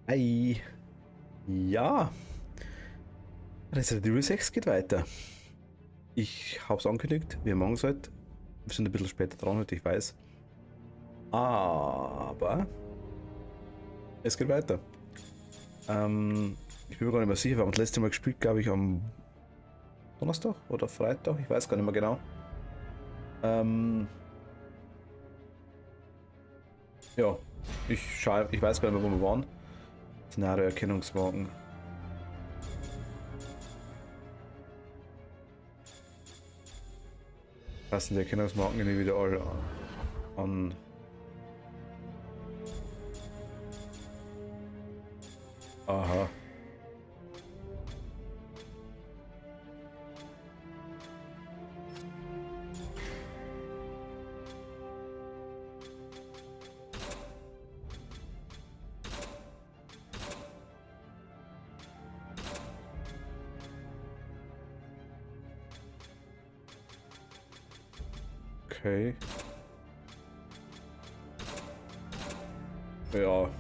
Ei. Ja, Resident Evil 6 geht weiter. Ich hab's angekündigt, wir machen es halt. Wir sind ein bisschen später dran heute, ich weiß. Aber es geht weiter. Ich bin mir gar nicht mehr sicher, wir haben das letzte Mal gespielt, glaube ich, am Donnerstag oder Freitag, ich weiß gar nicht mehr genau. Ähm, ja, ich weiß gar nicht mehr, wo wir waren. Szenario-Erkennungsmarken. Passen die Erkennungsmarken nicht wieder alle an. Aha. Okay. Ja.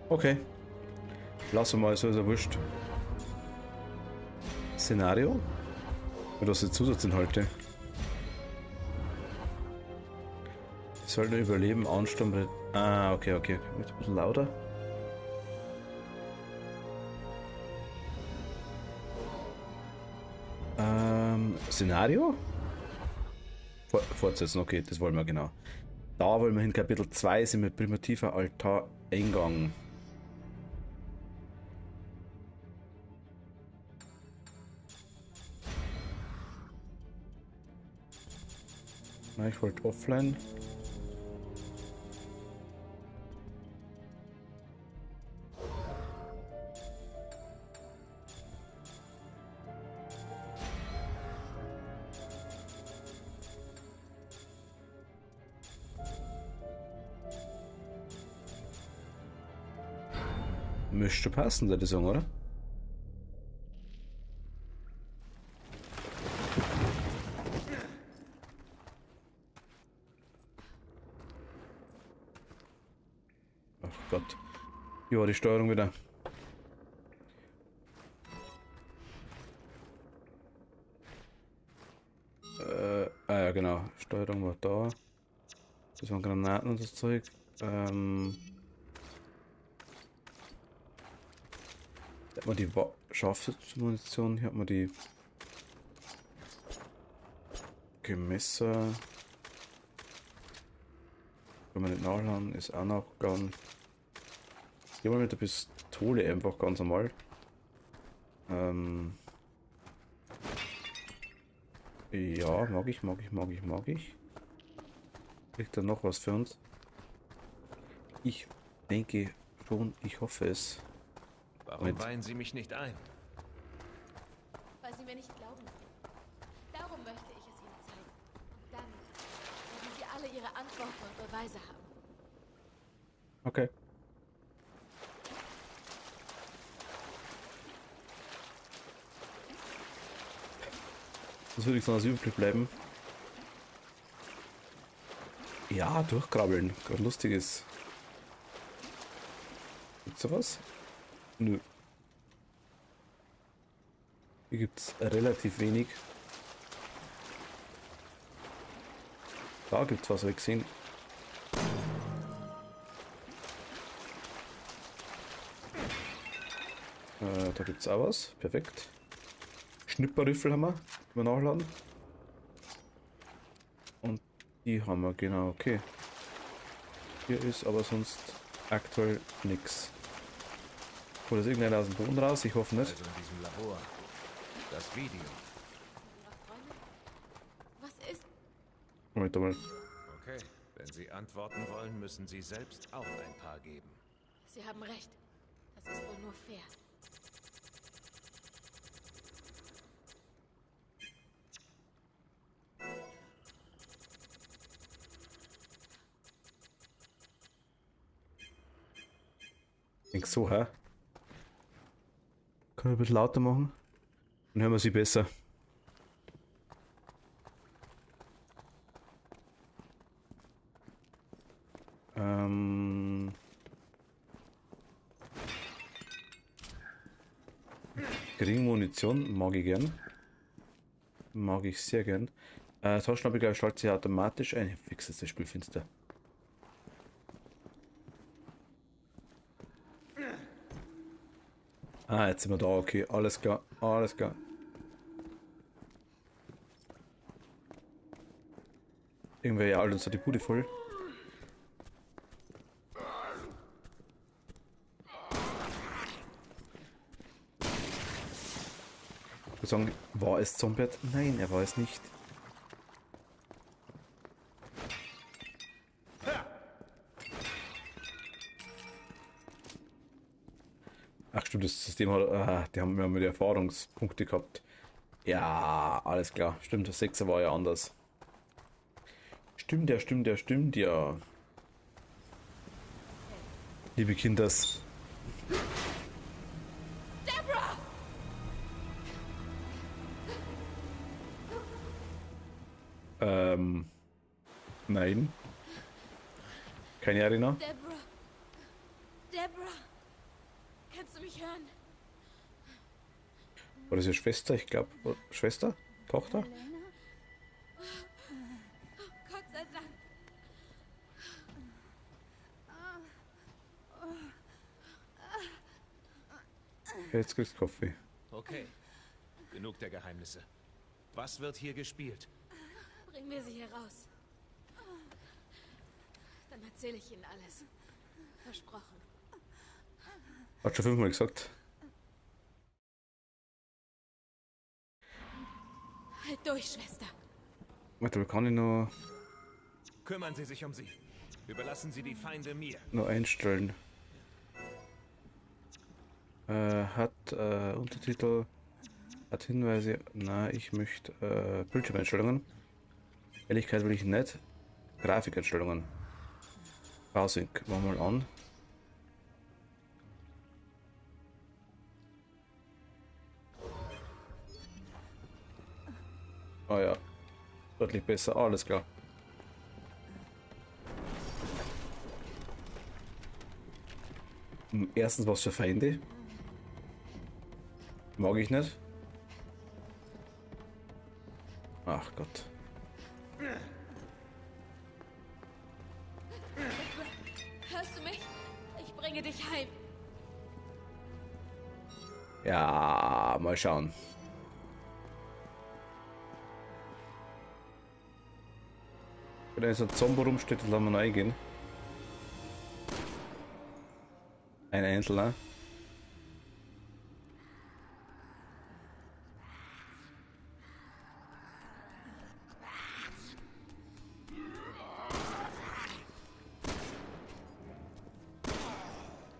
Okay. Lassen wir mal, so ist ja wurscht. Szenario? Oder was sind Zusatzinhalte? Sollten überleben, Ansturm. Ah, okay. Wird ein bisschen lauter. Szenario? Fortsetzen, okay, das wollen wir genau. Da wollen wir in Kapitel 2 sind mit primitiver Altar-Eingang. Na, ich wollte offline. Müsste passen, würde ich sagen, oder? Ach Gott. Ja, die Steuerung wieder. Ja, genau. Steuerung war da. Das waren Granaten und das Zeug. Hier hat man die Scharfschützenmunition, hier hat man die Messer. Wenn man nicht nachladen, ist auch noch ganz. Hier mal mit der Pistole einfach ganz normal. Ja, mag ich. Kriegt da noch was für uns? Ich denke schon, ich hoffe es. Warum weihen Sie mich nicht ein? Weil Sie mir nicht glauben. Darum möchte ich es Ihnen zeigen. Und dann werden Sie alle Ihre Antworten und Beweise haben. Okay. Das würde ich so als Überblick bleiben. Ja, durchkrabbeln. Gerade lustiges. Gibt's da was? Nö. Hier gibt's relativ wenig. Da gibt's was, hab ich gesehen. Da gibt's auch was. Perfekt. Schnipperrüffel haben wir. Können wir nachladen. Und die haben wir, genau, okay. Hier ist aber sonst aktuell nichts. Holt das irgendeiner aus dem Boden raus? Ich hoffe nicht. Also in diesem Labor. Das Video. Ihre Freundin? Was ist? Moment mal. Okay, wenn Sie antworten wollen, müssen Sie selbst auch ein paar geben. Sie haben recht. Das ist wohl nur fair. Denk so, hä? Kann ich ein bisschen lauter machen? Dann hören wir sie besser. Geringe Munition mag ich gern. Mag ich sehr gern. Taschenlampe schaltet sich automatisch ein. Fix ist das Spiel finster. Ah, jetzt sind wir da, okay, alles klar, alles klar. Irgendwer ja uns hat die Bude voll. Ich würde sagen, war es Zombert? Nein, er war es nicht. Ach stimmt, das System hat, die haben ja mit Erfahrungspunkte gehabt. Ja, alles klar. Stimmt, das 6er war ja anders. Stimmt ja, stimmt ja, stimmt ja. Liebe Kinders. Deborah! Nein. Keine Arena. Deborah! Deborah! Kannst du mich hören? War das ihre Schwester? Ich glaube, Schwester? Tochter? Gott sei Dank. Jetzt kriegst du Kaffee. Okay, genug der Geheimnisse. Was wird hier gespielt? Bringen wir sie hier raus. Dann erzähle ich Ihnen alles. Versprochen. Hat schon 5-mal gesagt. Halt durch, Schwester. Warte, kann ich Kümmern Sie sich um sie. Überlassen Sie die Feinde mir. noch einstellen. Hat Untertitel, hat Hinweise. Na, ich möchte Bildschirmeinstellungen. Helligkeit will ich nicht. Grafikeinstellungen. Pausing. Machen wir mal an. Ah ja, deutlich besser, alles klar. Erstens, was für Feinde? Mag ich nicht. Ach Gott. Hörst du mich? Ich bringe dich heim. Ja, mal schauen. Wenn jetzt ein Zombie rumsteht, dann lassen wir noch eingehen. Ein einzelner.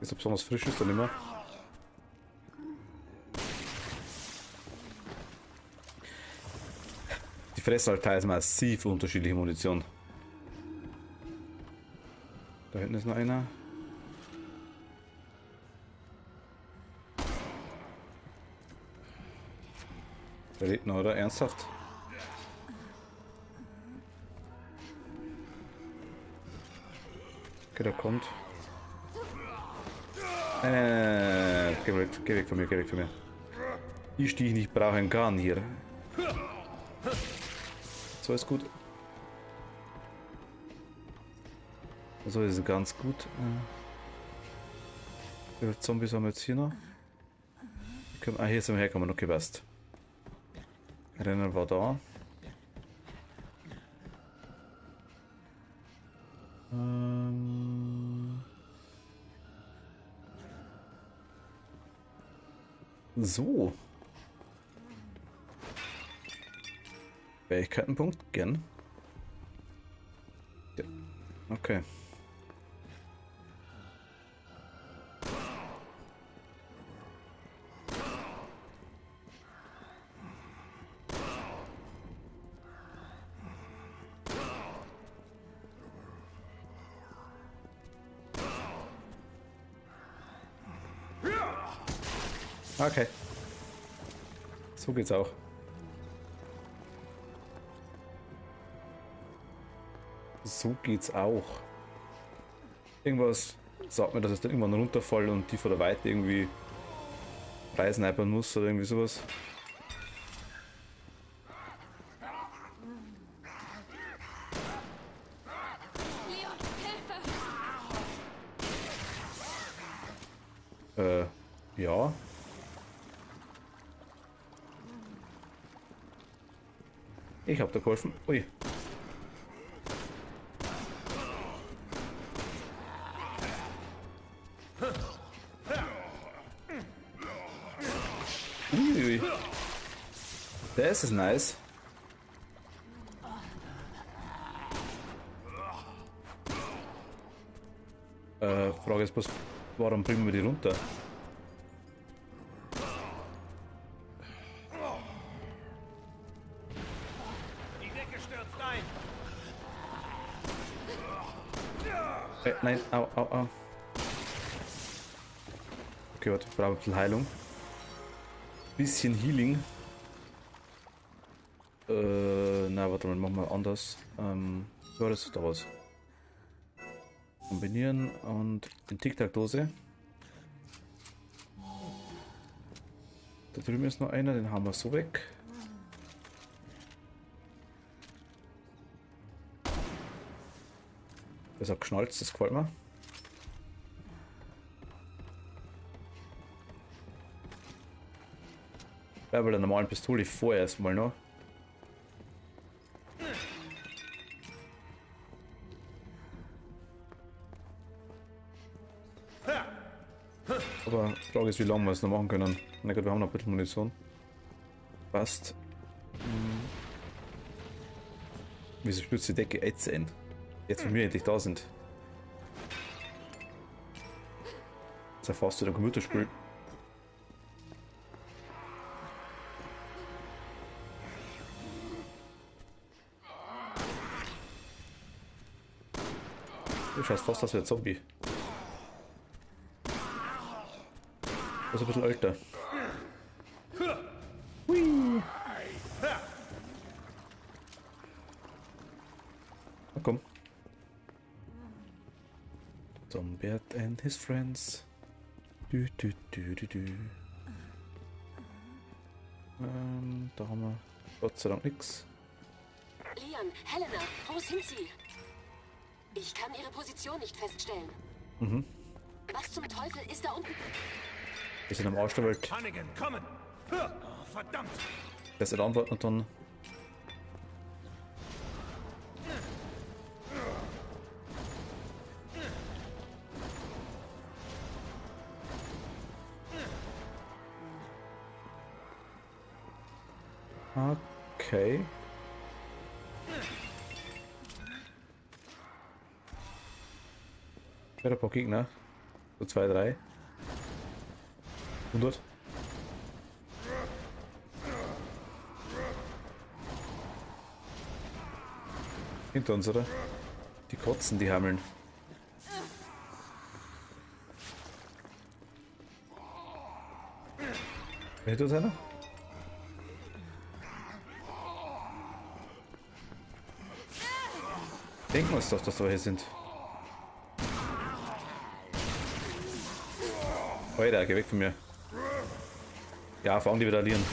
Ist ob besonders frisch ist, dann immer. Die fressen halt teils massiv unterschiedliche Munition. Da hinten ist noch einer. Der lebt noch, oder? Ernsthaft? Okay, der kommt. Geh weg von mir, geh weg von mir. Ich stehe nicht, brauche einen Garn hier. So ist gut. So ist es ganz gut. Wie viele Zombies haben wir jetzt hier noch? Hier sind wir hergekommen, okay, passt. Rennen war da. So. Fähigkeitenpunkt, gern. Ja. Okay. Okay. So geht's auch. So geht's auch. Irgendwas sagt mir, dass es dann irgendwann runterfallen und die von der Weite irgendwie reißneipern muss oder irgendwie sowas. Leon, Hilfe! Ja. Ich hab da geholfen. Ui. Uiui. Das ist nice. Frage ist bloß, warum bringen wir die runter? Die Decke stürzt ein. Nein, au, au, au. Okay, warte, ich brauche ein bisschen Heilung. Bisschen Healing. Na, warte mal, machen wir anders. Ja, das ist da was. Kombinieren und in Tic-Tac-Dose. Da drüben ist noch einer, den haben wir so weg. Das hat geschnalzt, das gefällt mir. Ja, bei der normalen Pistole vorerst mal noch. Aber die Frage ist, wie lange wir es noch machen können. Na gut, wir haben noch ein bisschen Munition. Passt. Wieso stürzt die Decke jetzt ein? Jetzt, wenn wir endlich da sind. Jetzt erfasst du dein Computerspiel. Du schaust fast aus wie ein Zombie. Das ist ein bisschen älter. Hui. Na komm. Zombert and his friends. Du, du, du, du, du. Da haben wir Gott sei Dank nichts. Leon, Helena, wo sind Sie? Ich kann Ihre Position nicht feststellen. Was zum Teufel ist da unten? Wir sind am Arsch der Welt. Hannigan, kommen! Oh, verdammt! Das ist antworten und dann. Okay. Wieder ein paar Gegner. So 2, 3. 100. Hinter uns, oder? Die kotzen, die Hammeln. Hinter uns einer? Denken wir uns doch, dass wir hier sind. Alter, geh weg von mir. Ja, vor allem die wieder verlieren.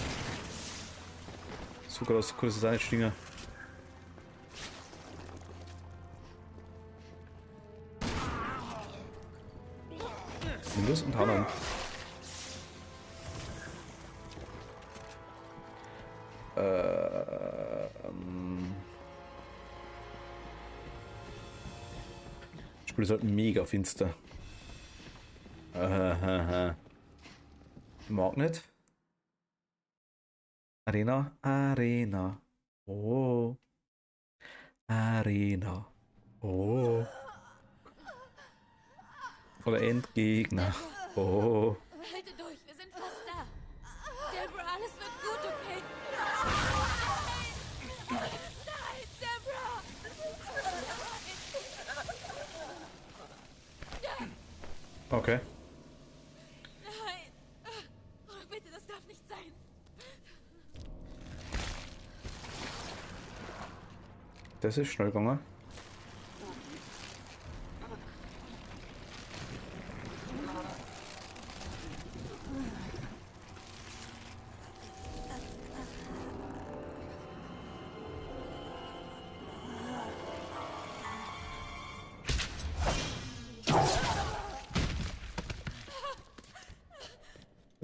So groß, cool ist das auch nicht, Stinger. Windows und Hannen. Das Spiel ist halt mega finster. Mag nicht. Arena, Arena. Oh. Arena. Oh. Oder Endgegner. Oh. Halte durch, wir sind fast da. Deborah, alles wird gut, okay? Nein! Nein, Deborah! Okay. Nein! Oh, bitte, das darf nicht sein. Das ist schnell gegangen.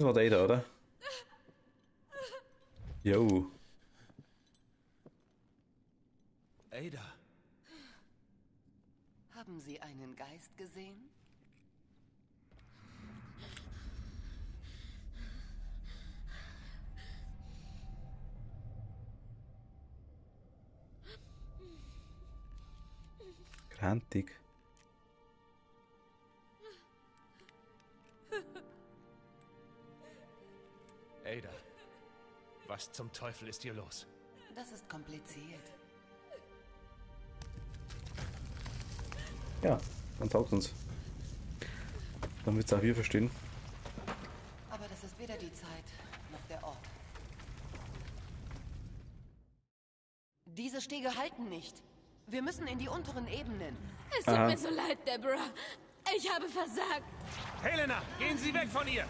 Das war der da, oder? Jo. Ada, Haben Sie einen Geist gesehen? Grantig. Ada, was zum Teufel ist hier los? Das ist kompliziert. Ja, dann taugt uns. Dann wird's auch wir verstehen. Aber das ist weder die Zeit noch der Ort. Diese Stege halten nicht. Wir müssen in die unteren Ebenen. Es tut mir so leid, Deborah. Ich habe versagt. Helena, gehen Sie weg von ihr!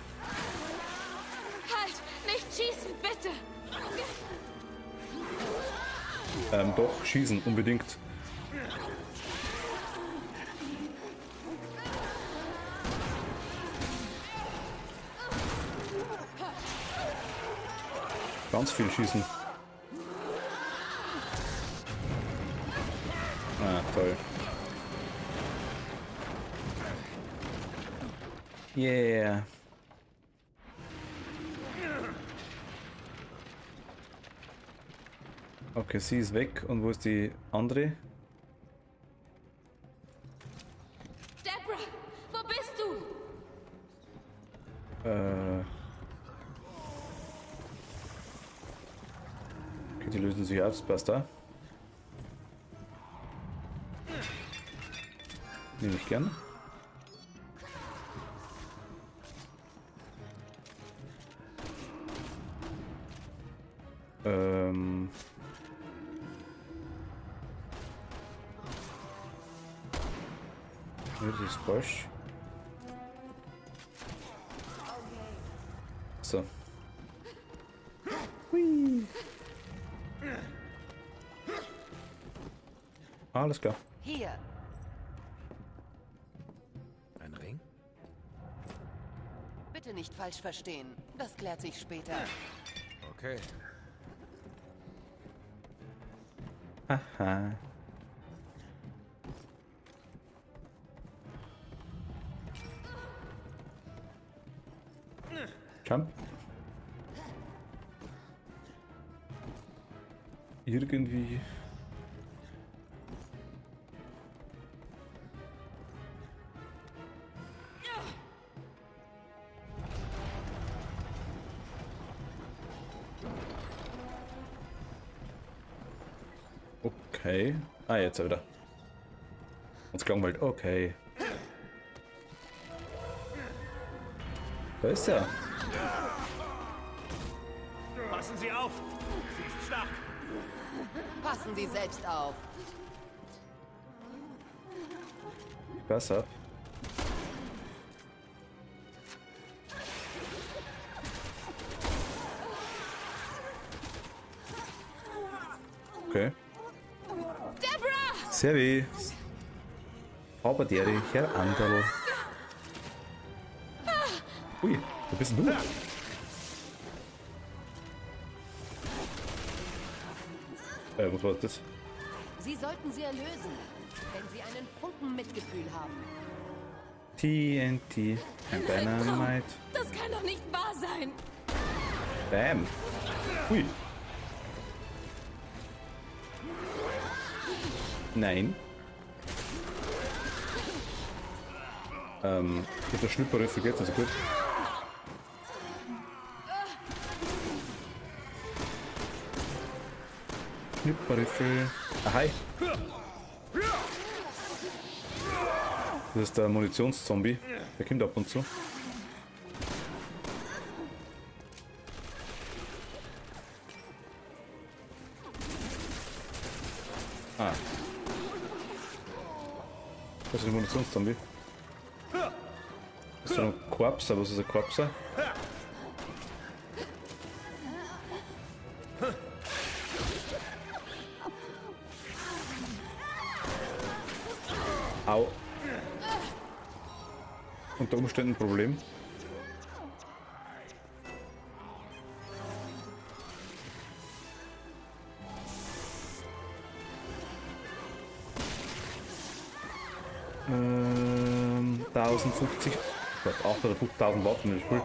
Halt! Nicht schießen, bitte! Doch, schießen, unbedingt. Ganz viel schießen. Ah, toll. Yeah. Okay, sie ist weg. Und wo ist die andere? Deborah, wo bist du? Okay, die lösen sich auf. Das passt da. Nehme ich gern. Das ist falsch. So. Hui. Alles klar. Hier. Ein Ring? Bitte nicht falsch verstehen. Das klärt sich später. Okay. Aha. Jump. Irgendwie. Okay. Ah, jetzt wieder. Uns gelangweilt. Okay. Da ist er. Passen Sie auf! Sie ist stark! Passen Sie selbst auf. Besser. Okay. Deborah! Servus. Aber der Herr Anderl. Ui, wo bist denn du? Was war das? Sie sollten sie erlösen, wenn Sie einen Funken Mitgefühl haben. TNT and Dynamite. Das kann doch nicht wahr sein! Bam. Ui. Nein. Mit der Schnupperriffe geht's also gut. Schnupperriffe. Ahai. Das ist der Munitionszombie. Der kommt ab und zu. Ah. Das ist ein Munitionszombie. Das ist so ein Korpser. Was ist ein Korpser? Au. Unter Umständen ein Problem. 1050. Gott, 850.000 Waffen im Spiel.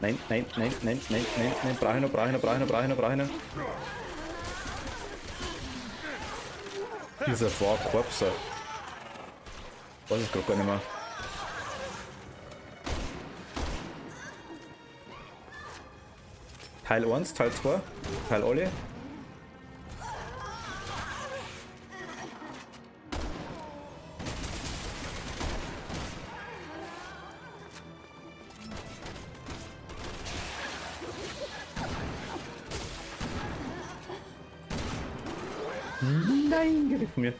Nein, nein, nein, nein, nein, nein, nein. Brauche ich noch, brauche ich noch, brauche ich noch, brauche ich noch, brauche ich noch. Dieser Vorkorpser. Weiß ich gerade gar nicht mehr. Teil 1, Teil 2, Teil alle. Nein, geh weg von mir.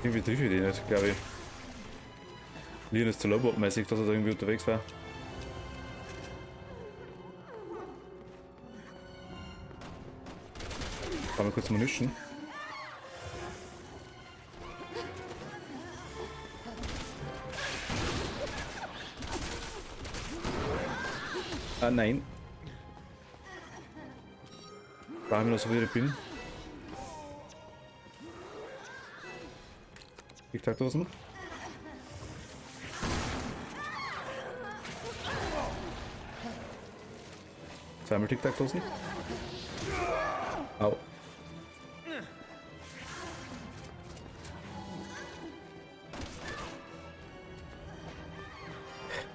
Irgendwie treffe ich den nicht, glaube ich. Leon ist zu lowbot-mäßig, dass er da irgendwie unterwegs war. Kann man kurz Munition. Ah, nein. Da haben wir noch so wieder bin. Tic-Tac-Dosen. Zweimal Tic-Tac-Dosen. Au.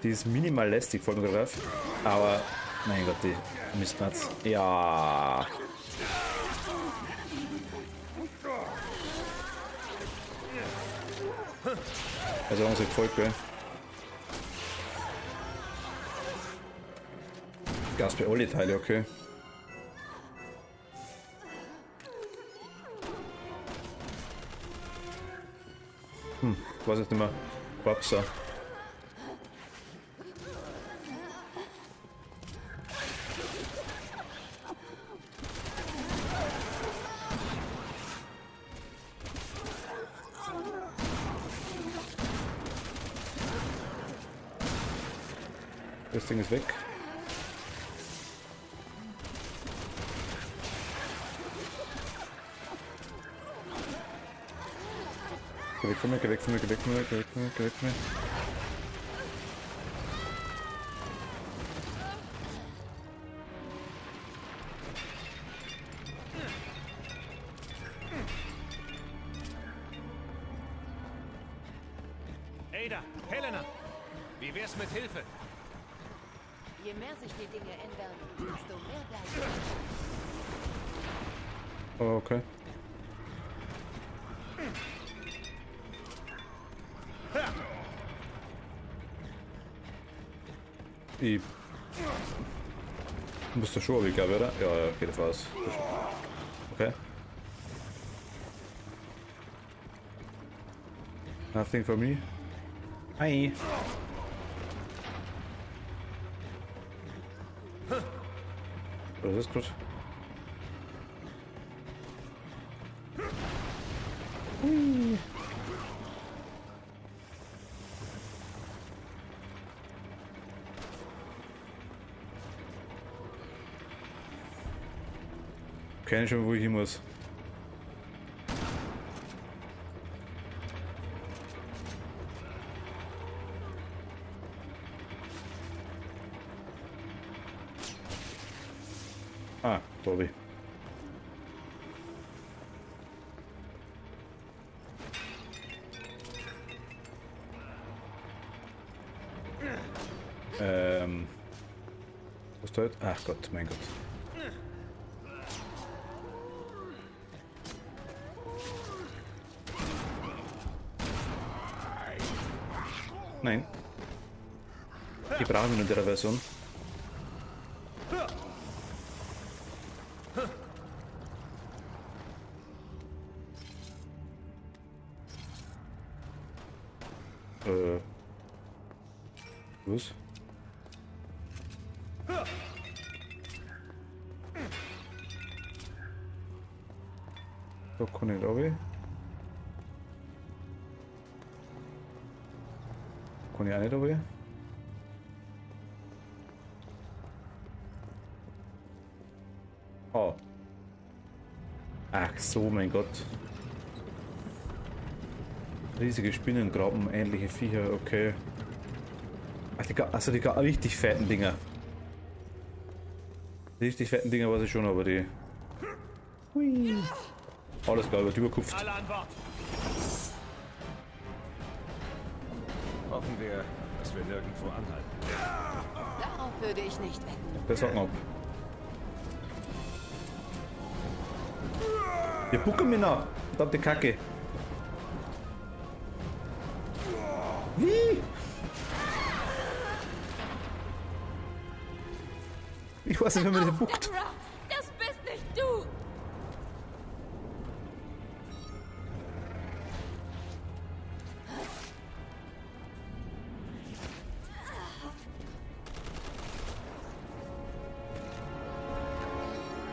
Die ist minimal lästig, fällt mir gerade auf. Aber, mein Gott, die Mistmatz. Ja. Also haben sie gefolgt, gell? Gas bei alle Teile, okay. Weiß jetzt nicht mehr. Wapsa. Das Ding ist weg. Geh weg von mir, geh weg von mir, geh weg von mir, geh weg von mir, geh weg von mir. Ada, Helena, wie wär's mit Hilfe? Je mehr sich die Dinge ändern, desto mehr bleibt. Oh, okay. Ich muss da schon, ich glaube, oder? Ja, ja, okay, das war's. Okay. Nothing for me. Hi. Was ist das? Keine schon, wo ich hin muss. Ah, Bobby. Was tut? Ach Gott, mein Gott. Nein. Die brauchen wir in der Version. Was? Da kann ich runter. Kann ich auch nicht runter. Oh. Ach so, mein Gott. Riesige Spinnen, Graben, ähnliche Viecher, okay. Ach, die richtig fetten Dinger. Die richtig fetten Dinger weiß ich schon, aber die... Hui. Alles klar, wird überkupft. Alle an Bord. Hoffen wir, dass wir nirgendwo anhalten. Darauf würde ich nicht wetten. Das haken ab. Wir bucken mich noch. Verdammte Kacke. Wie? Ich weiß nicht, wie man den buckt. Deborah, das bist nicht du!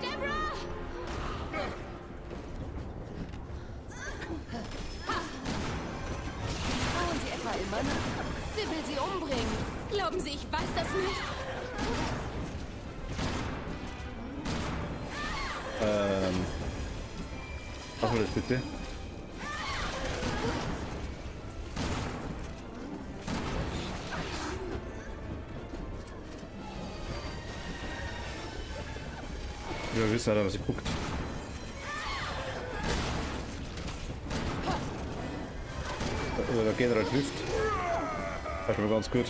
Deborah! Schauen Sie etwa immer noch. Sie will sie umbringen. Glauben Sie, ich weiß das nicht? Mach mal das bitte. Wir wissen halt, was sie guckt. Der General trifft. Das ist schon mal ganz gut.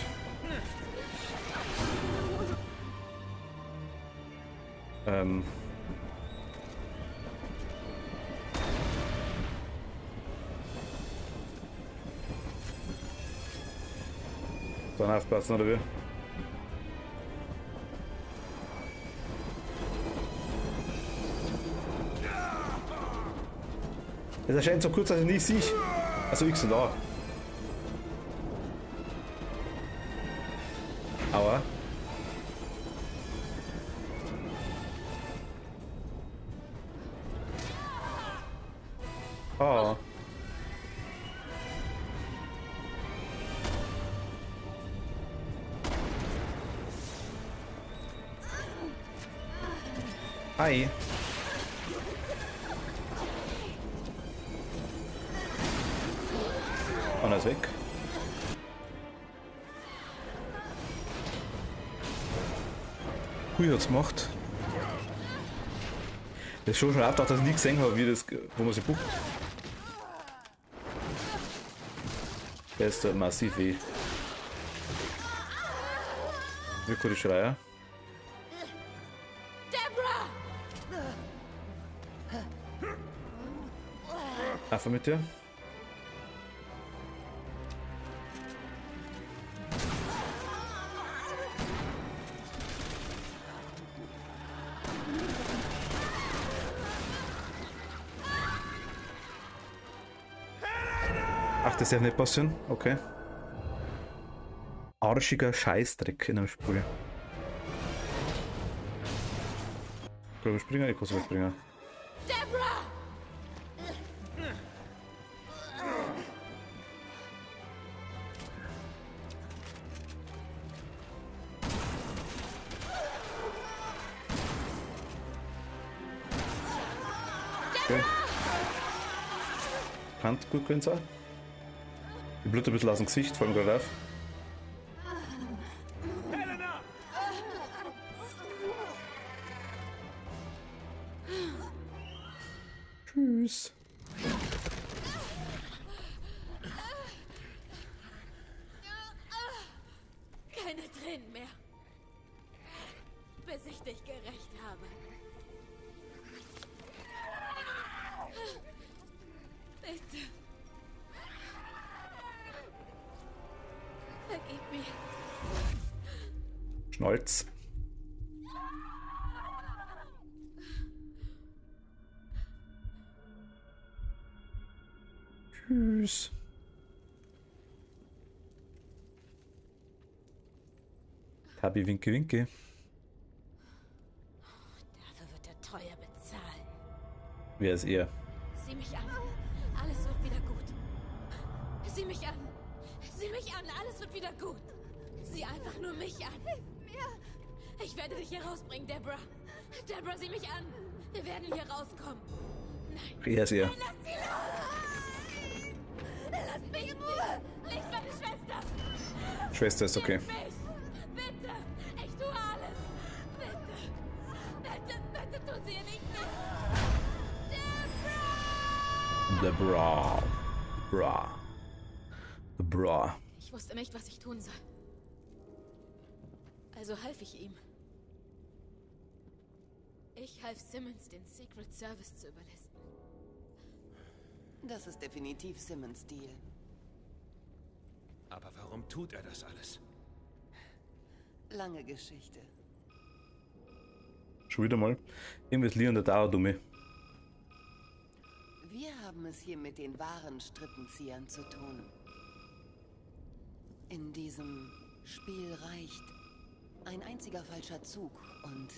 Dann aufpassen, oder wie? Es erscheint so kurz, dass ich nicht sehe. Also ich sind da. Aua. Oh. Hi. Und er ist weg. Hui, hat's gemacht. Das ist schon abgedacht, dass ich nie gesehen habe, wie das, wo man sie buckt. Der ist massiv weh. Wie cool die Schreier. Deborah! Einfach mit dir. Ach, das darf nicht passieren? Okay. Arschiger Scheißdreck in einem Spiel. Ich kann überspringen? Ich kann so springen. Deborah! Okay. Hand gut können sein. Die Blut ein bisschen aus dem Gesicht, vor allem gerade auf. Helena! Tschüss. Keine Tränen mehr. Bis ich dich gerächt habe. Bitte. Vergib mir. Schnolz. Tschüss. Tabi winke winke. Dafür wird er teuer bezahlen. Wer ist er? Sieh mich an. Alles wird wieder gut. Sieh mich an. Sieh mich an. Alles wird wieder gut. Sieh einfach nur mich an. Ich werde dich hier rausbringen, Deborah. Deborah, sieh mich an. Wir werden hier rauskommen. Er ist er. Lass sie los! Lass mich in Ruhe! Nicht meine Schwester! Schwester ist okay. Mich! Bitte! Ich tue alles! Bitte! Bitte tun Sie ihr nicht weh! The Bra. Bra. The Bra. Ich wusste nicht, was ich tun soll. Also half ich ihm. Ich half Simmons, den Secret Service zu überlisten. Das ist definitiv Simmons Deal. Aber warum tut er das alles? Lange Geschichte. Schon wieder mal. Irgendwas Leon der Dauerdumme. Wir haben es hier mit den wahren Strippenziehern zu tun. In diesem Spiel reicht ein einziger falscher Zug und...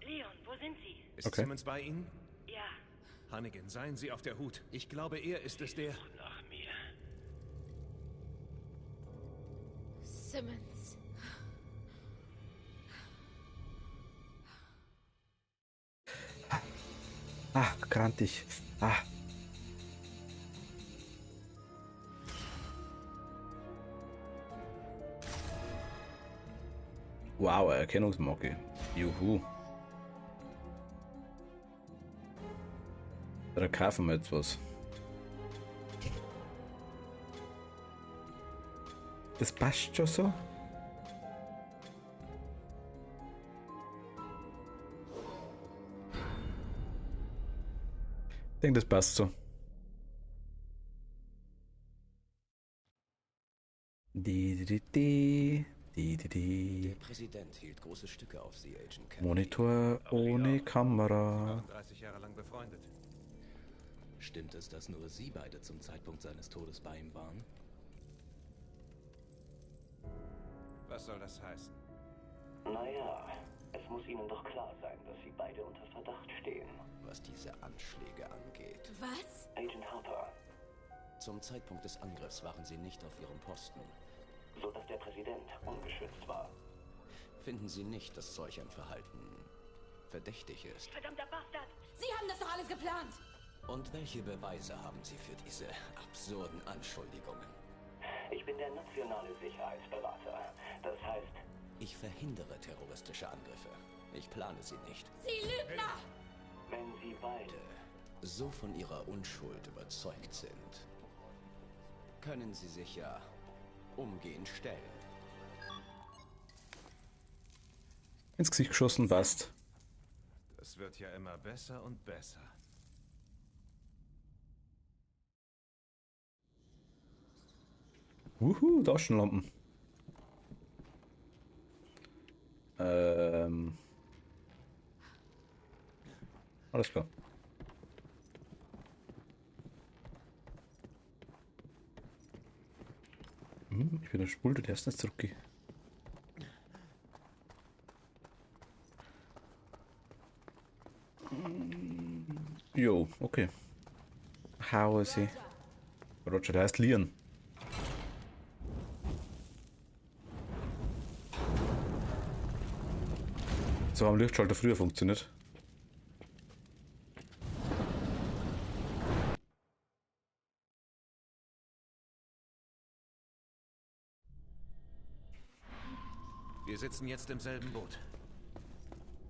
Leon, wo sind Sie? Ist Okay. Simmons bei Ihnen? Ja, Hannigan, seien Sie auf der Hut. Ich glaube, er ist es, der... nach mir. Simmons. Ah, krantig. Ah. Wow, Erkennungsmarke. Juhu. Da kaufen wir jetzt was. Das passt schon so. Ich denke, das passt so. Der Präsident hielt große Stücke auf Sie, Agent Kennedy. Monitor ohne Kamera. 30 Jahre lang befreundet. Stimmt es, dass nur Sie beide zum Zeitpunkt seines Todes bei ihm waren? Was soll das heißen? Naja, es muss Ihnen doch klar sein, dass Sie beide unter Verdacht stehen. Was diese Anschläge angeht. Was? Agent Harper, Zum Zeitpunkt des Angriffs waren Sie nicht auf Ihrem Posten. so dass der Präsident ungeschützt war. Finden Sie nicht, dass solch ein Verhalten verdächtig ist? Verdammter Bastard! Sie haben das doch alles geplant! Und welche Beweise haben Sie für diese absurden Anschuldigungen? Ich bin der nationale Sicherheitsberater. Das heißt, Ich verhindere terroristische Angriffe. Ich plane sie nicht. Sie Lügner! wenn Sie beide... So von Ihrer Unschuld überzeugt sind, können Sie sich ja umgehend stellen. Ins Gesicht geschossen, passt. Das wird ja immer besser und besser. Taschenlampen. Alles klar. Ich bin der Spul, du darfst nicht zurückgehen. Jo, okay. How is he? Roger, der heißt Leon. So haben Lichtschalter früher funktioniert. Wir sitzen jetzt im selben Boot.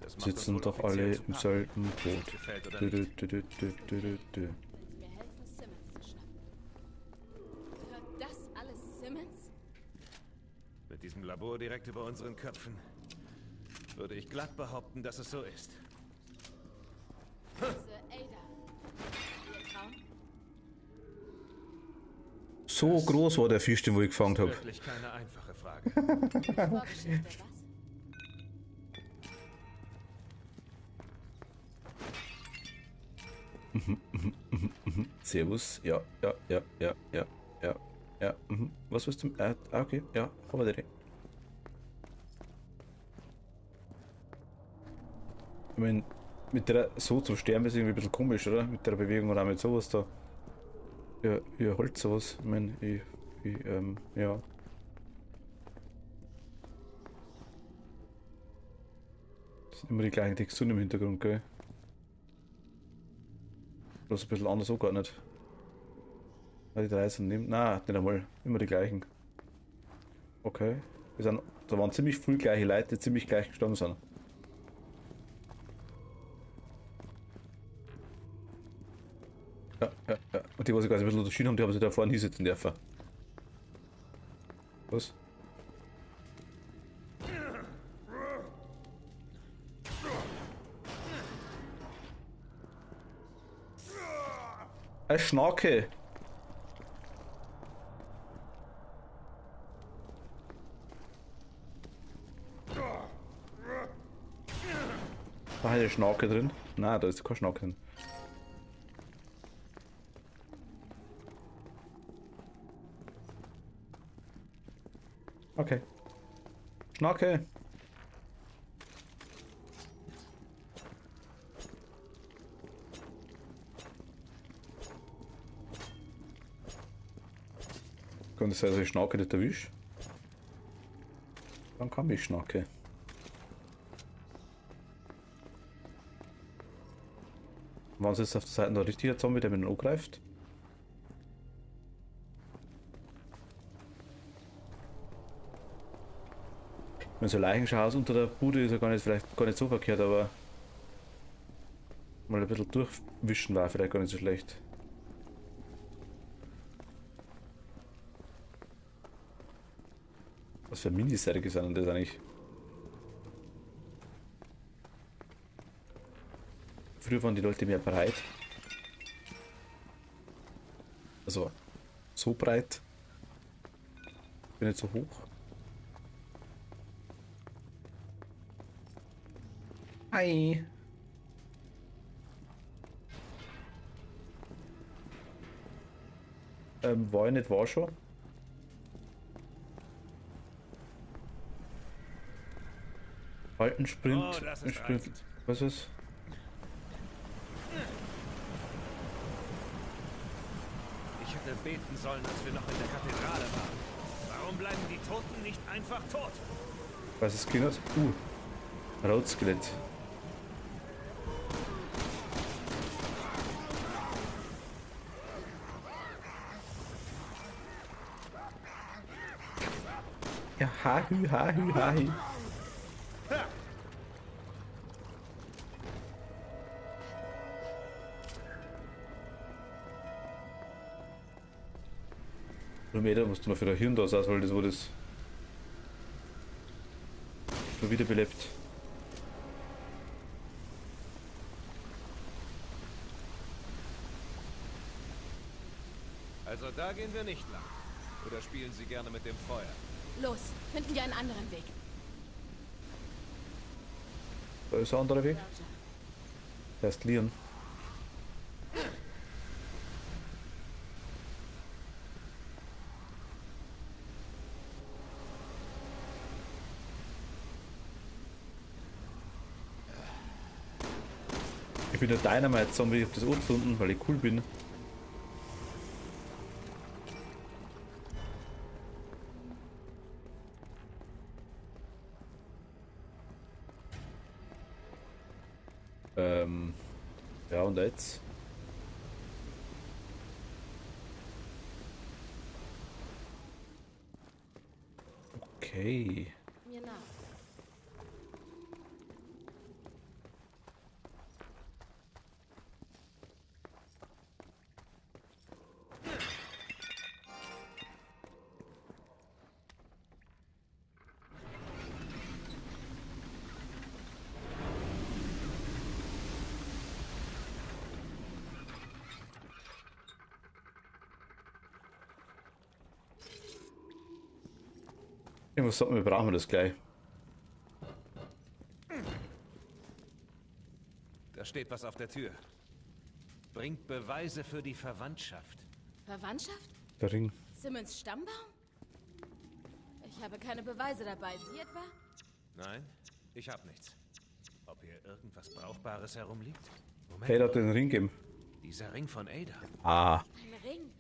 Das macht uns Sitzen wohl doch offiziell alle zum im Partner. selben Boot. Gefällt oder Dü, nicht. dü, dü, dü, dü, dü, dü. Wenn Sie mir helfen, Simmons zu schnappen. Gehört das alles Simmons? Mit diesem Labor direkt über unseren Köpfen würde ich glatt behaupten, dass es so ist. Diese Ada. Ihr Traum? So groß war der Fisch, den wo ich gefangen habe. Wirklich keine einfache Frage. Vorgeschichte, was? Servus. Ja, ja, ja, ja, ja, ja, ja. Was willst du? Okay, ja, aber der. Ich meine, mit der so zum Sterben ist irgendwie ein bisschen komisch, oder? Mit der Bewegung oder auch mit sowas da. Ja, ihr holt sowas. Ich meine, ich Ja. Das sind immer die gleichen Texturen im Hintergrund, gell? Bloß ein bisschen anders auch gar nicht. Die 3 sind nehmen. Nein, nicht einmal. Immer die gleichen. Okay. Da waren ziemlich viele gleiche Leute, die ziemlich gleich gestorben sind. Ja. Und die, was ich quasi ein bisschen unterschieden haben, die haben sich da vorne hinsetzen dürfen. Was? Ein Schnarke! Da hat eine Schnarke drin. Nein, da ist kein Schnarke drin. Okay. Schnarke! Kann das sein, dass ich Schnarke nicht erwische? Dann kann ich Schnarke. Waren sie jetzt auf der Seite noch richtiger Zombie, der mich dann angreift? Wenn so ein Leichenschau unter der Bude ist, ja vielleicht gar nicht so verkehrt, aber mal ein bisschen durchwischen war vielleicht gar nicht so schlecht. Was für Miniserie sind denn das eigentlich? Früher waren die Leute mehr breit. Also so breit. Bin nicht so hoch. Hi. War ich nicht, war schon. Halten, Sprint, Oh, das ist Sprint. reizend. Was ist? Ich hätte beten sollen, als wir noch in der Kathedrale waren. Warum bleiben die Toten nicht einfach tot? Was ist Skelett? Rotskelett. Ja, hahü, hahü, hahü. Kilometer musst du noch für das Hirn da sein, weil das wurde das nur wiederbelebt. Also da gehen wir nicht lang. Oder spielen Sie gerne mit dem Feuer? Los, finden wir einen anderen Weg. Da ist ein anderer Weg. Der ist Leon. Ich bin der Dynamite-Zombie, ich hab das auch gefunden, weil ich cool bin. Ja, und jetzt? Okay. Mir nach. Irgendwas sagt mir, wir brauchen das gleich. Da steht was auf der Tür. Bringt Beweise für die Verwandtschaft. Verwandtschaft? Der Ring. Simmons Stammbaum? Ich habe keine Beweise dabei. Sie etwa? Nein, ich hab nichts. Ob hier irgendwas Brauchbares herumliegt? Moment, Hey, da hat den Ring gegeben. dieser Ring von Ada. Ah. Ein Ring.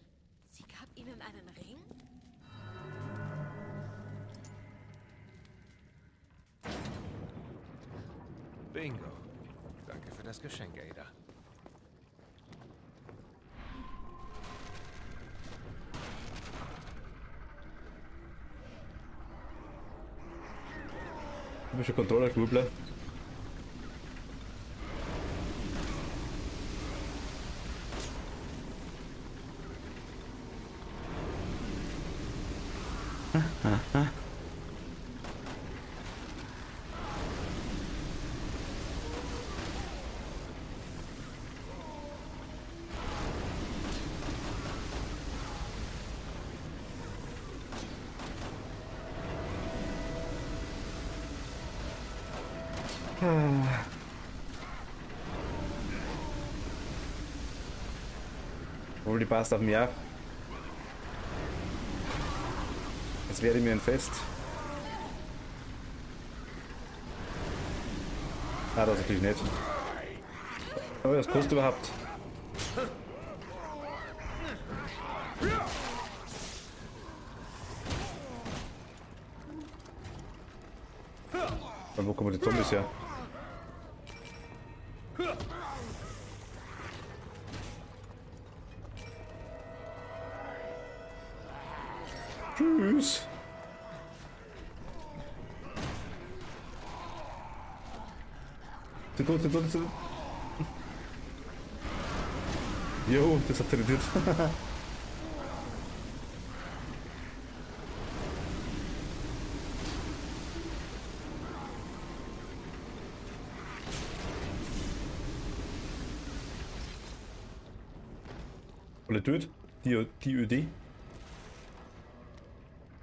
Sie gab ihnen einen Ring? Bingo. Danke für das Geschenk, Ada. Typische Controller-Grubler. Obwohl die passt auf mich auch. Jetzt wäre mir ein Fest. Ah, das natürlich nicht. Aber das kostet überhaupt. Und wo kommen die Zombies her? Tschüss. Sind tot. Jo, das hat irritiert. Alle tot? Die ÖD?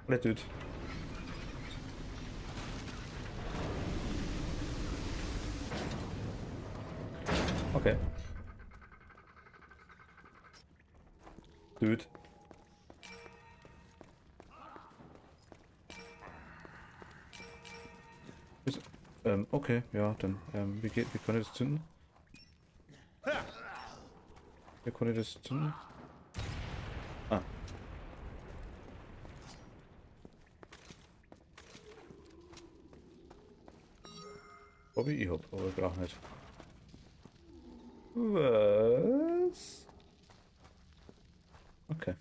Alle tot. Okay. Tot. Okay, ja, dann, wie kann ich das zünden? Wie kann ich das zünden? Ah. Ob ich hab, aber ich brauche nicht. Was? Okay.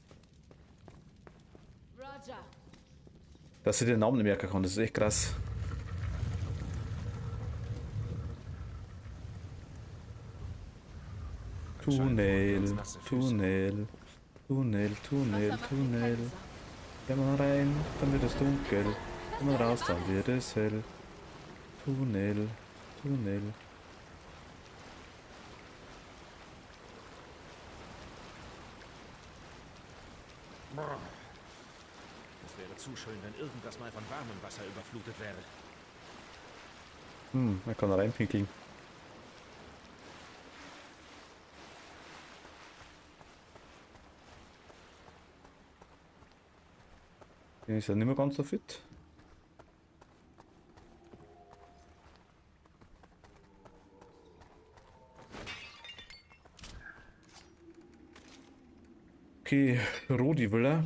Roger. Dass ich den Namen nicht merken kann, das ist echt krass. Tunnel. Geh mal rein, dann wird es dunkel. Geh mal raus, dann wird es hell. Tunnel. Es wäre zu schön, wenn irgendwas mal von warmem Wasser überflutet wäre. Man kann da reinpinkeln. Den ist ja nicht mehr ganz so fit. Okay, Rodi will er.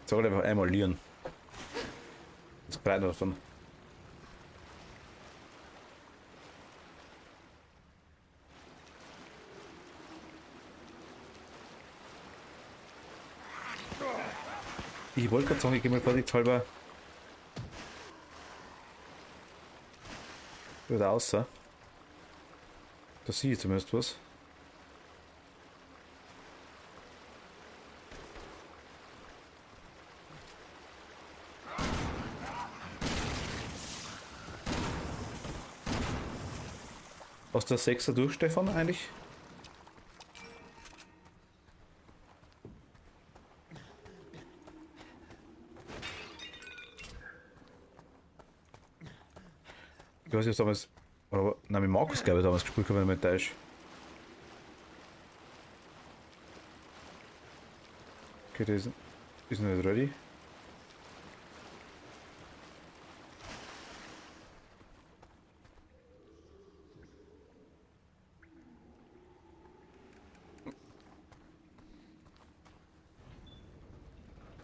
Sag einfach einmal lieren. Das kleine davon. Ich wollte gerade sagen, ich gehe mal vorsichtshalber wieder raus. Da sehe ich zumindest was. Aus der 6er durch, Stefan, eigentlich? Ich weiß nicht, damals. Aber, nein, mit Markus, glaube ich, damals gespielt, wenn ich mich täusche. Okay, der ist nicht ready.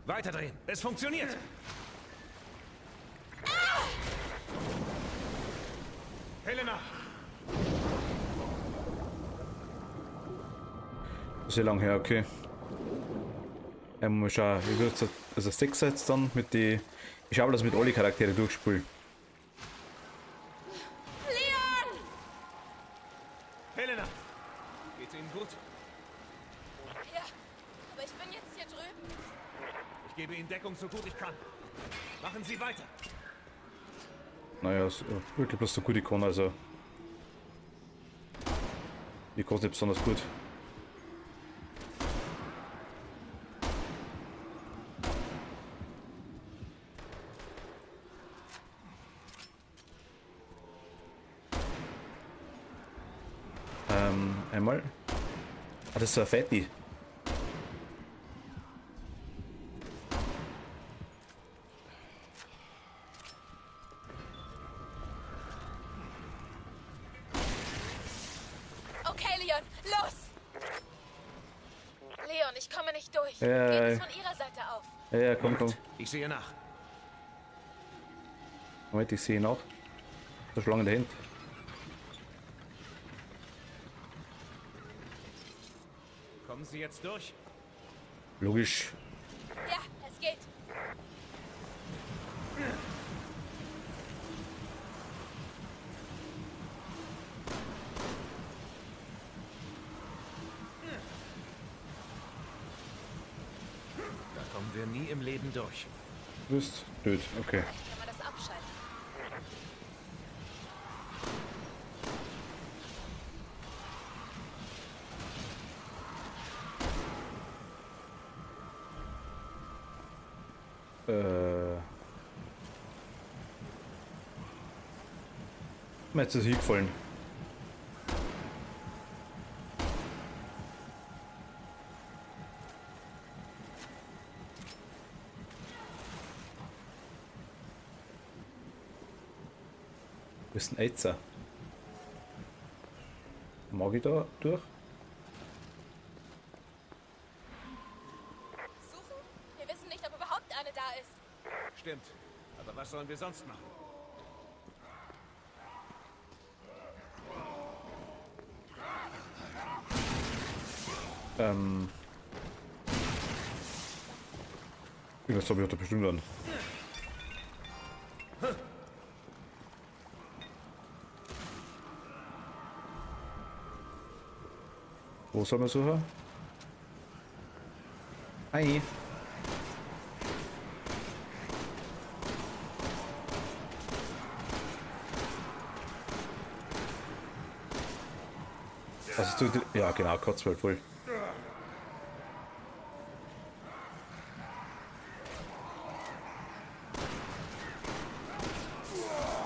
Weiterdrehen. Es funktioniert. Helena! Sehr lang her, okay. Mal schauen, ich würde jetzt, also 6 jetzt dann mit die. Ich habe das mit alle Charaktere durchspielen. Leon! Helena! Geht's Ihnen gut? Ja, aber ich bin jetzt hier drüben. Ich gebe Ihnen Deckung so gut ich kann. Machen Sie weiter. Naja, wirklich bloß so gut ich kann, also. Ich kann es nicht besonders gut. Einmal. Ah, das ist so ein Fatty. Okay, Leon, los! Leon, ich komme nicht durch. Ja, Geht ja, es ja. von Ihrer Seite auf? Ja, komm. Ich sehe nach. Moment, ich sehe ihn auch. Der Schlange dahinter. Kommen Sie jetzt durch? Logisch. Ja, es geht. Da kommen wir nie im Leben durch. Du bist blöd, okay. Kann man das abschalten? Mir hat es hingefallen. Wo ist denn Eizer? Mag ich da durch? Suchen? Wir wissen nicht, ob überhaupt eine da ist. Stimmt. Aber was sollen wir sonst machen? Irgendwas habe ich da bestimmt an. Wo soll man suchen? Hi. Also du, ja genau, Kotzwald voll.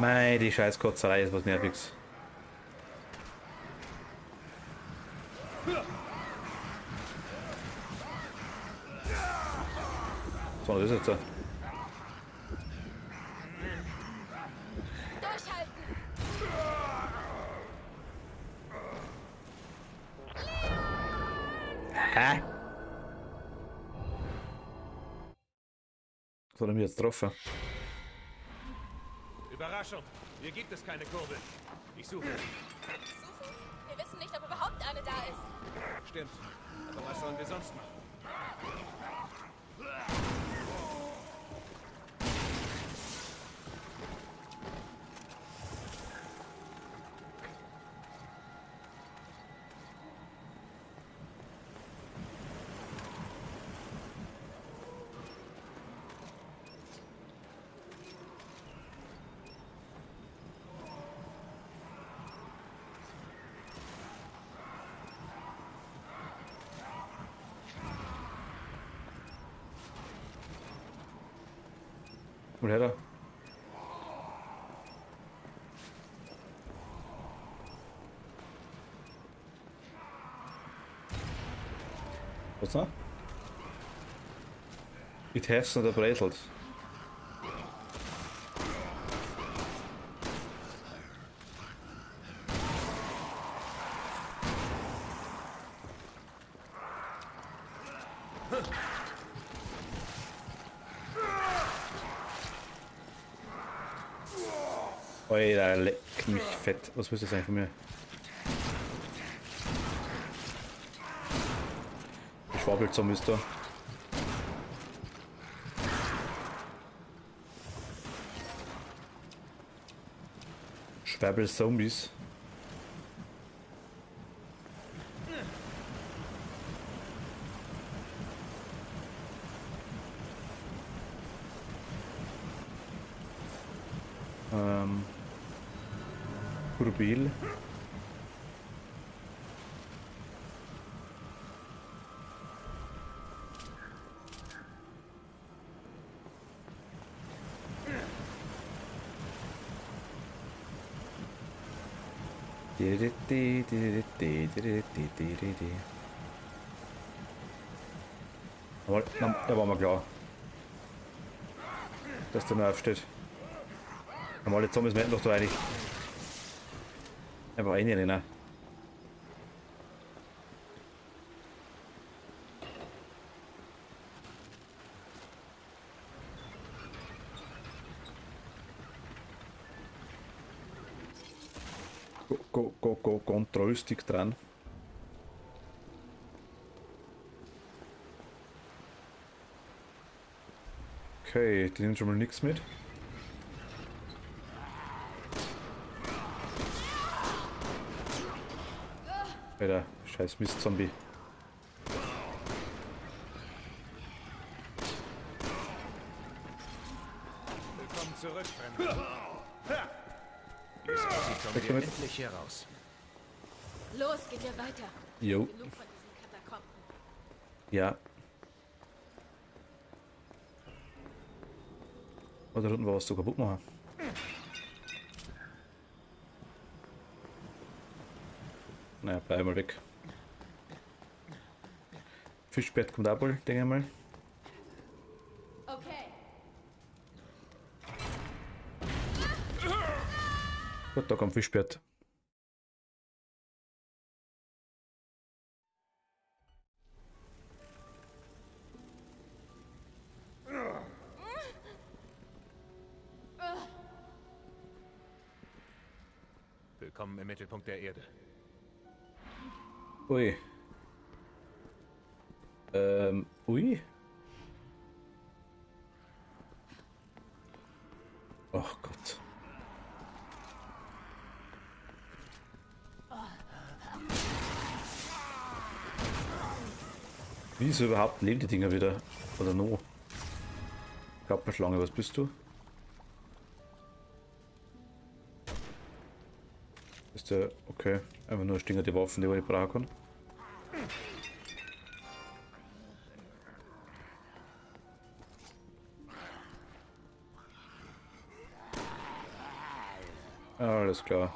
Mei, die scheiß Kotzerei ist was nerviges. Was war das jetzt? Durchhalten! Hä? Was hat er mir jetzt getroffen? Überraschung. Hier gibt es keine Kurbel. Ich suche. Suchen? Wir wissen nicht, ob überhaupt eine da ist. Stimmt. Aber was sollen wir sonst machen? Wo her da? Was noch? It has not abraiselt. Alter, leck mich fett. Was willst du jetzt eigentlich von mir? Die Schwabelzombies da. Schwabel-Zombies. Rubil. Aber da war mir klar, dass der Nerv steht. Normale Zombies merken doch da eigentlich. Einfach reinrennen. Kontrollstick dran. Okay, die nehmen schon mal nichts mit. Alter, scheiß Mist-Zombie. Willkommen zurück, Fremde. Wie es aussieht, kommen wir endlich hier raus. Los, geht ihr weiter. Jo. Genug von diesen Katakomben. Ja. Oh, da unten war was zu kaputt machen. Naja, bleib mal weg. Fischbett kommt auch wohl, denke ich mal. Okay. Gut, da kommt Fischbett. Willkommen im Mittelpunkt der Erde. Ui. Ui. Oh Gott. Wieso überhaupt leben die Dinger wieder? Oder no? Kappenschlange, was bist du? Ist der okay? Einfach nur Stinger die Waffen, die ich brauchen kann. Alles klar.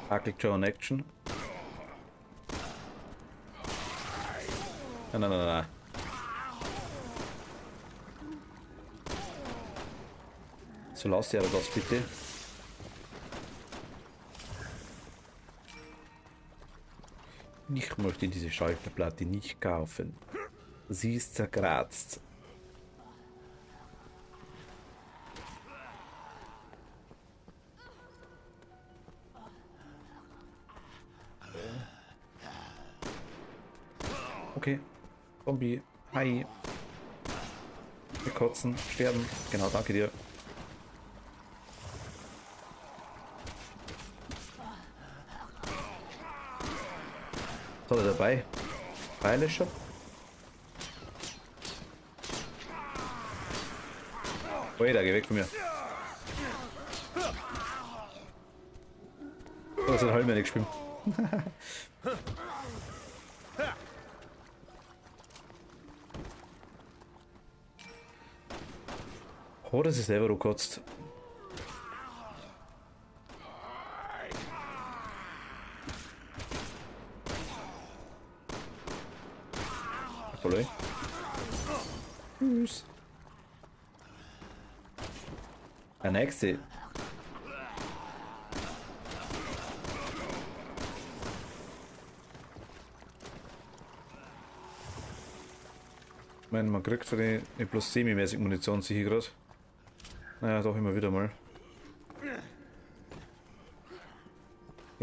Hackle John Action. Nein, nein, nein, nein. So lass ja das bitte. Ich möchte diese Schalterplatte nicht kaufen. Sie ist zerkratzt. Okay. Zombie. Hi. Wir kotzen. Sterben. Genau, danke dir. Was hat er dabei? Freilöscher? Oh, da geh weg von mir. Oh, das hat Helm nicht gespielt. Oh, das ist selber gekotzt. Hallo. Tschüss. Der nächste. Ich meine, man kriegt für die bloß semi-mäßig Munition, sehe ich gerade. Naja, doch immer wieder mal.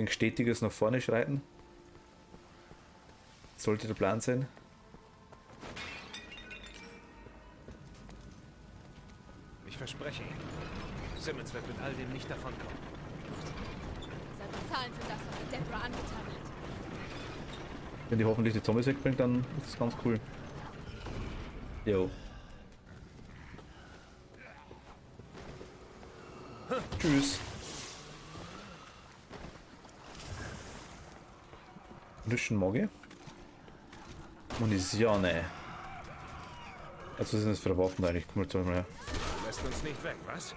Ein stetiges nach vorne schreiten. Sollte der Plan sein. Ich verspreche Ihnen, Simmons wird mit all dem nicht davonkommen. Soll bezahlen für das, was er Deborah angetan hat. Wenn die hoffentlich die Zombies wegbringt, dann ist das ganz cool. Jo. Tschüss. Lüschen Mogge. Munitione. Also was sind das für Waffen eigentlich? Guck mal, zeig mal her. Du lässt uns nicht weg, was?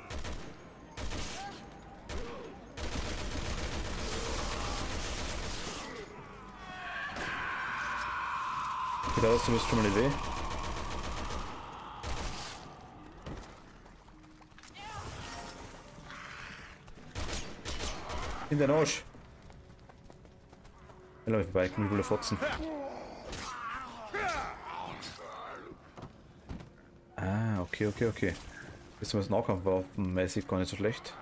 Geht aus, du bist schon mal nicht weh. In den Arsch. Er läuft vorbei, ich will fotzen. Ah, okay. Jetzt was Nahkampfwaffenmäßig gar nicht so schlecht.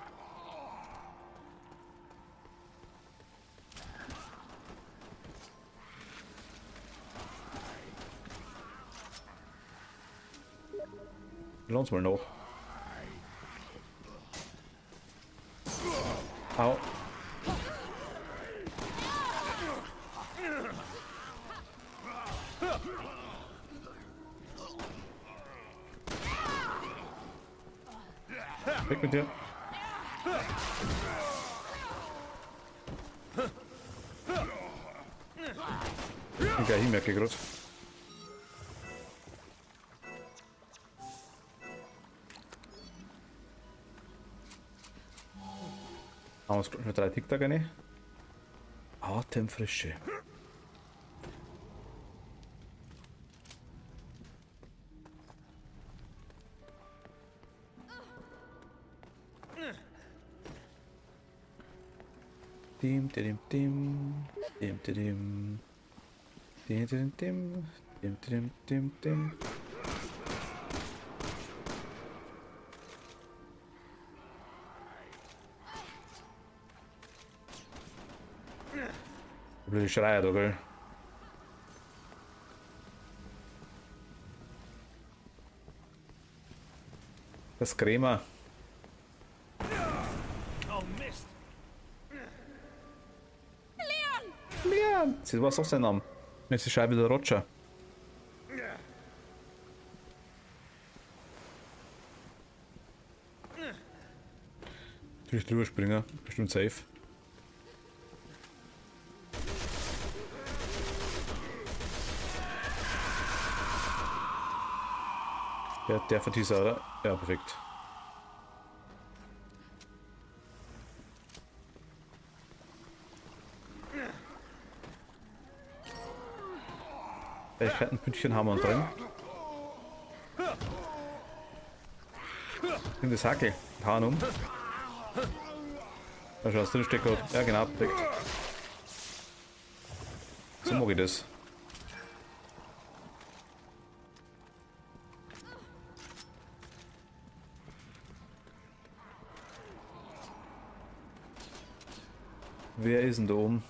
Lass uns mal noch. Au. Weg mit dir. Ich gleich hinmerke gerade. Haben wir schon 3 TikTok rein. Atemfrische. Dim dim dim dim dim dim dim dim dim dim dim dim. Blöde Schreier da, gell? Das Crema. Oh Mist! Leon! Sie war auch sein Name. Nächste Scheibe der Roger. Natürlich drüber springen, bestimmt safe. Der von dieser, oder? Ja, perfekt. Fähigkeitenpünktchen haben wir drin. Nimm das Hackel. Hauen um. Da schau, drin steckt. Ja, genau, perfekt. So mag ich das. Wer ist denn da oben?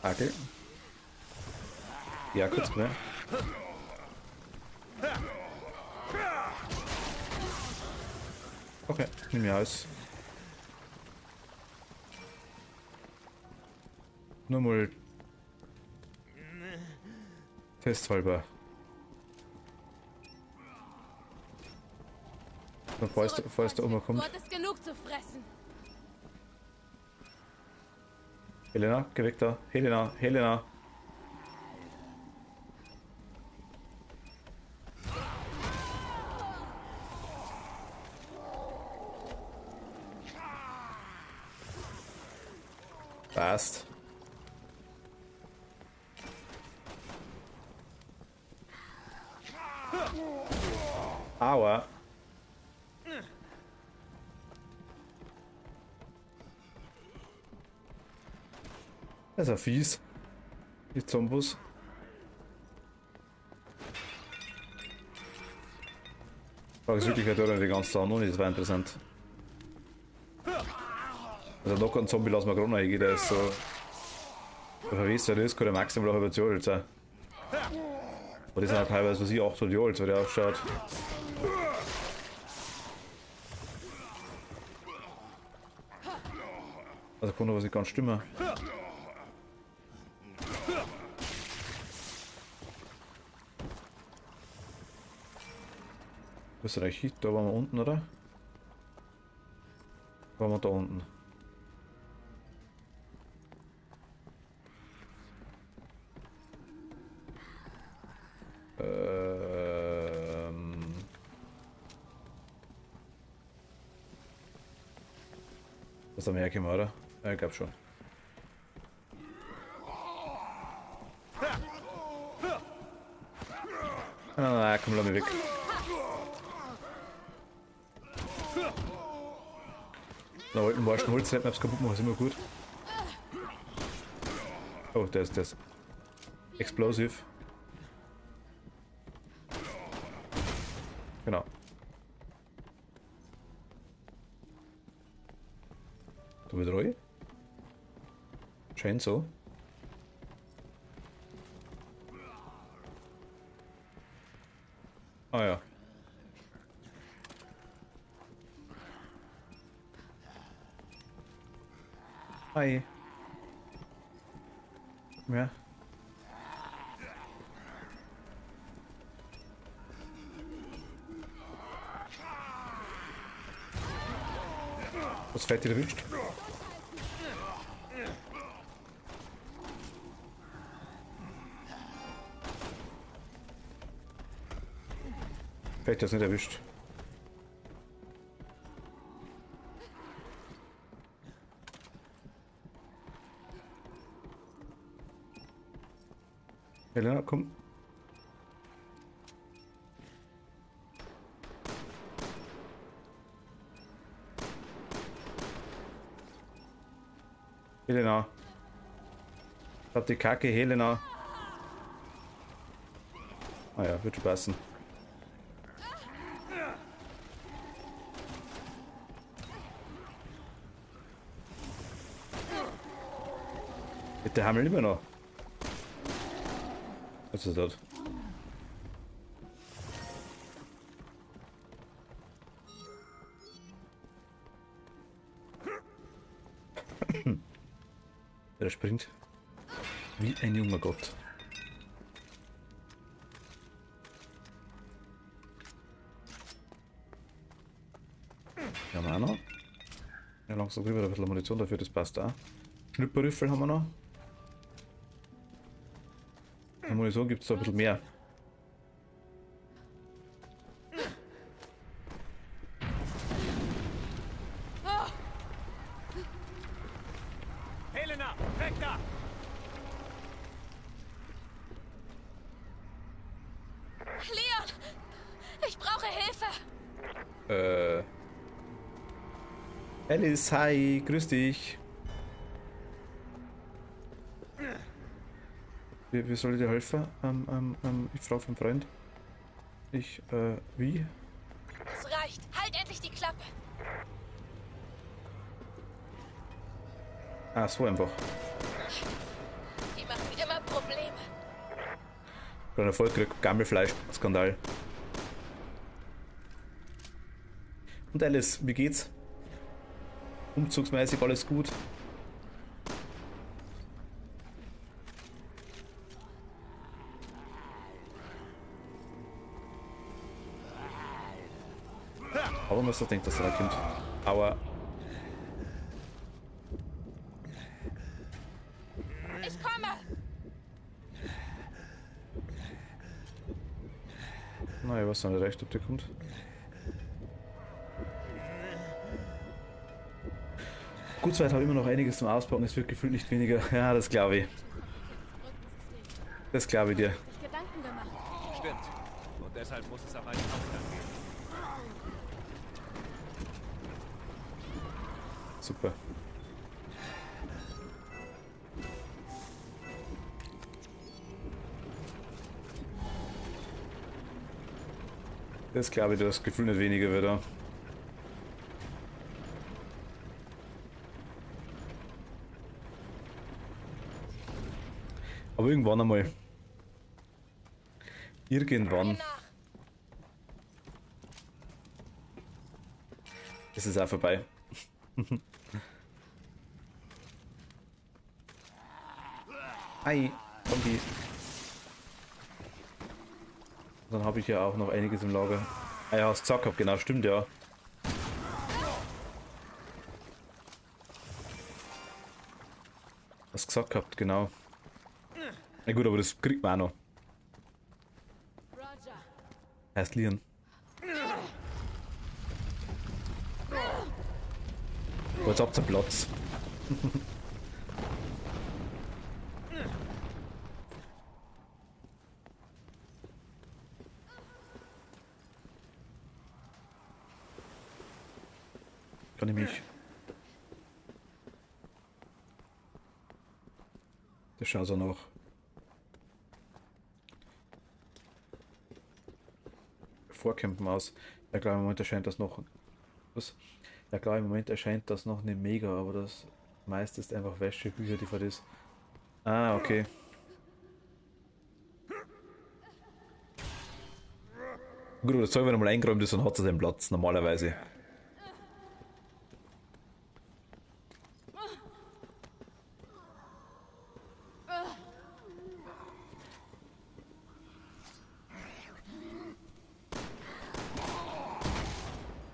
Okay. Ja, kurz mehr. Okay, nimm mir aus. Nur mal testhalber. Bevor es da oben kommt. Dort ist genug zu fressen. Helena, geh weg da. Helena. Passt. Aua. Das ist ja fies. Die Zombos. Frage ist wirklich, wer da die ganze Zeit noch nicht, das war interessant. Also noch ein Zombie lassen wir gerade noch eingehen, der ist so... Der verwest ja das, kann der maximal auch über 2 Jahre alt sein. Aber die sind halt teilweise, was ich, 800 Jahre alt, so der ausschaut. Also kann doch was nicht ganz stimmen. Was ist eigentlich hier? Da waren wir unten, oder? Waren wir da unten? Das ist am hergekommen, oder? Ja, ich glaub schon. Ah, komm, lass mich weg. Na, alten Marschen Holz nicht mehr kaputt machen, ist immer gut. Oh, der ist explosiv. Genau. Da wieder rein? Scheint so. Ah ja. Hi. Ja. Was fällt dir erwischt? Fällt das nicht erwischt. Helena, komm. Helena. Ich hab die Kacke, Helena. Ah ja, wird schon passen. Der Hammel immer noch. Was ist das? Der springt wie ein junger Gott. Hier haben wir auch noch. Ja, langsam drüber ein bisschen Munition dafür, das passt auch. Schnupperrüffel haben wir noch. Munition gibt es da ein bisschen mehr. Helena, weg da! Leon! Ich brauche Hilfe! Alice, hi, grüß dich. Wie soll ich dir helfen? Ich frage vom Freund. Wie? Es reicht! Halt endlich die Klappe! Ah, so einfach. Die machen immer Probleme. Ein erfolgreicher Gammelfleisch-Skandal. Und Alice, wie geht's? Umzugsmäßig alles gut? Aber man so denkt, dass er da kommt. Aber Ich komme! na, ich weiß noch nicht recht, ob der kommt. Gut, zweit habe ich immer noch einiges zum Auspacken, es wird gefühlt nicht weniger. Ja, das glaube ich. Das glaube ich dir. Gedanken gemacht. Stimmt. Und deshalb muss es auch einen Ausgang geben. Super. Das glaube ich, das Gefühl nicht weniger wieder. Aber irgendwann einmal. Irgendwann. Ist es auch vorbei. Hi, Zombie. Dann habe ich ja auch noch einiges im Lager. Ah ja, hast gesagt gehabt, genau, stimmt ja. Hast gesagt gehabt, genau. Na gut, aber das kriegt man auch noch. Heißt Leon. Jetzt habt ihr Platz. Kann ich mich. Das schaut so nach Vorkämpfen aus. Ja klar, im Moment erscheint das noch. Was? Ja klar, im Moment erscheint das noch nicht mega, aber das meiste ist einfach Wäsche, Bücher, DVDs. Ah, okay. Gut, aber das Zeug, wenn er mal eingeräumt ist, dann hat es seinen Platz, normalerweise.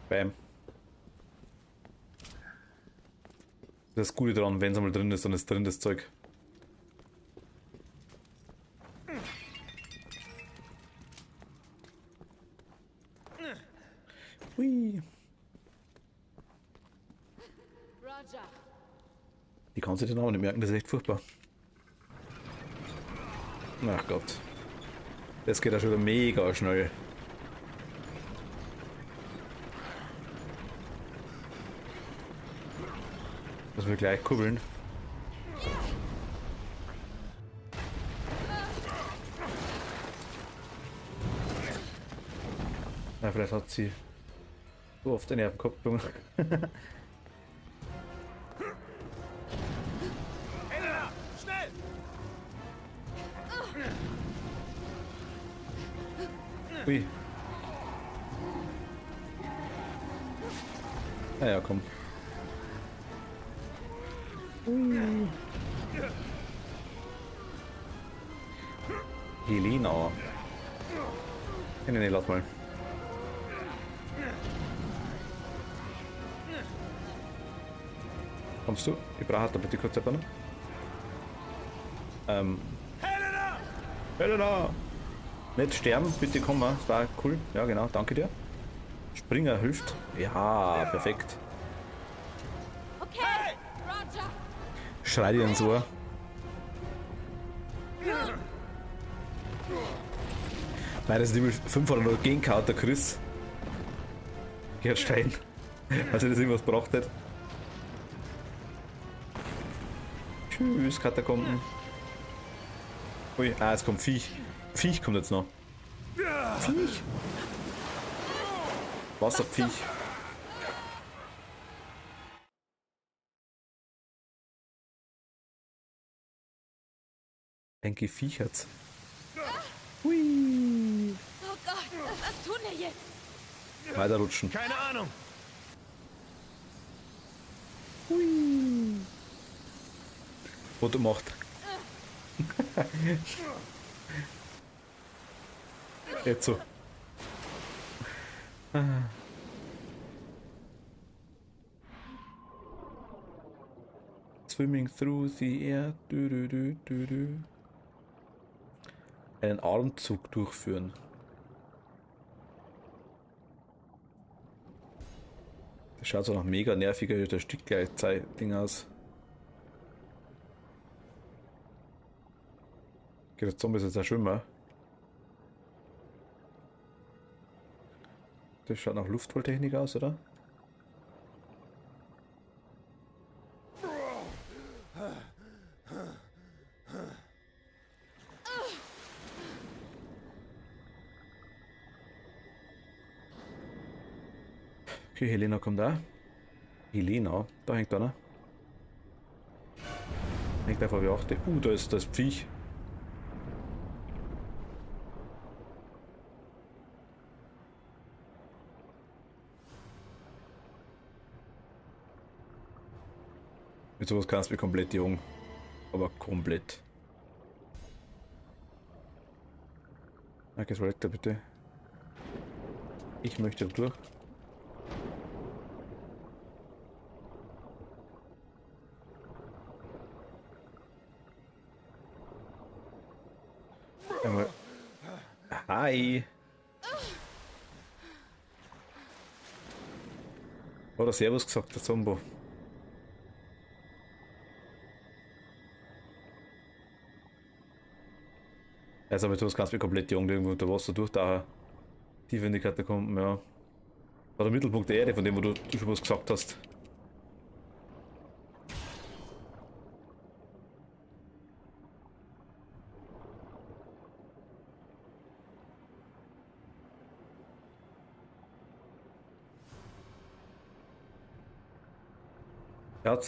Bam. Das Gute daran, wenn es einmal drin ist, dann ist drin das Zeug. Hui. Die kann sich den Namen nicht merken, das ist echt furchtbar. Ach Gott. Das geht ja schon wieder mega schnell. Müssen wir gleich kurbeln. Ja, vielleicht hat sie so oft den Nerven gehabt. Schnell! Ui. Ja, komm. Helena. Nee, lass mal. Kommst du? Ich brauche da bitte kurz etwas. Helena! Helena! Nicht sterben, bitte komm mal. Das war cool. Ja, genau, danke dir. Springer hilft. Ja, perfekt. Okay, Roger. Schrei dir ins Ohr. Weil das Level 5 hat er noch gegengehauen, der Chris. Gerd Stein. Also das irgendwas gebracht hat. Tschüss, Katakomben. Ui, jetzt kommt Viech. Viech kommt jetzt noch. Viech. Wasserviech. Denke Viech hat's. Hui. Oh Gott, was tun wir jetzt? Weiterrutschen. Keine Ahnung. Hui. Foto macht. Jetzt so. Swimming through the air. Du, du, du, du, du. Einen Armzug durchführen. Das schaut so nach mega nerviger, der Stück gleich Ding aus. Geht der Zombie jetzt auch schwimmen? Das schaut nach Luftvolltechnik aus, oder? Okay, Helena kommt da. Helena, da hängt einer. Hängt einfach wie achte. Da ist das Viech. Mit sowas kannst du mich komplett jung. Aber komplett. Okay, Selector bitte. Ich möchte durch. Einmal. Hi. Oder Servus gesagt, der Zombo. Also aber du hast ganz komplett jung irgendwo unter Wasser durch, da tief in die Katakomben, ja. War der Mittelpunkt der Erde, von dem wo du schon was gesagt hast.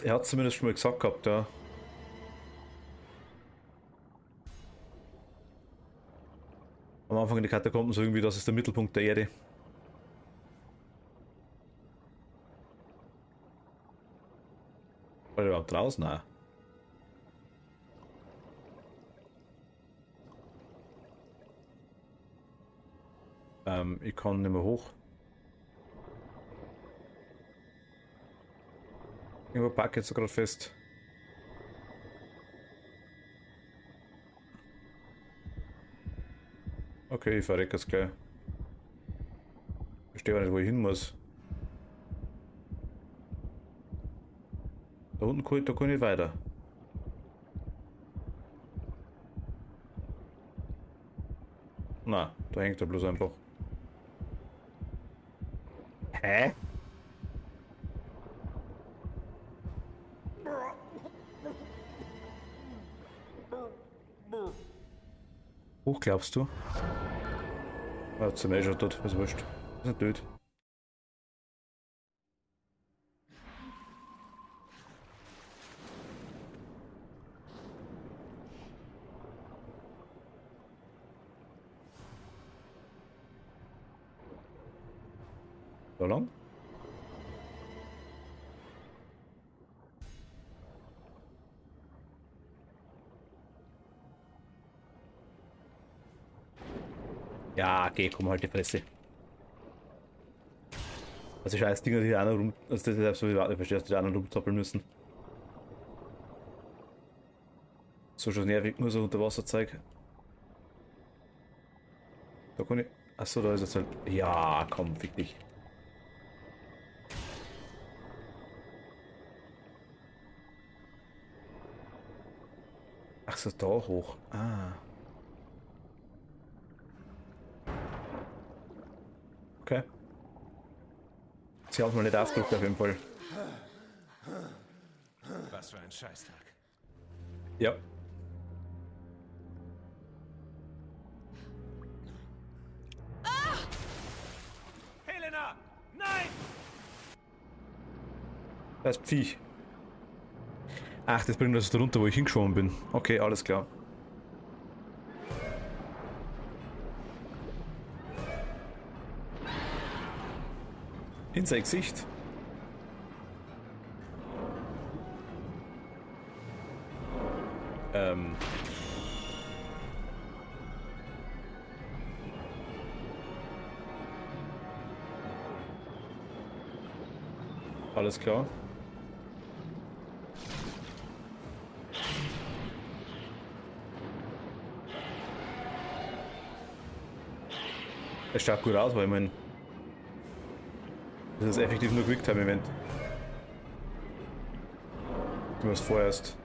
Er hat zumindest schon mal gesagt gehabt, ja. Am Anfang in die Katakomben so irgendwie, das ist der Mittelpunkt der Erde. War der überhaupt draußen? Nein. Ich kann nicht mehr hoch. Irgendwo packe jetzt gerade fest. Okay, ich verrecke jetzt gleich. Ich verstehe auch nicht, wo ich hin muss. Da unten da kann ich nicht weiter. Na, da hängt er bloß einfach. Hä? Hoch glaubst du? Ah, zum schon tot, ist wurscht. Ist nicht tot. So lang? Ja, okay, komm halt die Fresse. Also scheiß Dinger, die auch noch rum. Also das ist absolut nicht verstehst, die auch noch rumzappeln müssen. So schon nervig, nur so Unterwasserzeug. Da kann ich. Achso, da ist jetzt halt. Ja, komm, fick dich. Ach so, da hoch. Ah. Okay. Sie haben es mal nicht ausgedrückt auf jeden Fall. Was für ein Scheißtag. Ja. Helena! Nein! Das ist Viech. Ach, das bringt uns da runter, wo ich hingeschwommen bin. Okay, alles klar. In sein Gesicht. Alles klar. Es schaut gut aus, weil ich meine, das ist effektiv nur Quicktime-Event. Du musst vorerst.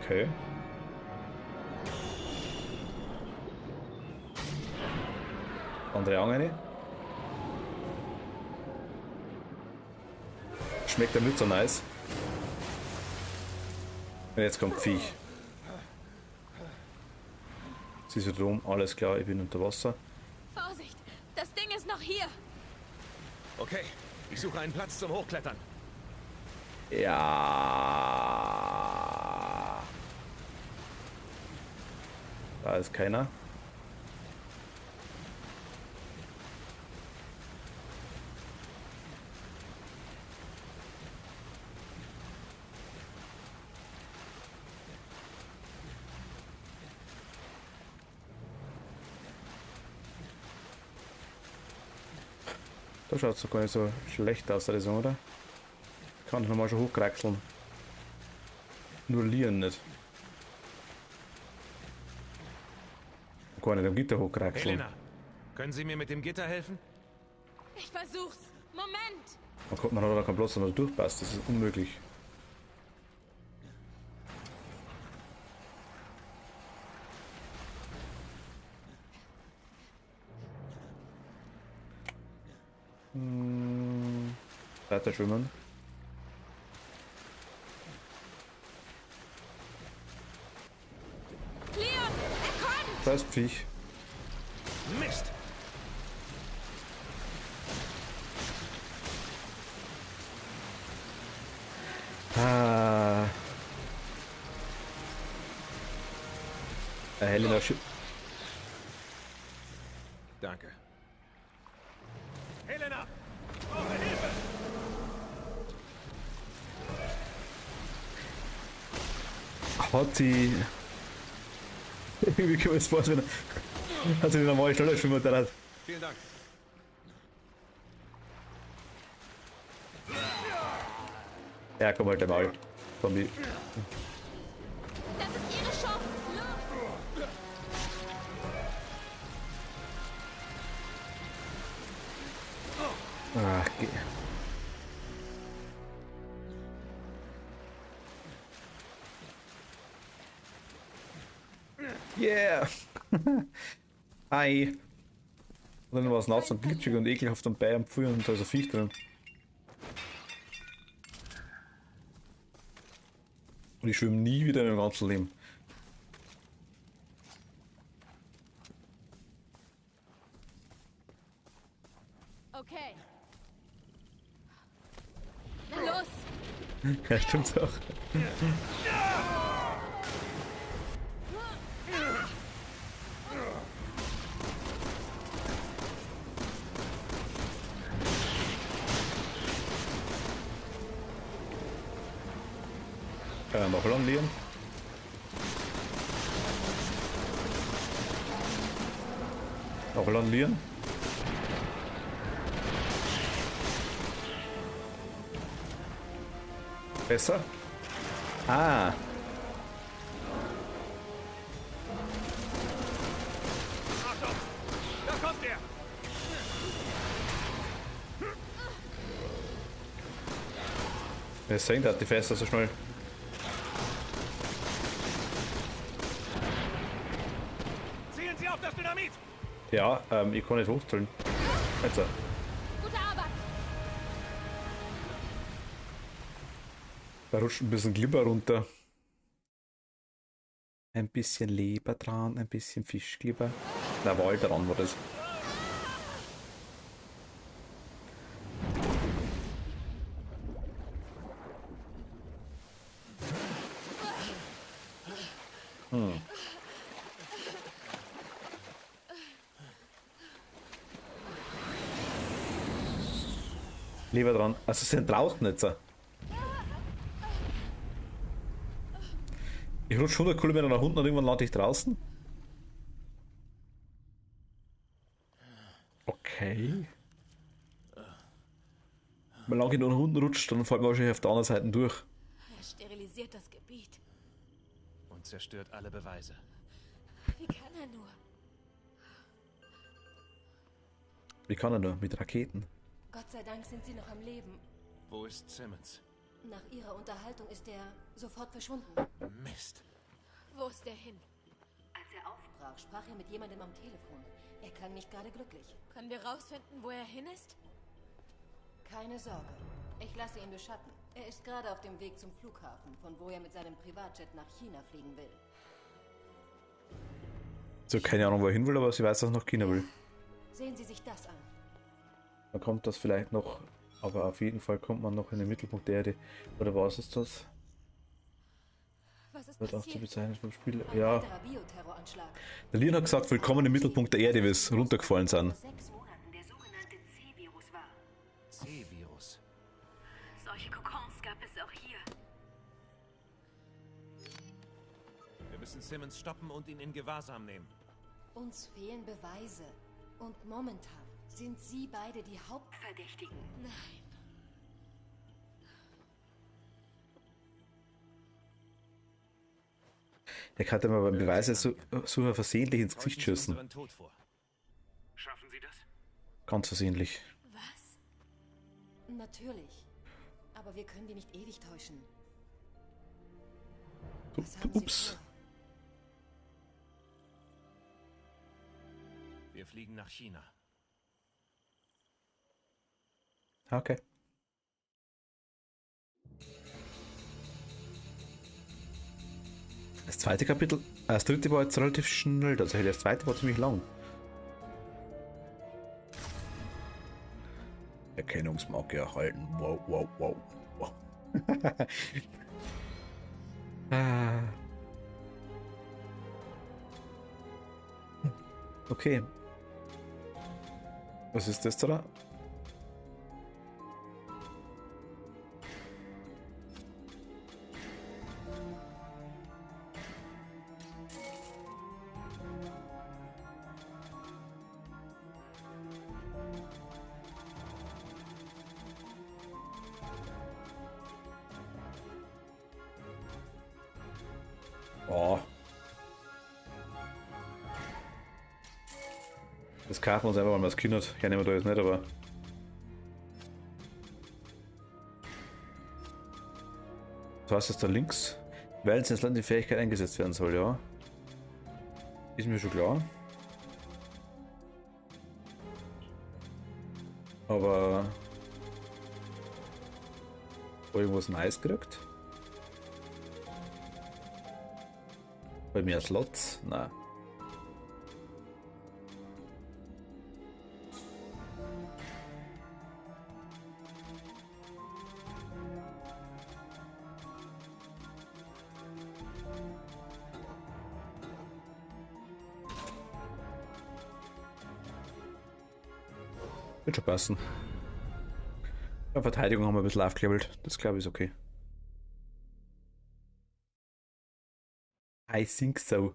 Okay. Andere Angel. schmeckt er nicht so nice. Und jetzt kommt Viech. Sie ist drum, alles klar, ich bin unter Wasser. Vorsicht! Das Ding ist noch hier! Okay, ich suche einen Platz zum Hochklettern. Ja. Da ist keiner. Da schaut es doch gar nicht so schlecht aus, der Saison, oder? Kann ich nochmal schon hochkraxeln. Nur Lieren nicht. Gar nicht am Gitter hochkraxeln. Helena, können Sie mir mit dem Gitter helfen? Ich versuch's! Moment! Man hat da keinen Platz, dass man da durchpasst. Das ist unmöglich. Weiter schwimmen. Leon! Er kommt! Da ist Viech. Mist! Ah. Helena Danke. Helena! Ich brauche Hilfe! hat sie. Irgendwie kann man es vorstellen, hat sie die normale schneller schwimmen hat. Vielen Dank. Ja, komm halt einmal. Zombie. Das ist ihre Chance! Los! Ach, geh. Yeah! Hi! Und dann war es nass und glitschig und ekelhaft und bei am Pfuhr und da ist ein Viech drin. Und ich schwimme nie wieder in meinem ganzen Leben. Okay. Na los! Ja, stimmt auch. Noch lang liegen. Noch lang liegen. Besser? Ah. Achtung! Da kommt er! Wir sehen, der hat die Fässer so schnell. Zielen Sie auf das Dynamit! Ja, ich kann nicht hochzählen. Also, Gute Arbeit! da rutscht ein bisschen Glibber runter. Ein bisschen Leber dran, ein bisschen Fischglibber. Na, Wal dran war das. Leber dran. Also sie sind draußen jetzt. Ich rutsche 100 Kilometer nach unten und irgendwann lande ich draußen. Okay. Wenn lange ich nur nach unten rutscht, dann fällt man wahrscheinlich auf der anderen Seite durch. Er sterilisiert das Gebiet. Und zerstört alle Beweise. Wie kann er nur? Wie kann er nur? Mit Raketen. Gott sei Dank sind sie noch am Leben. Wo ist Simmons? Nach ihrer Unterhaltung ist er sofort verschwunden. Mist. Wo ist der hin? Als er aufbrach, sprach er mit jemandem am Telefon. Er klang nicht gerade glücklich. Können wir rausfinden, wo er hin ist? Keine Sorge. Ich lasse ihn beschatten. Er ist gerade auf dem Weg zum Flughafen, von wo er mit seinem Privatjet nach China fliegen will. So, keine Ahnung, wo er hin will, aber sie weiß, dass er nach China will. Sehen Sie sich das an. Dann kommt das vielleicht noch, aber auf jeden Fall kommt man noch in den Mittelpunkt der Erde. Oder was ist das? Was ist Wird auch zu passiert? bezeichnen vom Spiel. Ein Ja, weiterer Bioterroranschlag. der Leon hat gesagt, willkommen im Mittelpunkt der Erde, wie es runtergefallen sind. Vor 6 Monaten der sogenannte C-Virus war. C-Virus. Solche Kokons gab es auch hier. Wir müssen Simmons stoppen und ihn in Gewahrsam nehmen. Uns fehlen Beweise. Und momentan sind Sie beide die Verdächtigen. Nein. Der kann mir beim Beweissucher versehentlich ins Gesicht Täuschen Sie schießen. unseren Tod vor. Schaffen Sie das? Ganz versehentlich. Was? Natürlich. Aber wir können die nicht ewig täuschen. Up- Was haben Sie Ups. vor? Wir fliegen nach China. Okay. Das zweite Kapitel, das dritte war jetzt relativ schnell, tatsächlich. Das zweite war ziemlich lang. Erkennungsmarke erhalten. Wow, wow, wow, wow. Ah. Okay. Was ist das da? Oh. Das kaufen wir uns einfach, weil man es kindert. Ich nehme da jetzt nicht, aber. Was heißt das da links? Weil ins Land die Fähigkeit eingesetzt werden soll, ja. Ist mir schon klar. Aber. Irgendwas Neues gekriegt? Bei mir Slots? Nein. Wird schon passen. Bei Verteidigung haben wir ein bisschen aufgelevelt. Das glaube ich ist okay. I think so.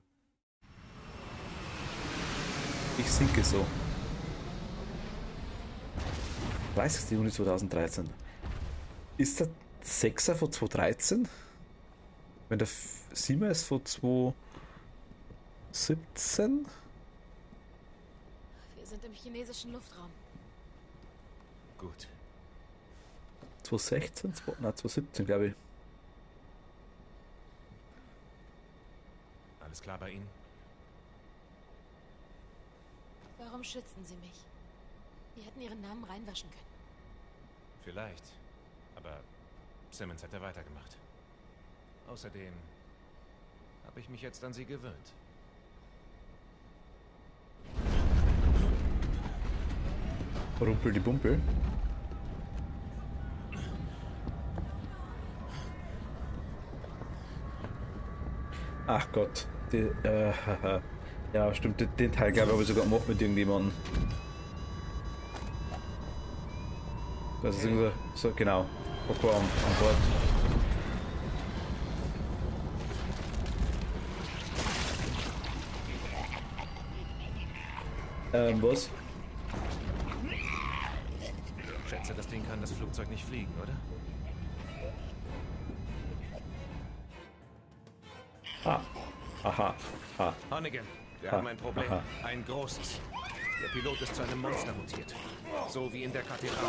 Ich sinke so. 30. Juni 2013. Ist der 6er von 2013? Wenn der 7er ist von 2017? Wir sind im chinesischen Luftraum. Gut. 2016? Nein, 2017 glaube ich. Alles klar bei Ihnen? Warum schützen Sie mich? Wir hätten Ihren Namen reinwaschen können. Vielleicht. Aber Simmons hätte weitergemacht. Außerdem habe ich mich jetzt an Sie gewöhnt. Rumpel die Bumpel. Ach Gott. Die, ja, stimmt. Den Teil, glaube ich, habe ich sogar gemacht mit irgendjemandem. Das ist irgendwie so, genau. Coco an Bord. Was? Schätze, das Ding kann das Flugzeug nicht fliegen, oder? Ah. Aha. Ah. Hannigan, wir haben ein Problem. Aha. Ein großes. Der Pilot ist zu einem Monster mutiert. So wie in der Kathedrale.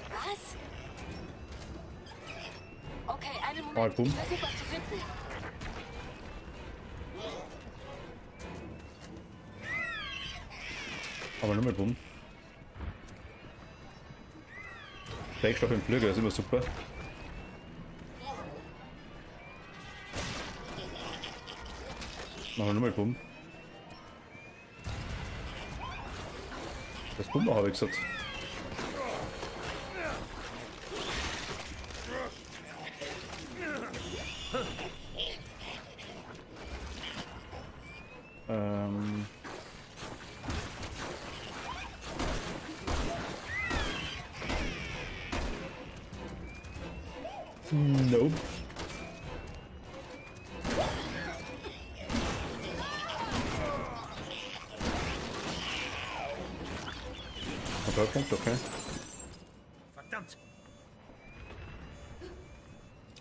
Was? Okay, einen Mal Moment. bumm. Ich versuche was zu finden. Aber nur mal bumm. Fake-Stopp im Flügel, das ist immer super. Machen wir nochmal Bumm. Das Bumm habe ich gesagt. Nope. Punkt, okay. Verdammt!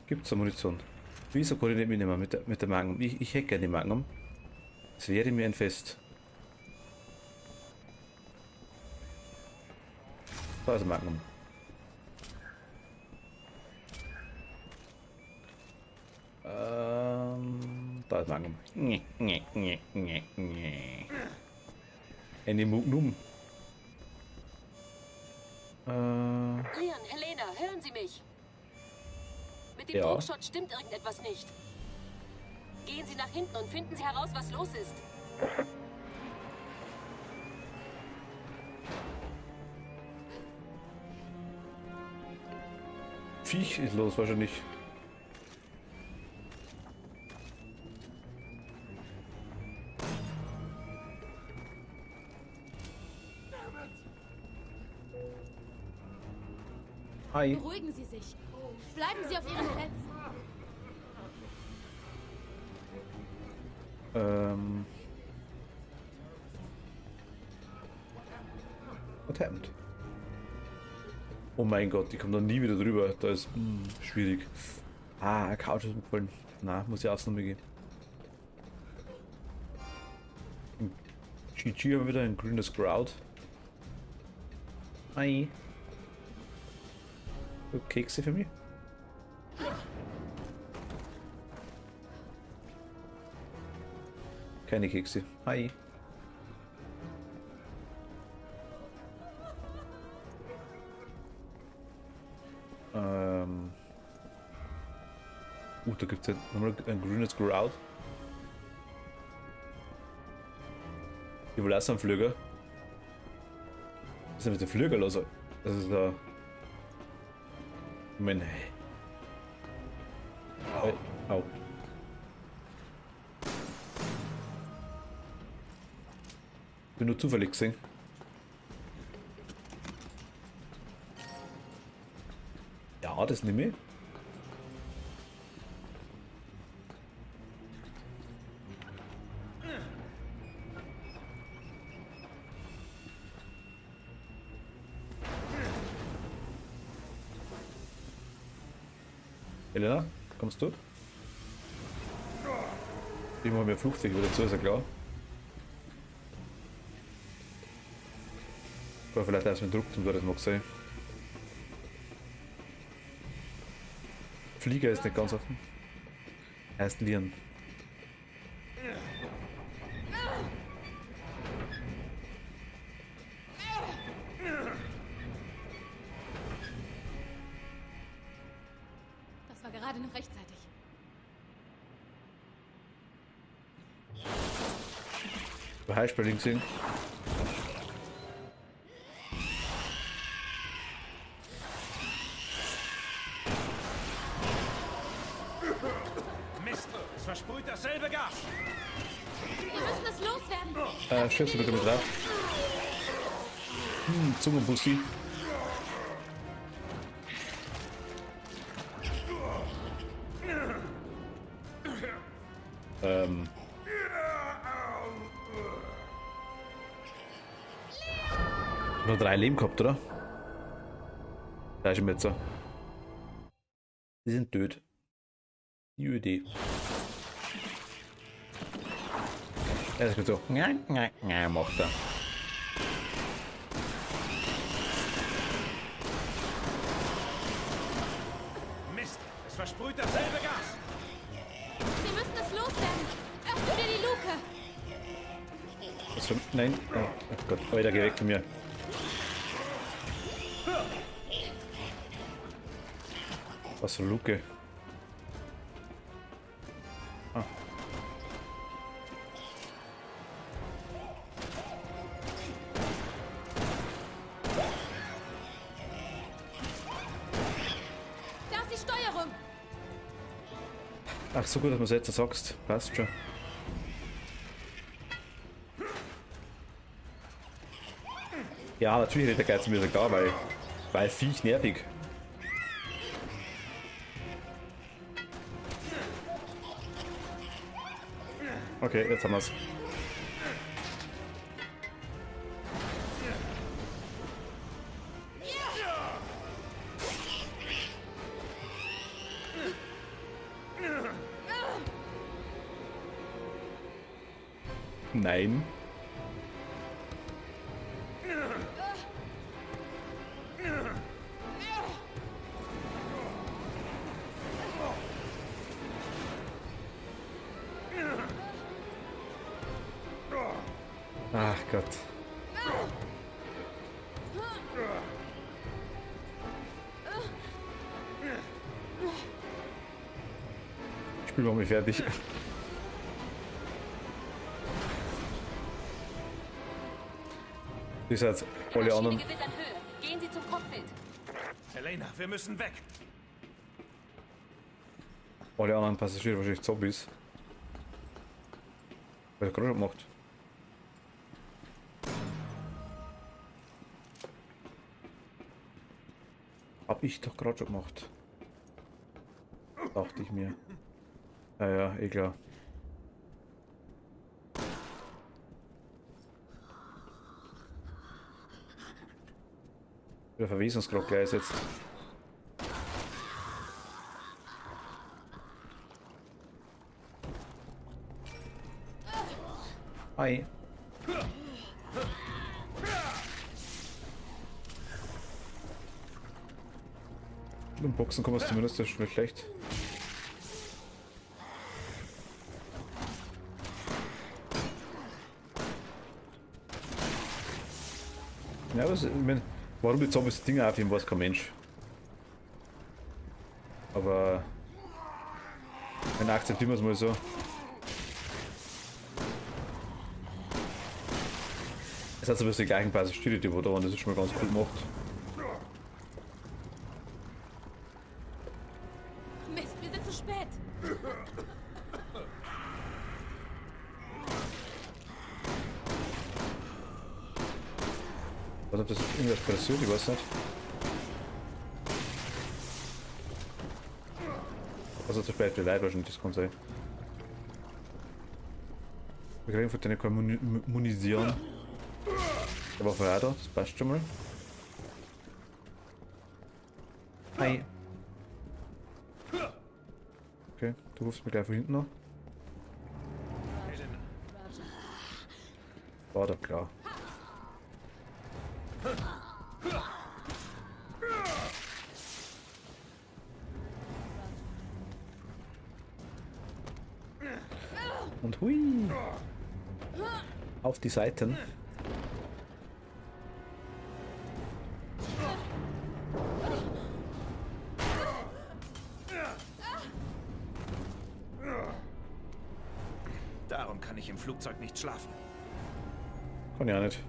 Gibt's da Munition? Wieso kann ich nicht mitnehmen mit der Magnum? Ich hätte gerne die Magnum. Das wäre mir ein Fest. Da ist ein Magnum. Da ist Magnum. Eine Magnum. Leon, Helena, hören Sie mich? Mit dem Ja. Druckschott stimmt irgendetwas nicht. Gehen Sie nach hinten und finden Sie heraus, was los ist. Viech ist los wahrscheinlich. Hi. Beruhigen Sie sich. Bleiben Sie auf Ihren Plätzen. What happened? Oh mein Gott, ich komme da nie wieder drüber. Da ist schwierig. Ah, eine Couch ist mir gefallen. Na, muss ich außen nochmal gehen. GG haben wir wieder ein grünes Crowd. Hi. Du Kekse für mich? Keine Kekse. Hi. Da gibt es ja nochmal ein grünes Grout. Ich will auch so einen Flüger. Was ist denn mit dem Flüger los? Das ist da. Moment. Au. Bin nur zufällig gesehen. Ja, das nehme ich. Elena, kommst du? Ich mache mir Fluchtweg wieder zu, ist ja klar. Oder vielleicht erst mit Druck, zum das noch sehen. Flieger ist nicht ganz offen. Erst Lieren. Das war gerade noch rechtzeitig. Bei Highspelling sehen. Mist! Es versprüht dasselbe Gas! Wir müssen es loswerden. Schiffst du bitte mit drauf? Zungenbussi. Nur 3 Leben gehabt, oder? Da ist jetzt so. Die sind tot. Die Idee. Er ist mit so. Macht er. Mist! Es versprüht dasselbe Gas! Wir müssen es loswerden. Öffne dir die Luke. Was für, nein. Oh Gott, Alter, geh weg von mir. Was für Luke? Ah. Da ist die Steuerung. Ach, so gut, dass du es jetzt sagst. Passt schon. Ja, natürlich hätte der Geiz mir da, weil Viech nervig. Okay, jetzt haben wir's. Nein. Ach Gott. Ich bin noch nicht fertig. Das heißt, alle anderen. Gewinnt an Höhe. Gehen Sie zum Cockpit. Elena, wir müssen weg. Alle anderen Passagiere wahrscheinlich Zombies. Was hat er gerade schon gemacht? Hab ich doch gerade schon gemacht. Dachte ich mir. Ja, ja, eh klar. Der Verwesungsgrad gleich jetzt. Hi. Im Boxen kommen wir zumindest, das ist nicht schlecht. Ja, aber ich mein, warum die Zombies Dinge aufheben, weiß kein Mensch. Aber dann akzeptieren wir es mal so. Es hat so ein bisschen die gleichen Passagiere, die da waren, das ist schon mal ganz gut gemacht. Mist, wir sind zu spät. Was ob das irgendwas passiert, ich weiß nicht. Also zu spät für Leute wahrscheinlich, das kann sein. Wir kriegen von denen keine Munition. Der war vorher da, das passt schon mal. Hi. Okay, du rufst mich gleich von hinten an. War doch klar. Und hui! Auf die Seiten. Darum kann ich im Flugzeug nicht schlafen. Kann ja nicht.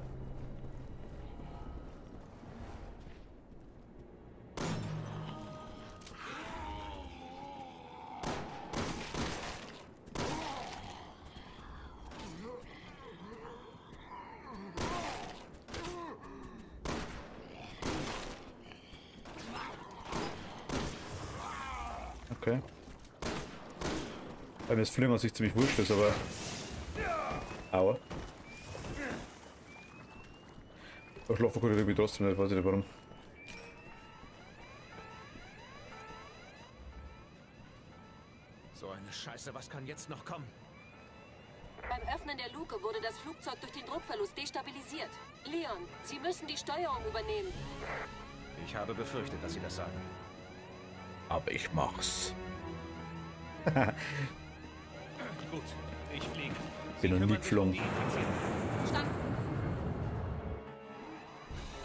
Okay. Weil mir das Fliegen an sich ziemlich wurscht ist, aber... Aua. Aber schlafen kann ich irgendwie trotzdem nicht, weiß ich nicht warum. So eine Scheiße, was kann jetzt noch kommen? Beim Öffnen der Luke wurde das Flugzeug durch den Druckverlust destabilisiert. Leon, Sie müssen die Steuerung übernehmen. Ich habe befürchtet, dass Sie das sagen. Aber ich mach's. Gut, ich fliege. Bin noch nie geflogen. Verstanden.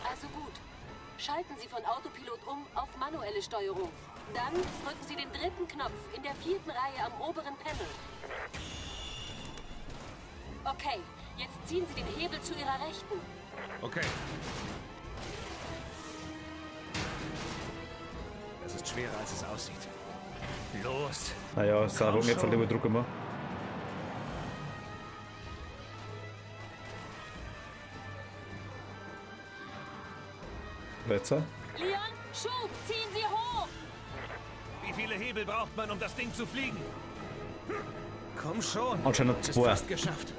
Also gut. Schalten Sie von Autopilot um auf manuelle Steuerung. Dann drücken Sie den dritten Knopf in der 4. Reihe am oberen Panel. Okay, jetzt ziehen Sie den Hebel zu Ihrer Rechten. Okay. Das ist schwerer, als es aussieht. Los! Naja, Sarung jetzt halt überdrucken wir. Weiter. Leon, Schub! Ziehen Sie hoch! Wie viele Hebel braucht man, um das Ding zu fliegen? Komm schon. Anscheinend Ist 2. fast geschafft.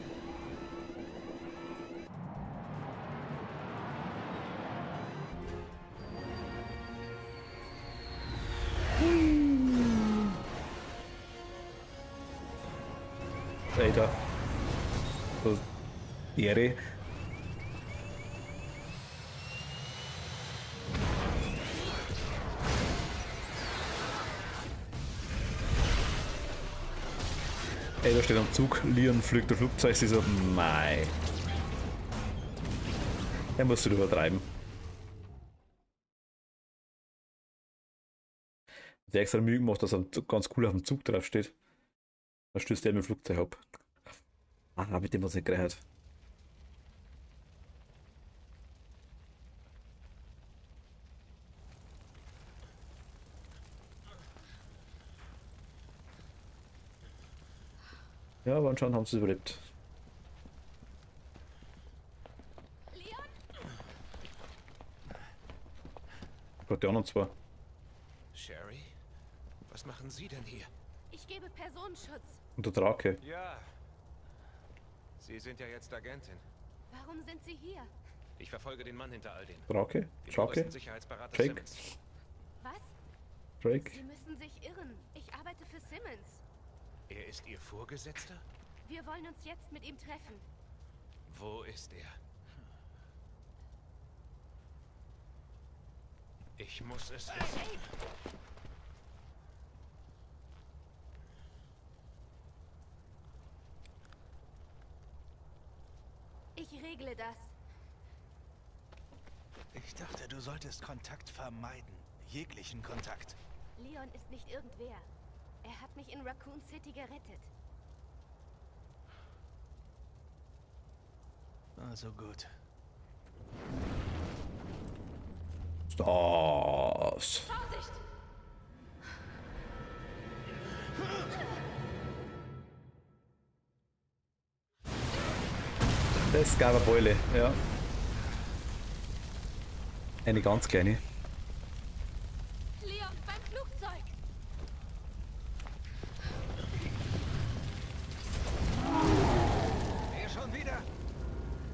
Alter. So. Ehre. Ey, da steht am Zug, Leon fliegt der Flugzeug, sie so, mei. Er muss wieder übertreiben. Der extra Mühe gemacht, dass er ganz cool auf dem Zug drauf steht. Da stößt der mit dem Flugzeug ab. Ah, mit dem was nicht gerechnet. Ja, aber anscheinend haben sie es überlebt. Leon? Gott, die anderen zwei. Sherry? Was machen Sie denn hier? Ich gebe Personenschutz. Und der Drake. Ja. Sie sind ja jetzt Agentin. Warum sind Sie hier? Ich verfolge den Mann hinter all dem. Drake? Den Drake? obersten Sicherheitsberater Jake? Simmons. Was? Drake? Sie müssen sich irren. Ich arbeite für Simmons. Er ist Ihr Vorgesetzter? Wir wollen uns jetzt mit ihm treffen. Wo ist er? Ich muss es wissen. Ich regle das. Ich dachte, du solltest Kontakt vermeiden. Jeglichen Kontakt. Leon ist nicht irgendwer. Er hat mich in Raccoon City gerettet. Also gut. Stars. Vorsicht! Das gab eine Beule, ja. Eine ganz kleine. Leon, beim Flugzeug! Hier schon wieder?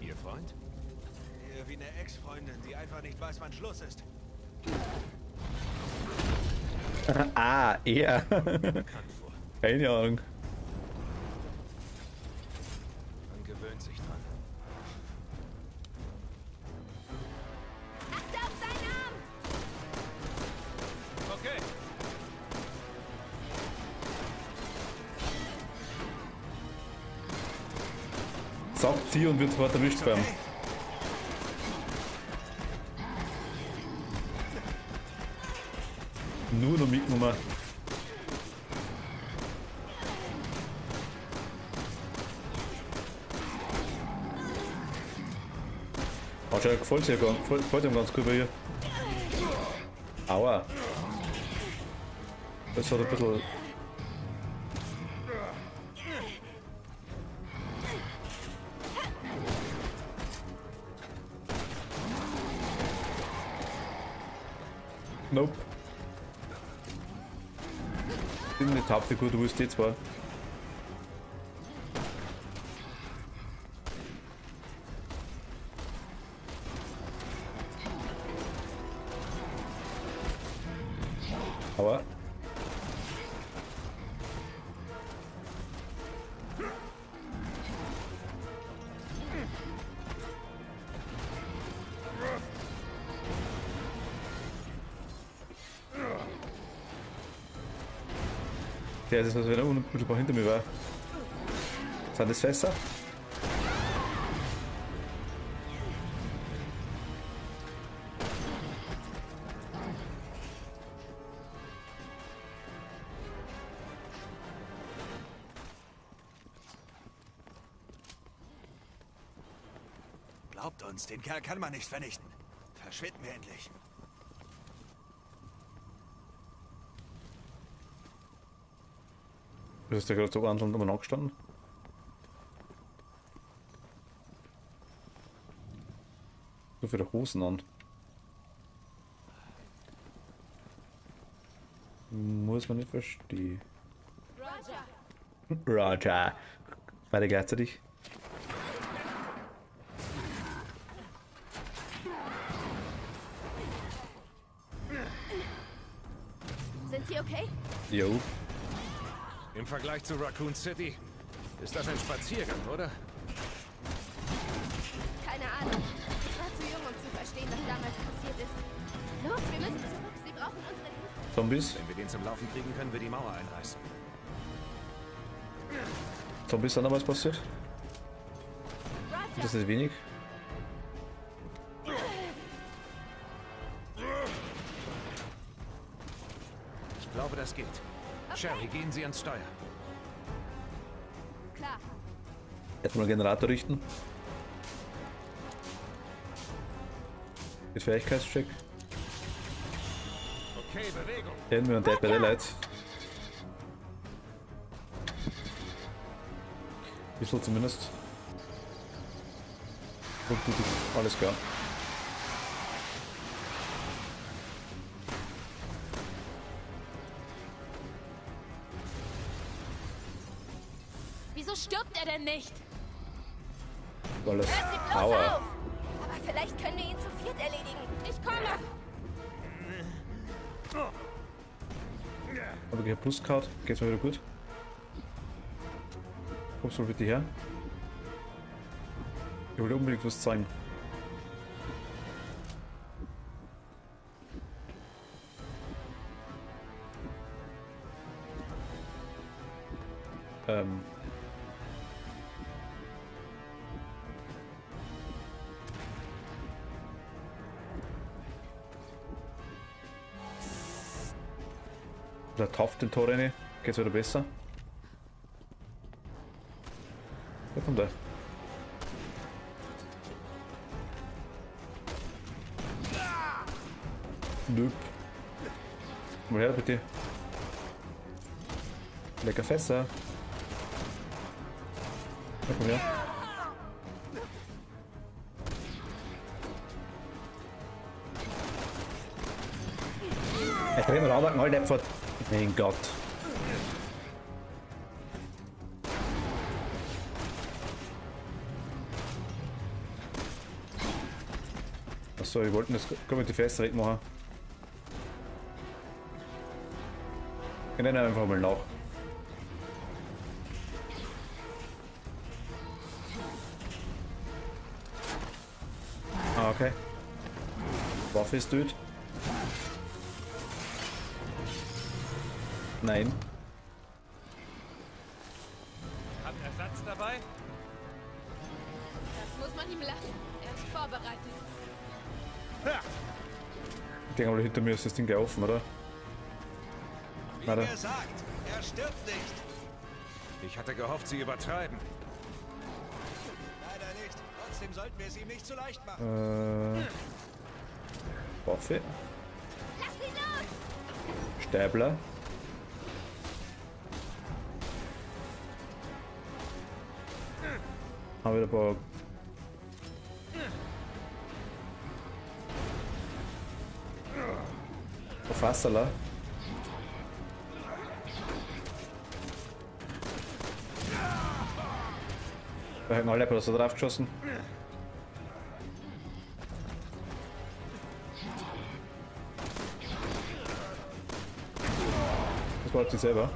Ihr Freund? Hier wie eine Ex-Freundin, die einfach nicht weiß, wann Schluss ist. Ah, er. Bekannt vor. Keine Ahnung. Man gewöhnt sich dran. Achte auf seinen Arm! Okay. Sagt sie und wird sofort erwischt werden. Nur noch mitgenommen. Anscheinend gefällt ihm ganz gut bei ihr. Aua. Das hat ein bisschen... Nope. Bin nicht Hauptfigur, du bist die zwei. Aber der ist, was wenn er unmittelbar hinter mir war. Sind das Fässer? Glaubt uns, den Kerl kann man nicht vernichten. Verschwinden wir endlich. Ist der gerade so anscheinend nochmal angestanden? So viele Hosen an. Muss man nicht verstehen. Roger! Roger. Beide gleichzeitig. Sind Sie okay? Jo. Im Vergleich zu Raccoon City ist das ein Spaziergang, oder? Keine Ahnung. Ich war zu jung, um zu verstehen, was damals passiert ist. Los, wir müssen zurück. Sie brauchen unsere Hilfe. Zombies. Wenn wir den zum Laufen kriegen, können wir die Mauer einreißen. Zombies sind damals passiert. Das ist wenig. Ich glaube, das geht. Sherry, gehen Sie ans Steuer. Klar. Erstmal Generator richten. Mit Fähigkeitscheck. Okay, Bewegung. Enemy und Dead by Daylight. Bisschen zumindest. Alles klar. Wieso stirbt er denn nicht? Alles Hört Sie bloß Power. auf! Aber vielleicht können wir ihn zu viert erledigen. Ich komme! Aber hier Pluscard. Geht's mir wieder gut? Kommst du mal bitte her? Ich will dir unbedingt was zeigen. Der tauft den Tor rein. Geht's wieder besser? Ja, von da. Nöp. Mal her bitte. Lecker Fässer. Ja, komm her. Ich drehe mir an, mal Deppert. Mein Gott. Achso, wir wollten das mit die Fässer wegmachen. Ich nenne einfach mal nach. Ah, okay. Waffe ist tot. Nein. Habt Ersatz dabei? Das muss man ihm lassen. Er ist vorbereitet. Ich denke mal, hinter mir ist das Ding gleich offen, oder? Wie Warte. gesagt, er stirbt nicht. Ich hatte gehofft, Sie übertreiben. Leider nicht. Trotzdem sollten wir es ihm nicht zu leicht machen. Waffe. Lass ihn los! Stäbler. Haben wir ein paar. Fasserler. Da hätten alle etwas drauf geschossen. Das war die selber.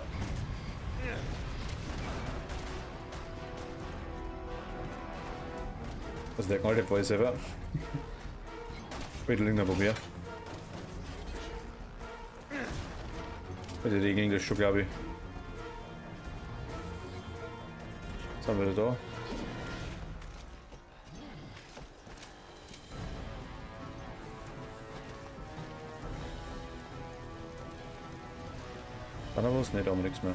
Also der alte Boy selber. Bitte liegen aber mehr. Die Regeln das schon, glaube ich. Was haben wir da? Dann aber was nicht, haben wir nichts mehr.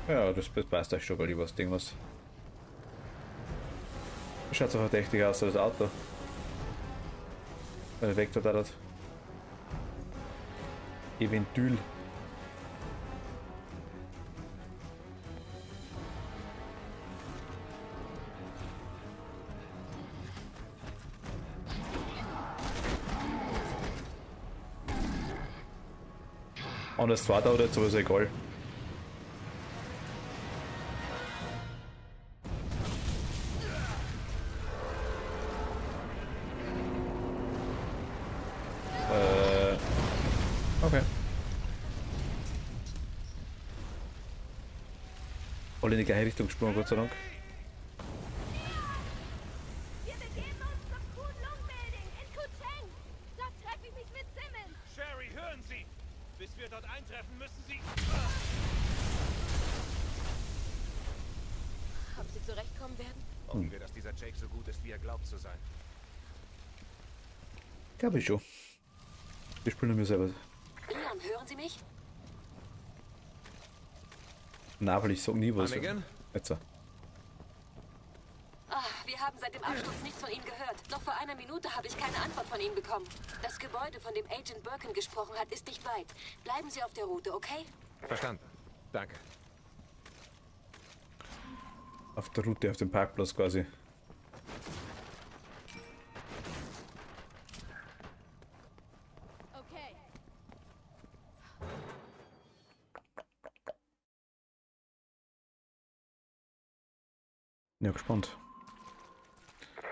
Ja, das passt euch schon, lieber das Ding was. Schaut so verdächtig aus, das Auto. Wenn er wegtottert. Eventuell. Und das zweite Auto ist sowieso egal. Okay. Alle in die gleiche Richtung gesprungen, Gott sei Dank. Wir begeben uns zum Kunlun-Building in Kucheng. Dort treffe ich mich mit Simmons. Sherry, hören Sie! Bis wir dort eintreffen, müssen Sie... Ob sie zurechtkommen werden? Hoffen wir, dass dieser Jake so gut ist, wie er glaubt zu sein. Glaube ich schon. Wir spielen mir selber. Leon, hören Sie mich? Na, weil ich sag nie was. Hannigan? Jetzt. Wir haben seit dem Absturz nichts von Ihnen gehört. Noch vor einer Minute habe ich keine Antwort von Ihnen bekommen. Das Gebäude, von dem Agent Birkin gesprochen hat, ist nicht weit. Bleiben Sie auf der Route, okay? Verstanden. Danke. Auf der Route, auf dem Parkplatz quasi. Okay. Ja, gespannt.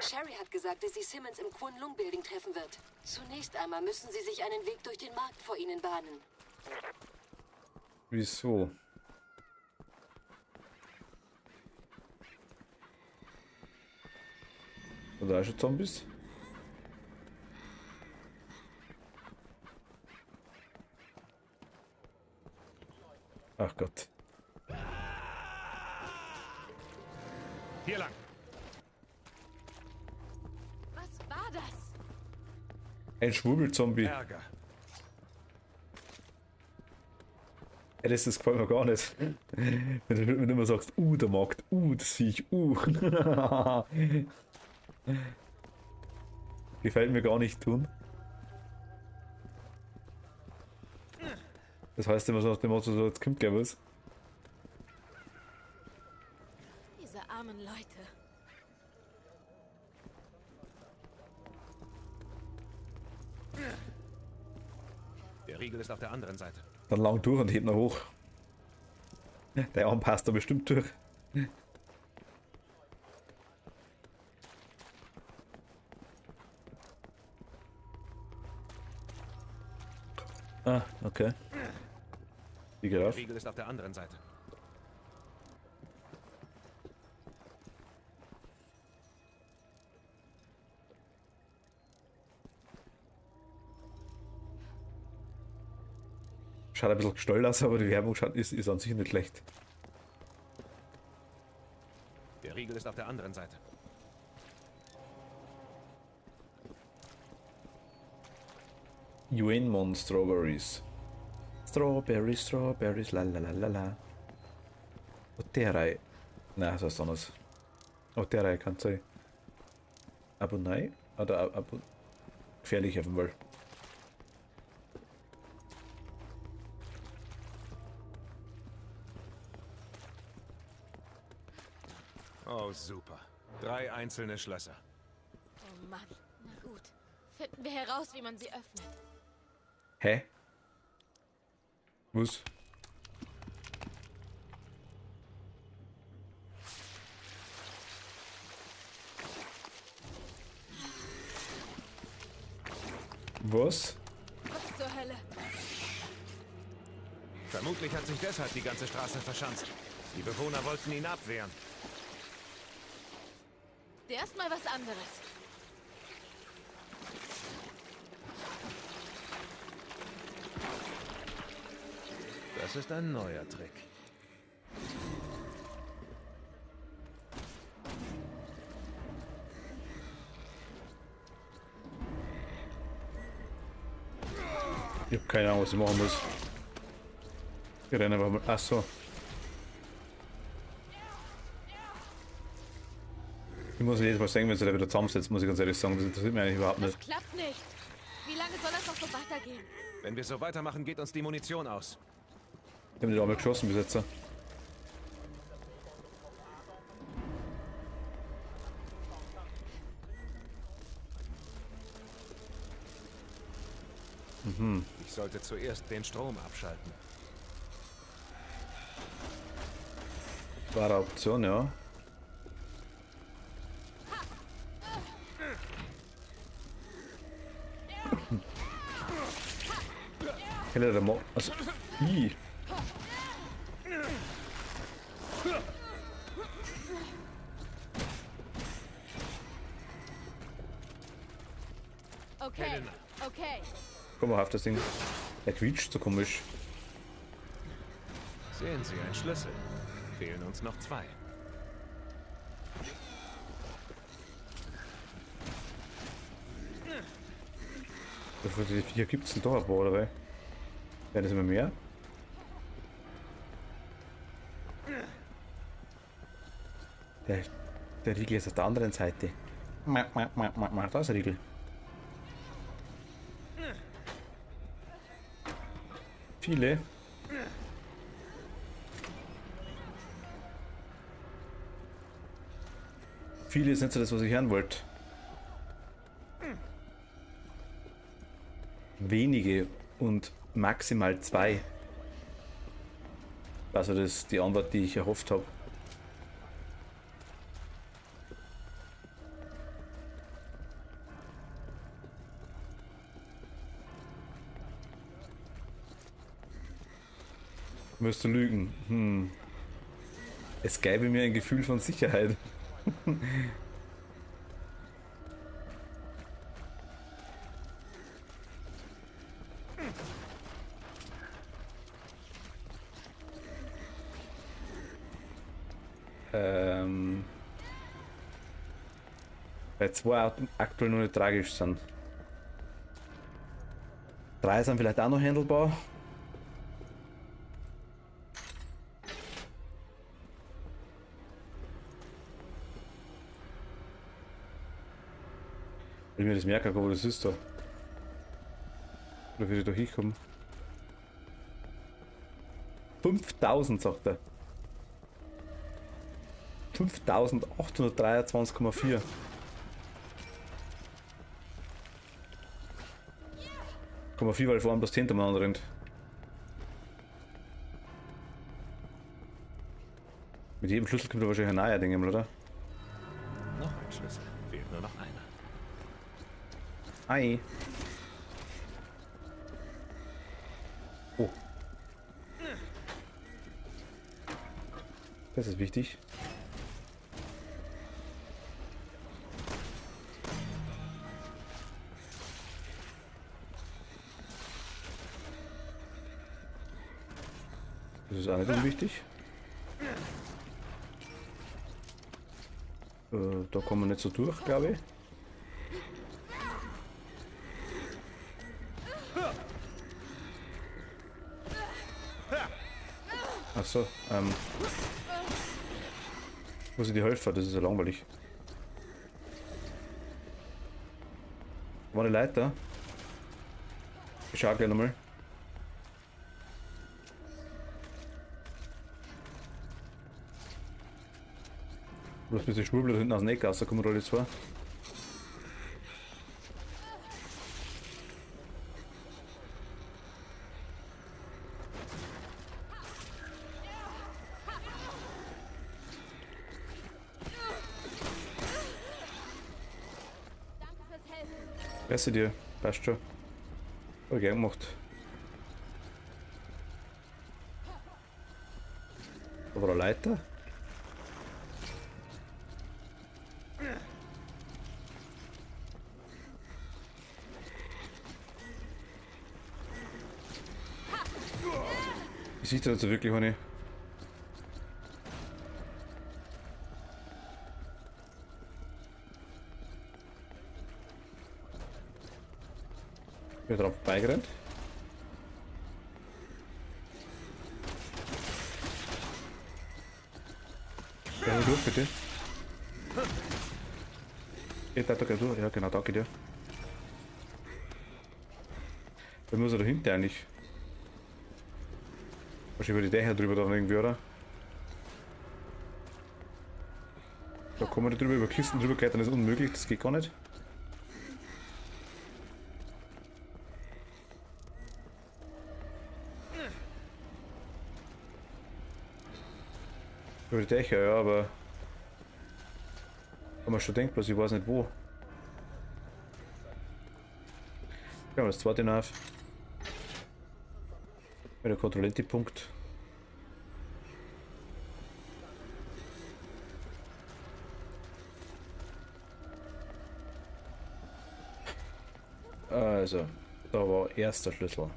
Sherry hat gesagt, dass sie Simmons im Kunlun Building treffen wird. Zunächst einmal müssen Sie sich einen Weg durch den Markt vor Ihnen bahnen. Wieso? Oder schon Zombies? Ach Gott. Hier lang. Was war das? Ein Schwurbelzombie. Ärger. Ja, das gefällt mir gar nicht. Wenn du immer sagst, der Markt, das sehe ich, Gefällt mir gar nicht tun. Das heißt immer so nach dem Motto, so, jetzt kommt gleich was. Diese armen Leute. Der Riegel ist auf der anderen Seite. Dann lang durch und hebt noch hoch. Der Arm passt da bestimmt durch. Ah, okay. Wie geht Der auf? Riegel ist auf der anderen Seite. Schaut ein bisschen gestellt aus, aber die Werbung ist an sich nicht schlecht. Der Riegel ist auf der anderen Seite. Yuenmon Strawberries. Strawberries, la la la la la. Oterai. Nein, das heißt anders. Oterai kann sein. Abunai oder Abu. Gefährlich auf jeden Fall. Oh, super. 3 einzelne Schlösser. Oh Mann. Na gut. Finden wir heraus, wie man sie öffnet. Hä? Was? Was? Was zur Hölle? Vermutlich hat sich deshalb die ganze Straße verschanzt. Die Bewohner wollten ihn abwehren. Erstmal was anderes. Das ist ein neuer Trick. Ich habe keine Ahnung, was ich machen muss. Ich renne einfach mal. Achso. Ich muss jedes Mal sagen, wenn sie da wieder zusammensetzt, muss ich ganz ehrlich sagen, das interessiert mich eigentlich überhaupt Das nicht. klappt nicht. Wie lange soll das noch so weitergehen? Wenn wir so weitermachen, geht uns die Munition aus. Ich habe nicht einmal geschossen bis jetzt. Ich sollte zuerst den Strom abschalten. Klare Option, ja. Keller der Mo... Also... Ih. Okay, okay. Komm mal auf das Ding. Der quietscht so komisch. Sehen Sie, ein Schlüssel. Fehlen uns noch 2. Die Viecher gibt es denn doch ein paar, oder was? Wäre das immer mehr? Der Riegel ist auf der anderen Seite. Da ist der Riegel. Viele. Viele ist nicht so das, was ich hören wollte. Wenige und maximal 2. Also das ist die Antwort, die ich erhofft habe. Müsste lügen. Es gäbe mir ein Gefühl von Sicherheit. Weil 2 aktuell nur nicht tragisch sind. 3 sind vielleicht auch noch handelbar. Wenn ich mir das merke, wo das ist da. Oder wie ich da hinkomme. 5000, sagt er. 5823,4. Komma 4, weil vor allem das 10. Mann rennt. Mit jedem Schlüssel kommt da wahrscheinlich ein neuer Ding, oder? Noch ein Schlüssel. Fehlt nur noch einer. Hi. Oh. Das ist wichtig. Das ist auch nicht unwichtig. Da kommen wir nicht so durch, glaube ich. Ach so, muss ich die helfen? Das ist ja langweilig. War eine Leiter? Ich schau gleich nochmal. Bloß ein bisschen Schwurbel da hinten aus dem Eck raus, da kommen wir alle zwei. Besser dir, passt schon. Voll gern gemacht. Da war eine Leiter. Ich sehe da jetzt wirklich auch nicht. Wieder drauf vorbeigerannt. Ja, durch bitte. Geht da durch? Ja, genau, da geht er. Da muss er dahinter eigentlich. Wahrscheinlich über die Dächer drüber dann irgendwie, oder? Da kann man nicht drüber, über Kisten drüber klettern, das ist unmöglich, das geht gar nicht. Über die Dächer, ja, aber... Kann man schon denken, bloß ich weiß nicht wo. Ja, das zweite Nerv. Der Kontrollenti-Punkt. Also, da war erster Schlüssel.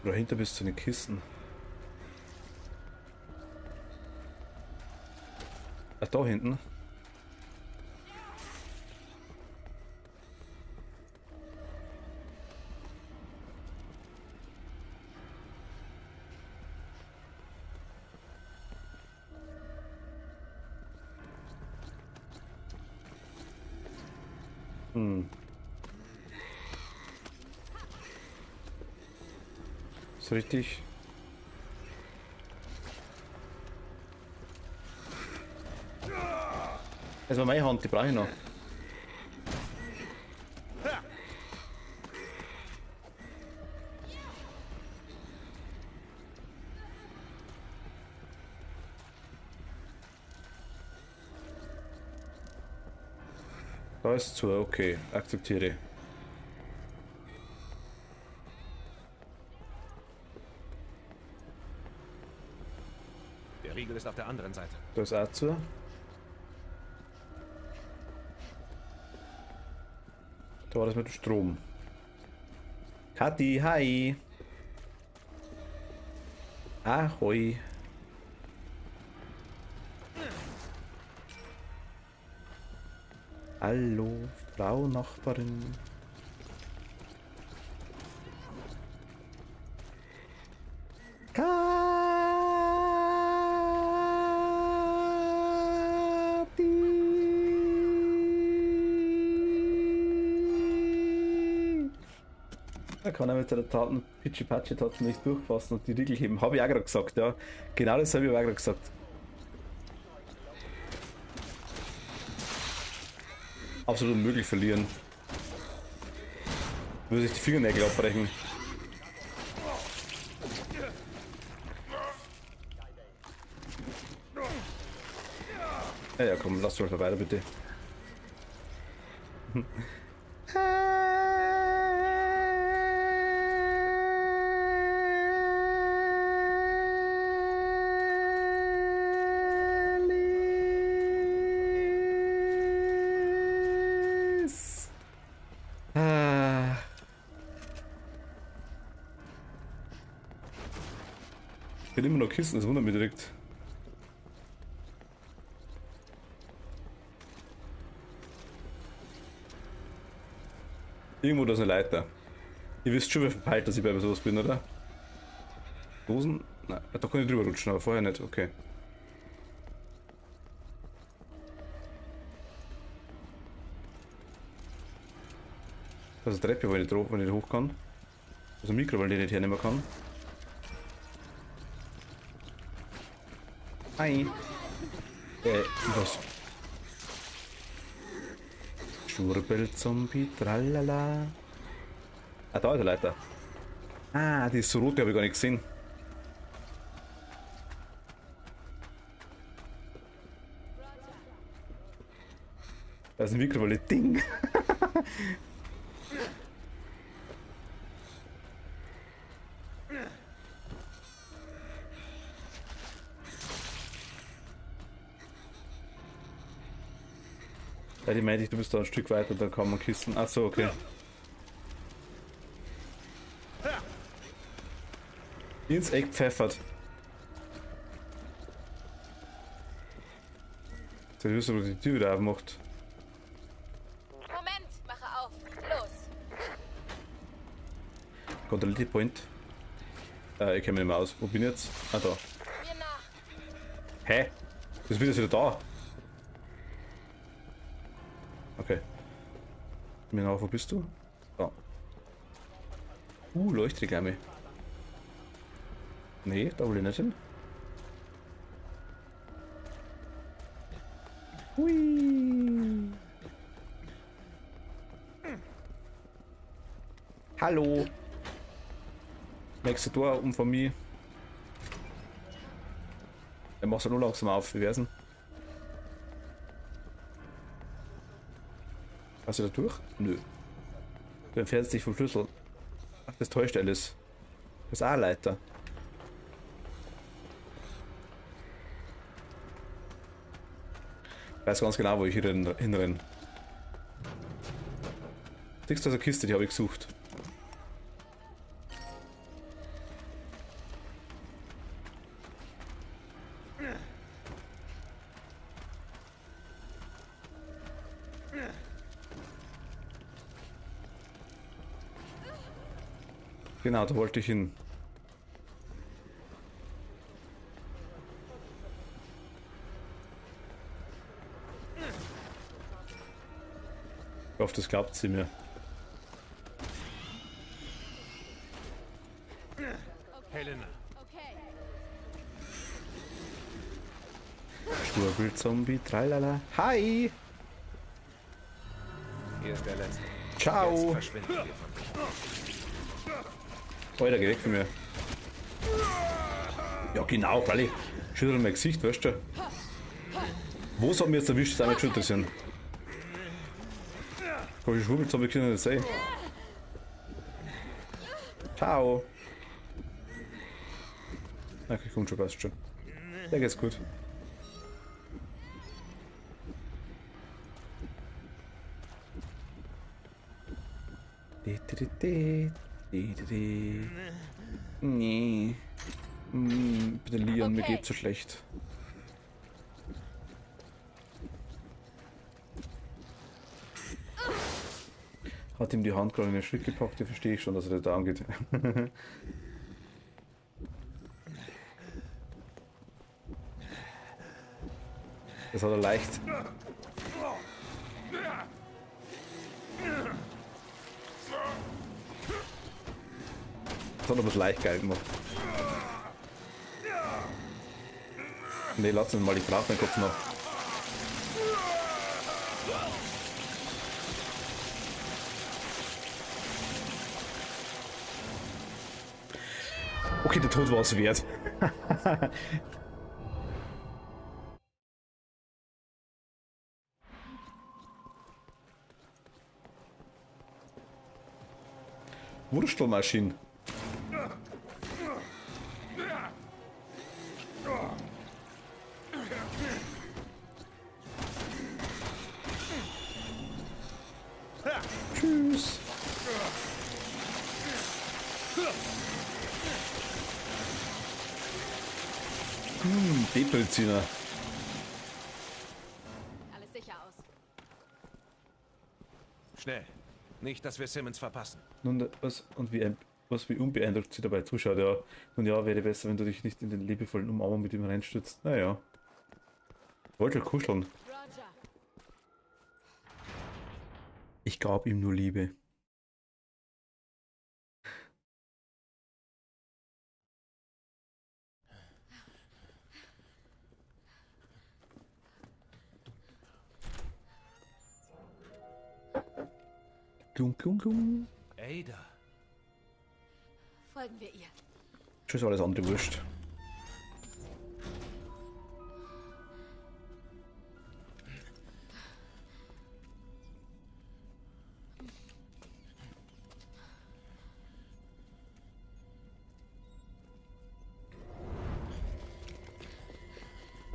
Dahinter bis zu den Kisten. Ach, da hinten. Ist richtig. Das war meine Hand, die brauche ich noch. Da ist zu, okay, akzeptiere. Der Riegel ist auf der anderen Seite. Da ist auch zu. Da war das mit dem Strom. Kathi, hi. Ahoi. Hallo, Frau Nachbarin. Da kann er mit seiner Taten Pitschi-Patschi-Taten nicht durchfassen und die Riegel heben. Habe ich auch gerade gesagt, ja. Genau das habe ich auch gerade gesagt. Absolut unmöglich verlieren. Würde sich die Fingernägel abbrechen. Ja, komm, lass doch mal weiter, bitte. Ich bin immer noch Kisten, das wundert mich direkt. Irgendwo da ist eine Leiter. Ihr wisst schon, wie verpeilt, dass ich bei sowas bin, oder? Dosen? Nein, da kann ich drüber rutschen, aber vorher nicht, okay. Das ist eine Treppe, wenn ich nicht hoch kann. Das ist ein Mikro, weil ich nicht hernehmen kann. Hi. Was? Schurbel-Zombie, tralala. Ah, da ist der Leiter. Ah, die ist so rot, die habe ich gar nicht gesehen. Da ist ein Mikrowelle. Ding. Ja, die meinte ich, du bist da ein Stück weiter, dann kann man Kisten. Ach so, okay. Ins Eck pfeffert. Ich wüsste, wo die Tür wieder aufmacht. Moment, mache auf. Los. Kontrolliert die Point. Ich kenne mich nicht mehr aus. Wo bin ich jetzt? Ah, da. Mir nach. Hä? Das ist wieder da. Okay. Mir nach, wo bist du? Da. Leuchtreklame. Nee, da will ich nicht hin. Hui. Hallo. Nächste Tor um von mir. Er macht es nur langsam auf. Wie wär's denn? Hast du da durch? Nö. Du entfernst dich vom Schlüssel. Ach, das täuscht alles. Das ist auch ein Leiter. Ich weiß ganz genau, wo ich hier hinrenne. Siehst du, so eine Kiste, die habe ich gesucht. Genau, da wollte ich hin. Ich hoffe, das glaubt sie mir. Helena. Okay. Schwurbelzombie, tralala. Hi! Hier ist der letzte. Ciao! Jetzt verschwinden wir von dich. Alter, geh weg von mir. Ja genau, Rally. Schüttel mein Gesicht, weißt du? Wo soll mir jetzt erwischt sein, mit Schüttel sind? Kann ich Schwurbelzombie können nicht sehen. Ciao! Okay, kommt schon, passt schon. Der geht's gut. Nee. Bitte Leon, mir geht's so schlecht. Hat ihm die Hand gerade in den Schritt gepackt, ich verstehe schon, dass er da angeht. Das hat er leicht. Das hat er was leicht geil gemacht. Ne, lass uns mal, ich brauche meinen Kopf noch. Okay, der Tod war es wert. Wurstelmaschinen. Tschüss. Depreziner. Alles sicher aus. Schnell. Nicht, dass wir Simmons verpassen. Nun, was wie unbeeindruckt sie dabei zuschaut, ja. Nun ja, wäre besser, wenn du dich nicht in den liebevollen Umarmung mit ihm reinstürzt. Naja. Wollte kuscheln. Roger. Ich gab ihm nur Liebe. Klum, klum, klum. Ada. Folgen wir ihr. Tschüss, alles andere wurscht.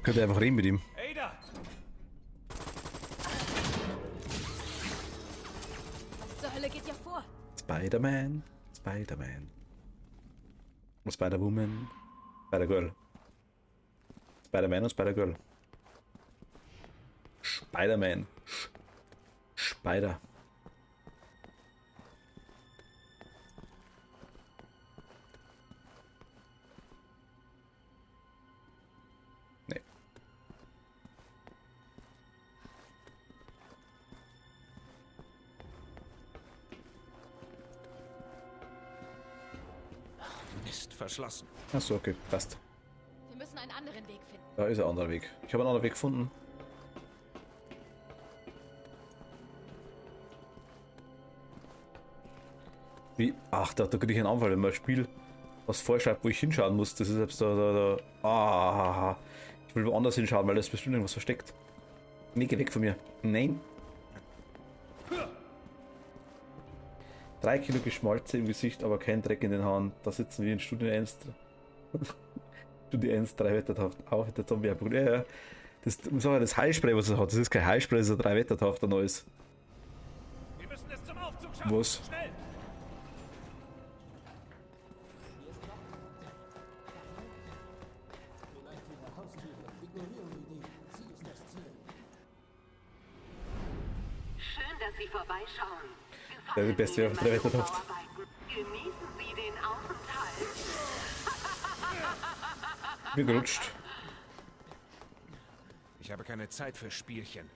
Könnt ihr einfach reden mit ihm. Ada! Was zur Hölle geht ja vor? Spider-Man, Spider-Man. Und Spider-Woman, Spider-Girl. Spider-Man und Spider-Girl. Spider-Man. Spider. Nee. Ist verschlossen. Achso, okay, passt. Wir müssen einen anderen Weg finden. Da ist ein anderer Weg. Ich habe einen anderen Weg gefunden. Wie? Ach, da kriege ich einen Anfall, wenn man ein Spiel was vorschreibt, wo ich hinschauen muss. Das ist selbst da. Ah, ich will woanders hinschauen, weil da ist bestimmt irgendwas versteckt. Nee, geh weg von mir. Nein. 3 Kilo Geschmalze im Gesicht, aber kein Dreck in den Haaren. Da sitzen wir in Studie 1. Studie 1, 3 Wettertaft. Auch der Zombie-Punkt. Ja. Das Heilspray, was er hat, das ist kein Heilspray, das ist ein 3 Wettertaft, ein neues. Wir müssen es zum Aufzug schaffen. Was? Schnell! Schön, dass Sie vorbeischauen. Ja, die beste Ihnen auf 3 meine Wettertaft. Bauarbeiten? Genießen Sie den Aufenthalt. Bin gerutscht. Ich habe keine Zeit für Spielchen.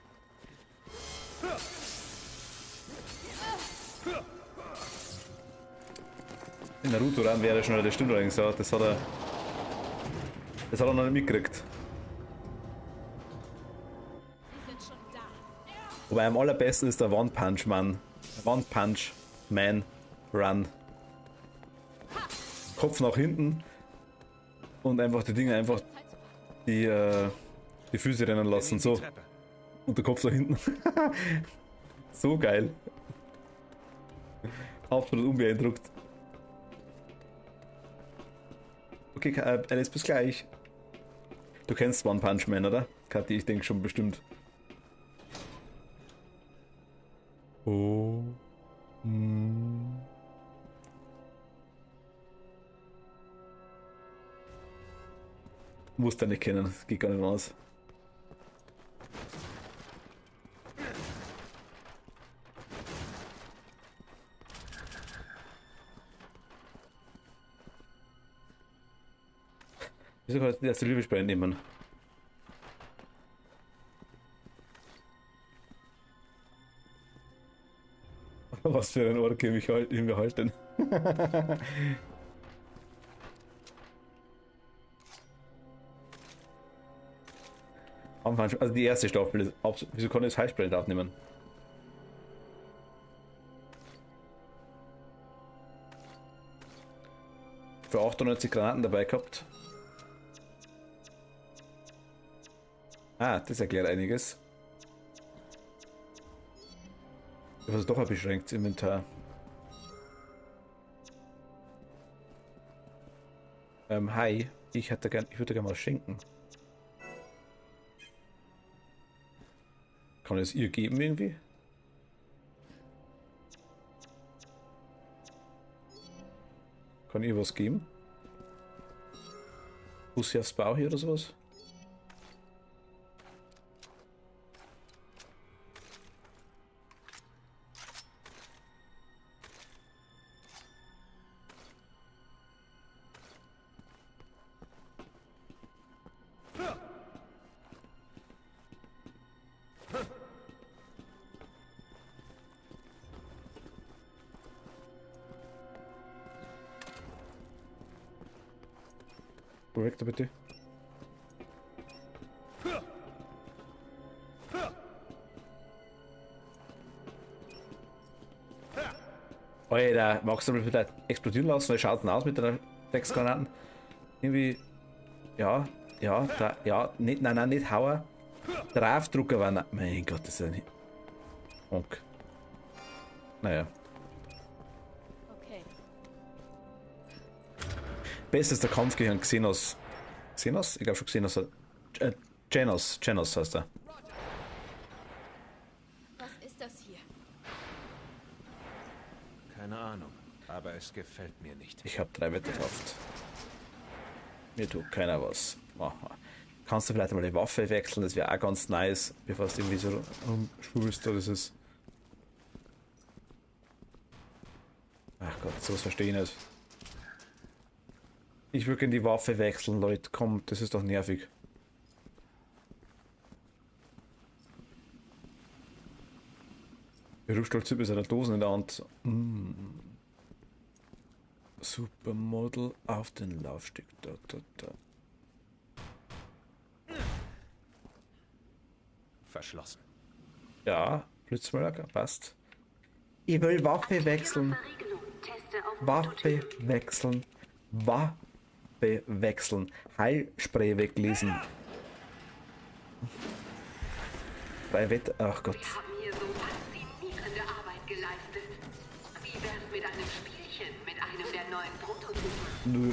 In Naruto ran wäre er schneller, das stimmt allerdings, ja. Das hat er noch nicht mitgekriegt. Sie sind schon da. Wobei am allerbesten ist der One Punch Man. One Punch Man Run. Kopf nach hinten und einfach die Dinge einfach die Füße rennen lassen. So. Und der Kopf nach hinten. So geil. Absolut unbeeindruckt. Okay, Alice, bis gleich. Du kennst One Punch Man, oder? Kathi, ich denke schon bestimmt. Oh. Musst du nicht kennen, das geht gar nicht raus. Wieso kann ich die erste Liebespray nehmen? Was für ein Ork ihn wir halten. Also die erste Staffel. Wieso kann ich das Highspray nicht abnehmen? Für 98 Granaten dabei gehabt. Ah, das erklärt einiges. Ich habe doch ein beschränktes Inventar. Hi, ich würde gerne was schenken. Kann ich es ihr geben irgendwie? Kann ich ihr was geben? Bussi aufs Bau hier oder sowas? Projektor bitte. Alter, magst du mal vielleicht explodieren lassen? Weil schaut denn aus mit deiner 6 Granaten? Irgendwie. Ja, nicht, nein, nicht hauen. Draufdrucker war nicht. Mein Gott, das ist ja nicht. Honk. Naja. Okay. Bestester Kampf gegen Xenos. Xenos? Ich glaube schon Xenos. Genos heißt er. Was ist das hier? Keine Ahnung, aber es gefällt mir nicht. Ich habe 3 Wettertaft. Mir tut keiner was. Aha. Kannst du vielleicht mal die Waffe wechseln? Das wäre auch ganz nice, bevor du irgendwie so rumschwulst oder das. Ach Gott, sowas verstehe ich nicht. Ich würde gerne die Waffe wechseln, Leute. Komm, das ist doch nervig. Er stolz über seine Dosen in der Hand. Supermodel auf den Laufsteg. Da. Verschlossen. Ja, Blitzmörder, passt. Ich will Waffe wechseln. Waffe wechseln. Waffe wechseln. Heilspray weglesen. Bei Wetter. Ach Gott. Wir haben hier so faszinierende Arbeit geleistet. Wie wär's mit einem Spielchen, mit einem der neuen Prototypen? Nö.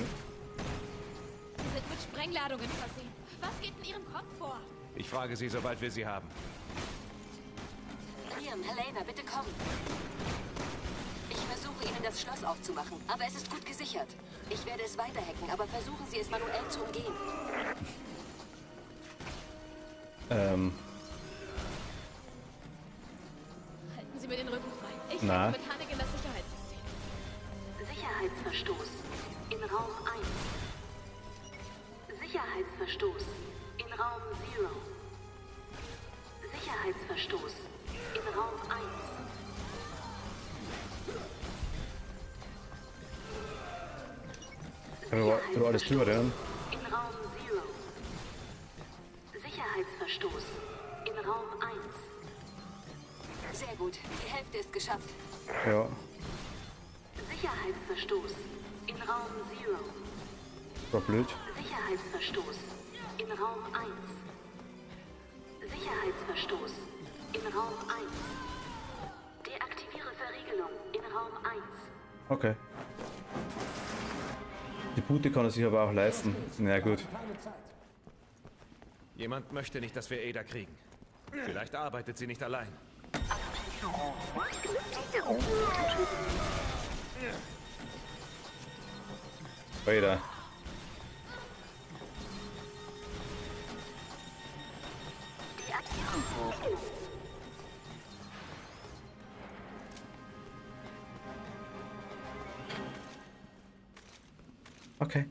Sie sind mit Sprengladungen versehen. Was geht in Ihrem Kopf vor? Ich frage Sie, sobald wir sie haben. Liam, Helena, bitte kommen. Ich versuche Ihnen das Schloss aufzumachen, aber es ist gut gesichert. Ich werde es weiterhacken, aber versuchen Sie es manuell zu umgehen. Halten Sie mir den Rücken frei. Ich Na? hacke mit Hannigan das Sicherheitssystem. Sicherheitsverstoß in Raum 1. Sicherheitsverstoß in Raum 0. Sicherheitsverstoß in Raum 1. Du alles drüber, ja? In Raum 0. Sicherheitsverstoß in Raum 1. Sehr gut, die Hälfte ist geschafft. Ja. Sicherheitsverstoß in Raum 0. War blöd. Sicherheitsverstoß in Raum 1. Sicherheitsverstoß in Raum 1. Deaktiviere Verriegelung in Raum 1. Okay. Die Pute kann er sich aber auch leisten. Na gut. Jemand möchte nicht, dass wir Ada kriegen. Vielleicht arbeitet sie nicht allein. Weiter. Okay.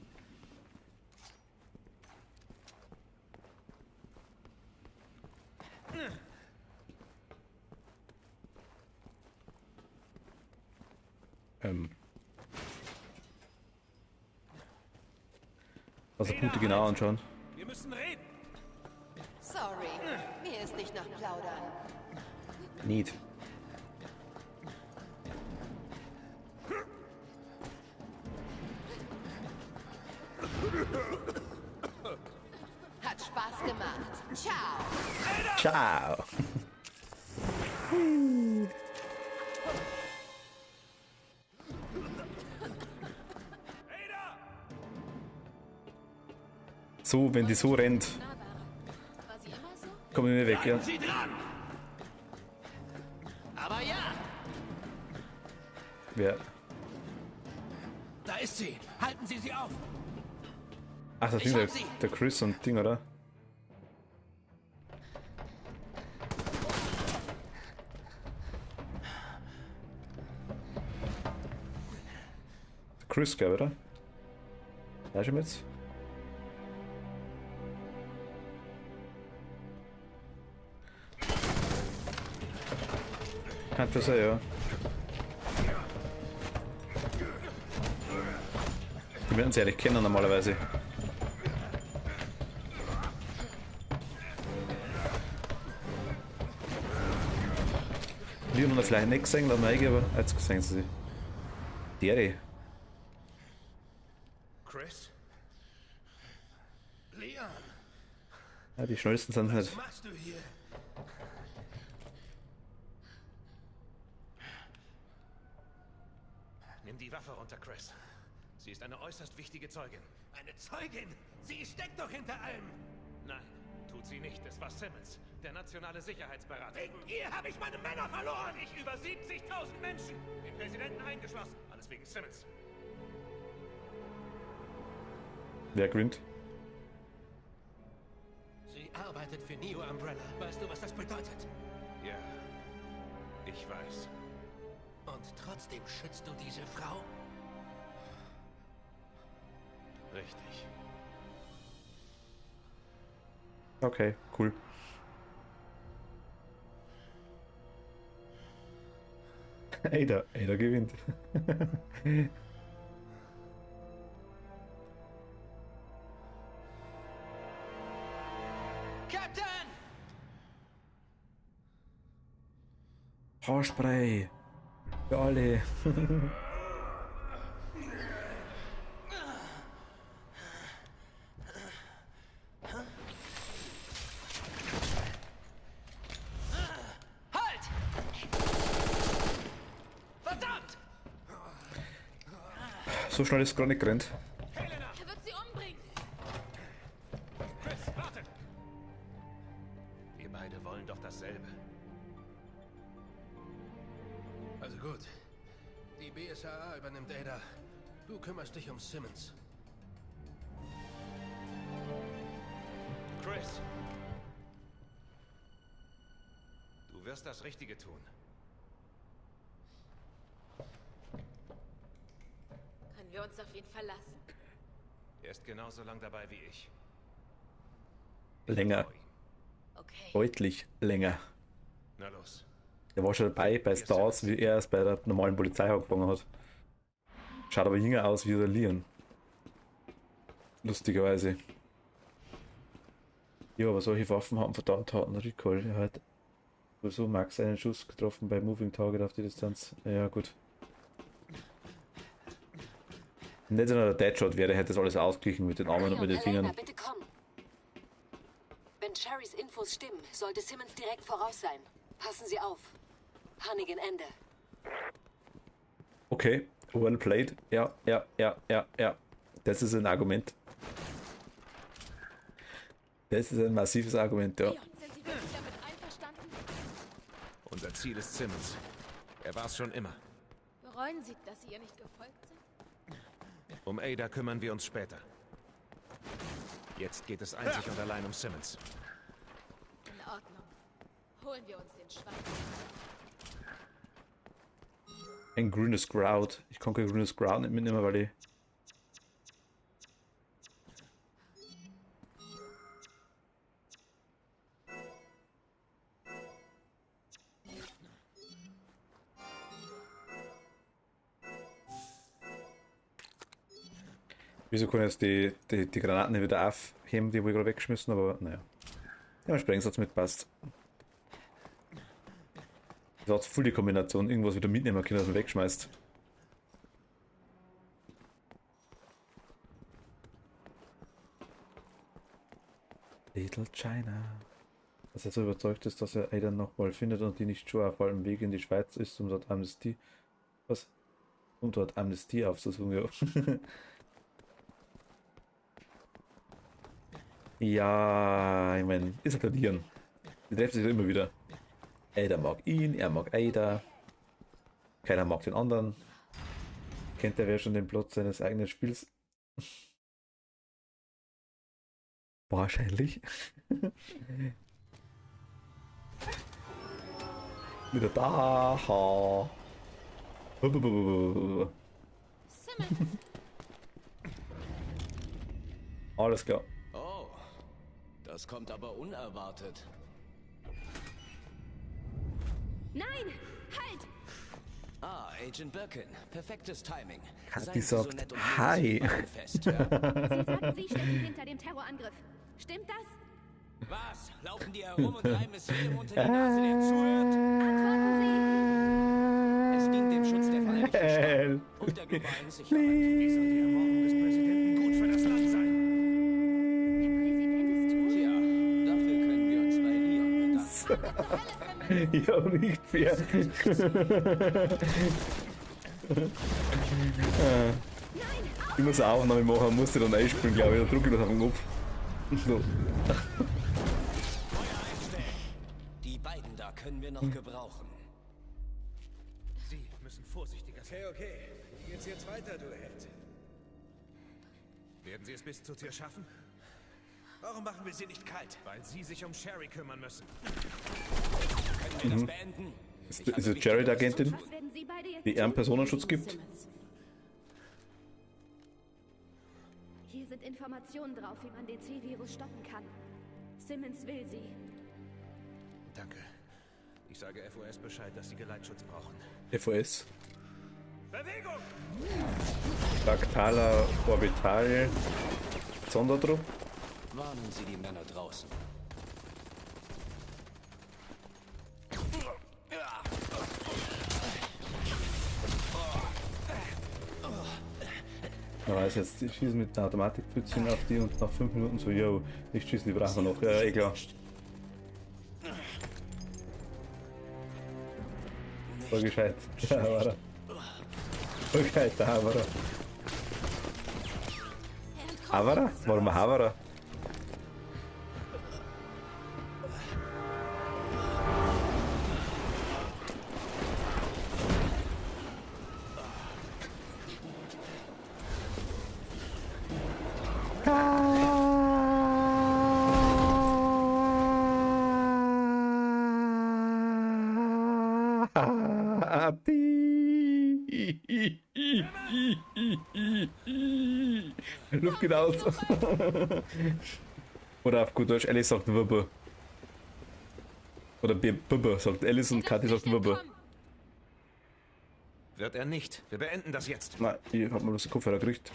Also Punkte genau anschauen. Wir müssen reden. Sorry, mir ist nicht nach Plaudern. Nicht. Hat Spaß gemacht. Ciao. Ciao. So, wenn die so rennt, War sie immer so? kommen wir weg, ja. Sie dran! Aber ja, Wer? da ist sie. Halten Sie sie auf. Ach, das Ich Ding, hab sie. der Chris und Ding, oder? Der Chris, glaube ich, oder? Ja, schon jetzt? Kann das sein, ja. Die werden sie eigentlich kennen normalerweise. Wir haben ihn vielleicht nicht gesehen, lassen wir aber jetzt gesehen sie. Dere. Chris? Leon, Ja, die schnellsten sind was nicht. machst du hier? Nimm die Waffe runter, Chris. Sie ist eine äußerst wichtige Zeugin. Eine Zeugin? Sie steckt doch hinter allem. Nein, tut sie nicht. Es war Simmons, der nationale Sicherheitsberater. Wegen ihr habe ich meine Männer verloren. Ich über 70.000 Menschen. Den Präsidenten eingeschlossen. Alles wegen Simmons. Wer gewinnt? Sie arbeitet für Neo Umbrella. Weißt du, was das bedeutet? Ja, ich weiß. Und trotzdem schützt du diese Frau? Richtig. Okay, cool. Ada gewinnt. Captain! Haarspray. Für alle. Halt! Verdammt! So schnell ist es gar nicht gerannt. Er wird sie umbringen. Chris, warte! Wir beide wollen doch dasselbe. Also gut. Die BSAA übernimmt Ada. Du kümmerst dich um Simmons. Chris! Du wirst das Richtige tun. Können wir uns auf ihn verlassen? Er ist genauso lang dabei wie ich. Länger. Okay. Deutlich länger. Na los. Der war schon dabei bei Stars, wie er es bei der normalen Polizei angefangen hat. Schaut aber jünger aus wie der Leon. Lustigerweise. Ja, aber solche Waffen haben verdammt harten Recoil. Er hat sowieso Max einen Schuss getroffen bei Moving Target auf die Distanz. Ja, gut. Nicht nur der Deadshot wäre, hätte das alles ausgeglichen mit den Armen und mit den Elena, Fingern. bitte komm. Wenn Sherrys Infos stimmen, sollte Simmons direkt voraus sein. Passen Sie auf. Hannigan Ende. Okay, well played. Ja. Das ist ein Argument. Das ist ein massives Argument, ja. Leon, sind Sie wirklich damit einverstanden? Unser Ziel ist Simmons. Er war es schon immer. Bereuen Sie, dass Sie ihr nicht gefolgt sind? Um Ada kümmern wir uns später. Jetzt geht es einzig und allein um Simmons. In Ordnung. Holen wir uns den Schwarzen. Ein grünes Grout. Ich kann kein grünes Grout nicht mitnehmen, weil ich... Wieso kann ich jetzt die Granaten nicht wieder aufheben, die ich gerade weggeschmissen habe, aber naja. Ja, Sprengsatz mitpasst. Das hat voll die Kombination, irgendwas wieder mitnehmen können, dass man wegschmeißt. Little China. Dass er so überzeugt ist, dass er Ada nochmal findet und die nicht schon auf allem Weg in die Schweiz ist, um dort Amnestie. Was? Um dort Amnestie aufzusuchen, ja. Ja, ich meine, ist halt Leon. Die treffen sich immer wieder. Ada mag ihn, er mag Ada. Keiner mag den anderen. Kennt der wer schon den Plot seines eigenen Spiels? Wahrscheinlich. Wieder da. Simmons! Alles klar. Oh, das kommt aber unerwartet. Nein! Halt! Ah, Agent Birkin. Perfektes Timing. Kathi Seien Sie so sagt nett und Hi. legen Sie die Beine fest, ja? Sie sagen, Sie stecken hinter dem Terrorangriff. Stimmt das? Was? Laufen die herum und reiben es jedem unter die Nase, der zuhört? Es dient dem Schutz der Vereinigten Staaten und der globalen Sicherheit. Wie soll die Ermordung des Präsidenten gut für das Land sein? Tja, dafür können wir uns bei Leon bedanken. Ja, nicht fair. Ich muss eine Aufnahme machen, musste dann einspielen, glaube ich. Da drücke ich das auf den Kopf. So. Feuer einstellen. Die beiden da können wir noch gebrauchen. Sie müssen vorsichtiger sein. Okay. Wie geht's jetzt weiter, du Held? Werden Sie es bis zur Tür schaffen? Warum machen wir sie nicht kalt? Weil sie sich um Sherry kümmern müssen. Können wir das beenden? Ist es Jerry die Agentin, Was werden Sie beide jetzt die er einen Personenschutz gibt? Hier sind Informationen drauf, wie man den C-Virus stoppen kann. Simmons will sie. Danke. Ich sage FOS Bescheid, dass sie Geleitschutz brauchen. FOS. Bewegung! Fractaler Orbital Sonderdruck. Warnen Sie die Männer draußen. Man weiß jetzt, ich schieße mit einer Automatikpfützchen auf die und nach 5 Minuten so, yo, nicht schießen, die brauchen wir noch. Ja, eh klar. Voll gescheit. Ja, war er. Voll gescheit, da war er. Havara? Warum Havara? Luft geht aus. Oder auf gut Deutsch, Alice sagt Wubbe. Oder Bubbe sagt Alice und Kathi sagt Wubbe. Wird er nicht. Wir beenden das jetzt. Nein, ich hab mal das Kopfhörer gekriegt.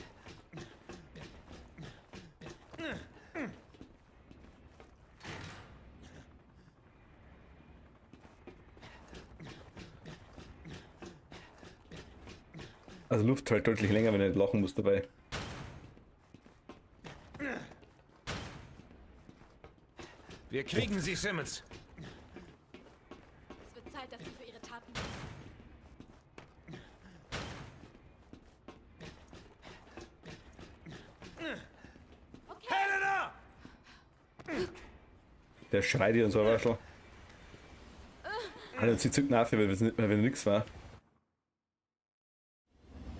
Also Luft hält deutlich länger, wenn er nicht lachen muss dabei. Wir kriegen sie, Simmons. Es wird Zeit, dass sie für ihre Taten. Okay. Helena! Der schreit hier und so ein Waschel. Alter, sie zückt nach, weil nichts war.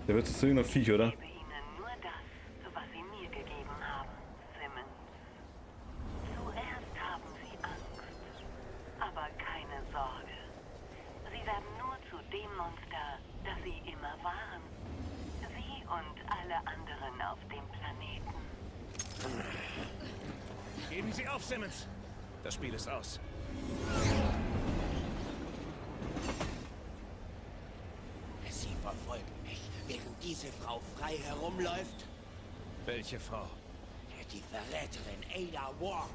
Der wird zu irgendeinem Viech, oder? Ich gebe Ihnen nur das, was Sie mir gegeben haben, Simmons. Zuerst haben Sie Angst, aber keine Sorge. Sie werden nur zu dem Monster, das Sie immer waren. Sie und alle anderen auf dem Planeten. Geben Sie auf, Simmons. Das Spiel ist aus. Sie verfolgen mich, während diese Frau frei herumläuft. Welche Frau? Die Verräterin Ada Wong.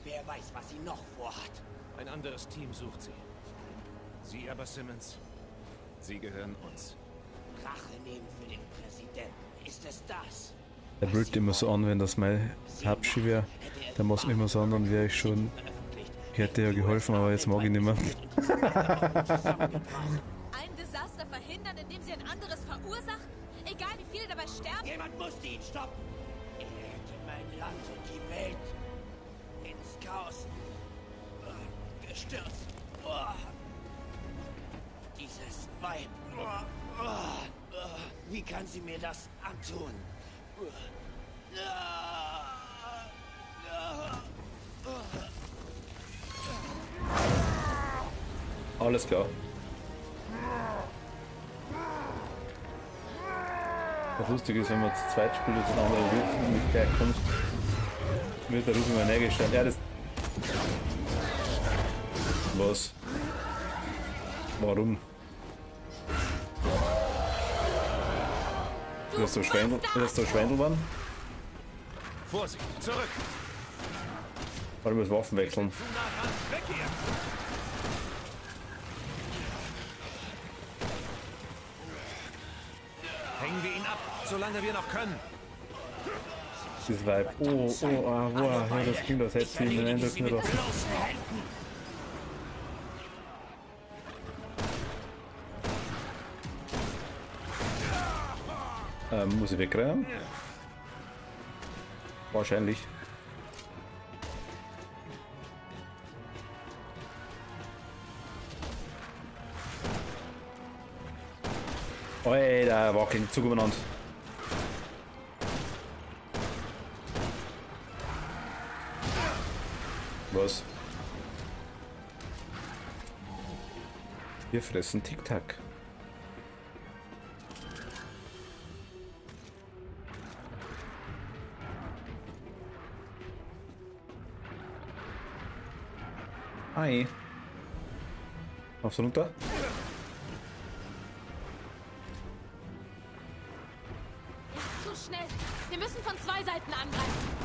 Wer weiß, was sie noch vorhat. Ein anderes Team sucht sie. Sie aber, Simmons, Sie gehören uns. Rache nehmen für den Präsidenten. Ist es das? Der brüllt immer so an, wenn das mein Habschi wäre. Der muss immer so an, dann wäre ich schon. Ich hätte ja geholfen, aber jetzt mag ich nicht mehr. Ein Desaster verhindern, indem sie ein anderes verursachen? Egal wie viele dabei sterben? Jemand musste ihn stoppen. Er hätte mein Land und die Welt ins Chaos gestürzt. Dieses Weib. Wie kann sie mir das antun? Alles klar. Was lustig ist, wenn man zu zweit spielt und das andere nicht gleich kommt, wird der Ruf immer näher gestellt. Ja, das. Was? Warum? Ist das so Schweindelmann? Vorsicht, zurück! Warte, wir müssen Waffen wechseln. Zu nah ran, weg hier! Hängen wir ihn ab, solange wir noch können. Dieses Vibe. Wow, ja, das klingt, als hätte sie in den Eindruck nur das. Muss ich wegrennen? Wahrscheinlich. Alter, wackeln, Zug übereinander. Was? Wir fressen Tic-Tac. Hi. Aufs runter? Ist zu schnell. Wir müssen von zwei Seiten angreifen.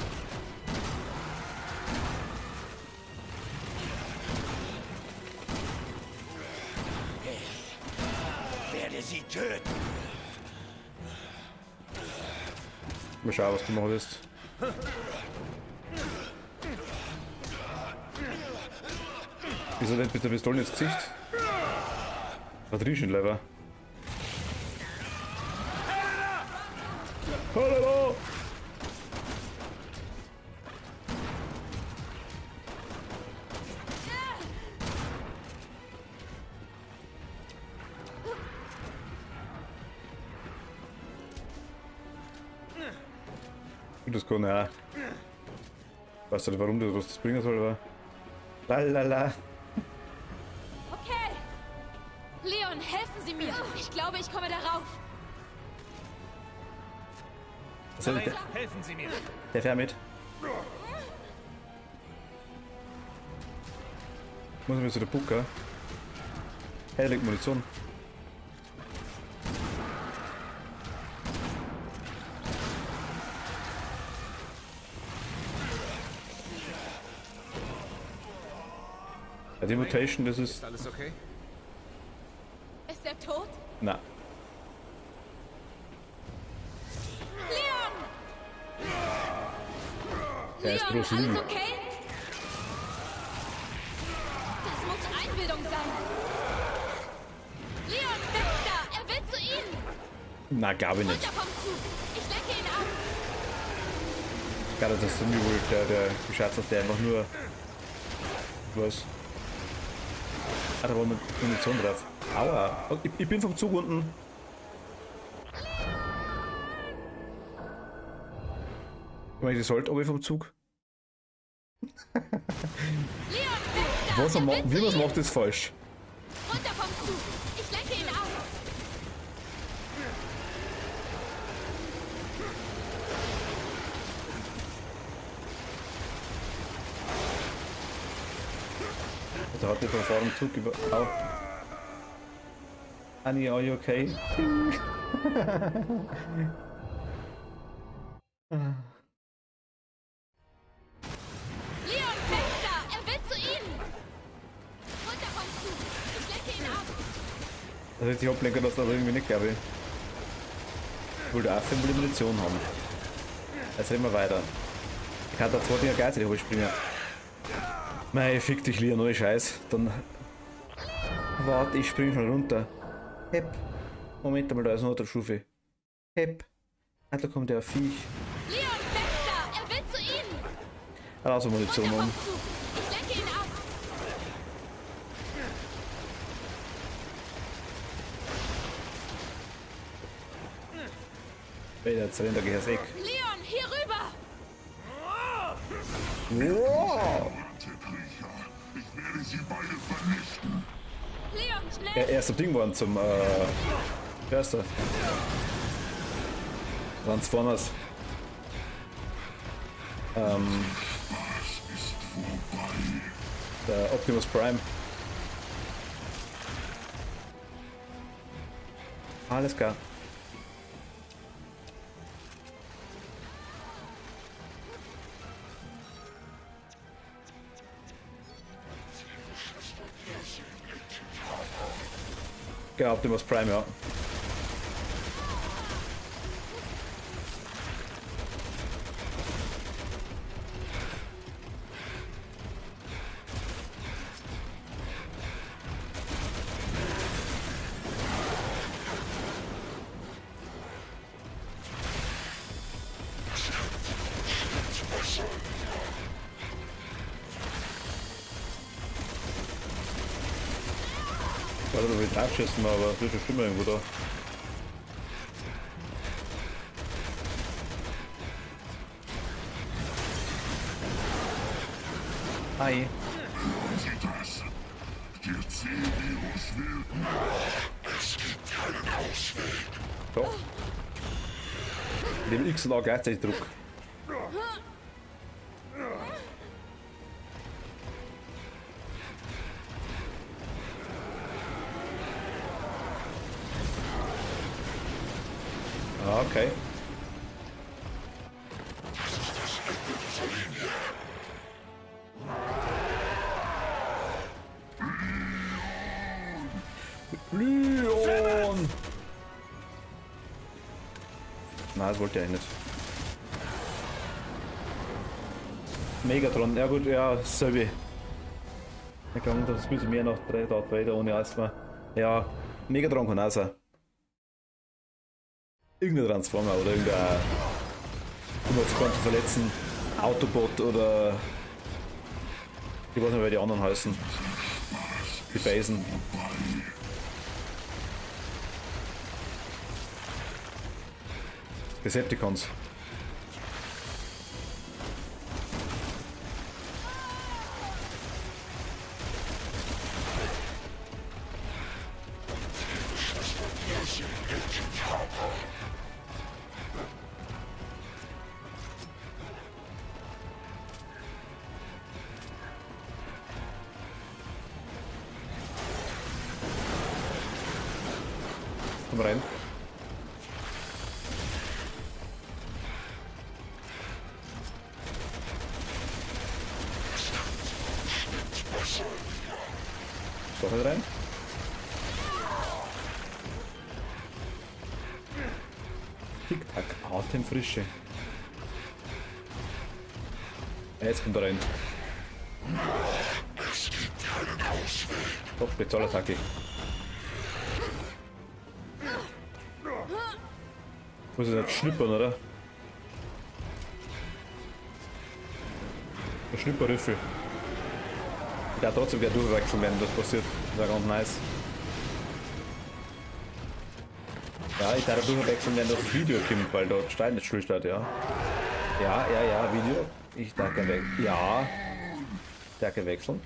Werde sie töten. Mal schauen, was du machen willst. Wieso denn mit der Pistole ins Gesicht? Batterieschenlever. Hallo! Das kann ja. Weißt du nicht, warum du das bringen soll, aber. Lalala. Okay. Leon, helfen Sie mir. Ich glaube, ich komme darauf. Nein, helfen Sie mir. Der fährt mit. Muss ich mir zu der Bucker. Hey, da liegt Munition. Ja, die Mutation, das ist. Ist alles okay? Ist er tot? Na. Leon! Er ist Leon, Bruce Lee. alles okay? Das muss Einbildung sein. Leon, weg da! Er will zu Ihnen! Na, glaube ich nicht. Runter vom Zug! Ich lenke ihn ab! Gerade das ist irgendwie wohl der Geschatz, dass der einfach nur. Was? Ah, da war Munition drauf. Aua! Oh, ich bin vom Zug unten. Ich meine, ich sollte, aber ich vom Zug. Was er macht, wie man es macht, ist falsch. Runter vom Zug! Ich lenke ihn ab! Also hat die von vorne Zug über. Au. Annie, are you okay? Leon, weg da! Er will zu Ihnen! Runter vom Zug! Ich lenke ihn ab! Das heißt, ich ablenken, dass das irgendwie nicht, glaube ich. Ich wollte auch 5 Munition haben. Jetzt reden wir weiter. Ich kann da 2 Dinger gleichzeitig hochspringen. Mei, fick dich, Leon, ohne Scheiß. Dann. Warte, ich spring schon runter. Hepp. Moment mal, da ist noch eine Stufe. Hepp. Ah, da kommt der Viech. Leon, weg da! Er will zu Ihnen! Also Munition Runter um. vom Zug! Ich lenke ihn ab! Ey, der Zylinder geht jetzt weg. Leon, hier rüber! Wow. Ich werde sie beide vernichten. Leon, schnell! Er ist das Ding geworden zum, wer ist der? Transformers. Der Optimus Prime. Alles klar. Genau, Optimus Prime, ja. Warte, da will ich abschießen, aber das wird schon schlimmer irgendwo da. Hi. Sie das? Der C-Virus will... Es gibt keinen Ausweg. So. Mit dem X und A gleichzeitig Druck. Ah, okay. Leon! Nein, das wollte ich nicht. Megatron, ja gut, ja, selbe. Ich glaube, das ist ein bisschen mehr nach 3 Darth Vader ohne Asthma. Ja, Megatron kann auch sein. Irgendein Transformer oder irgendein, um jetzt keinen zu verletzen, Autobot oder ich weiß nicht, wie die anderen heißen. Die Basen. Decepticons. Komm rein. Doch nicht rein. Tic-Tac, Atemfrische. Jetzt kommt er rein. Doch, Spezialattacke. Muss ich nicht schnippern, oder? Der Schnipperrüffel. Ich darf trotzdem gerne durchwechseln, wenn das passiert. Das ist ja ganz nice. Ja, ich darf durchwechseln, wenn das Video kommt, weil dort Stein nicht still steht, ja. Ja, Video. Ich darf gerne wechseln. Ja. Stärke wechseln.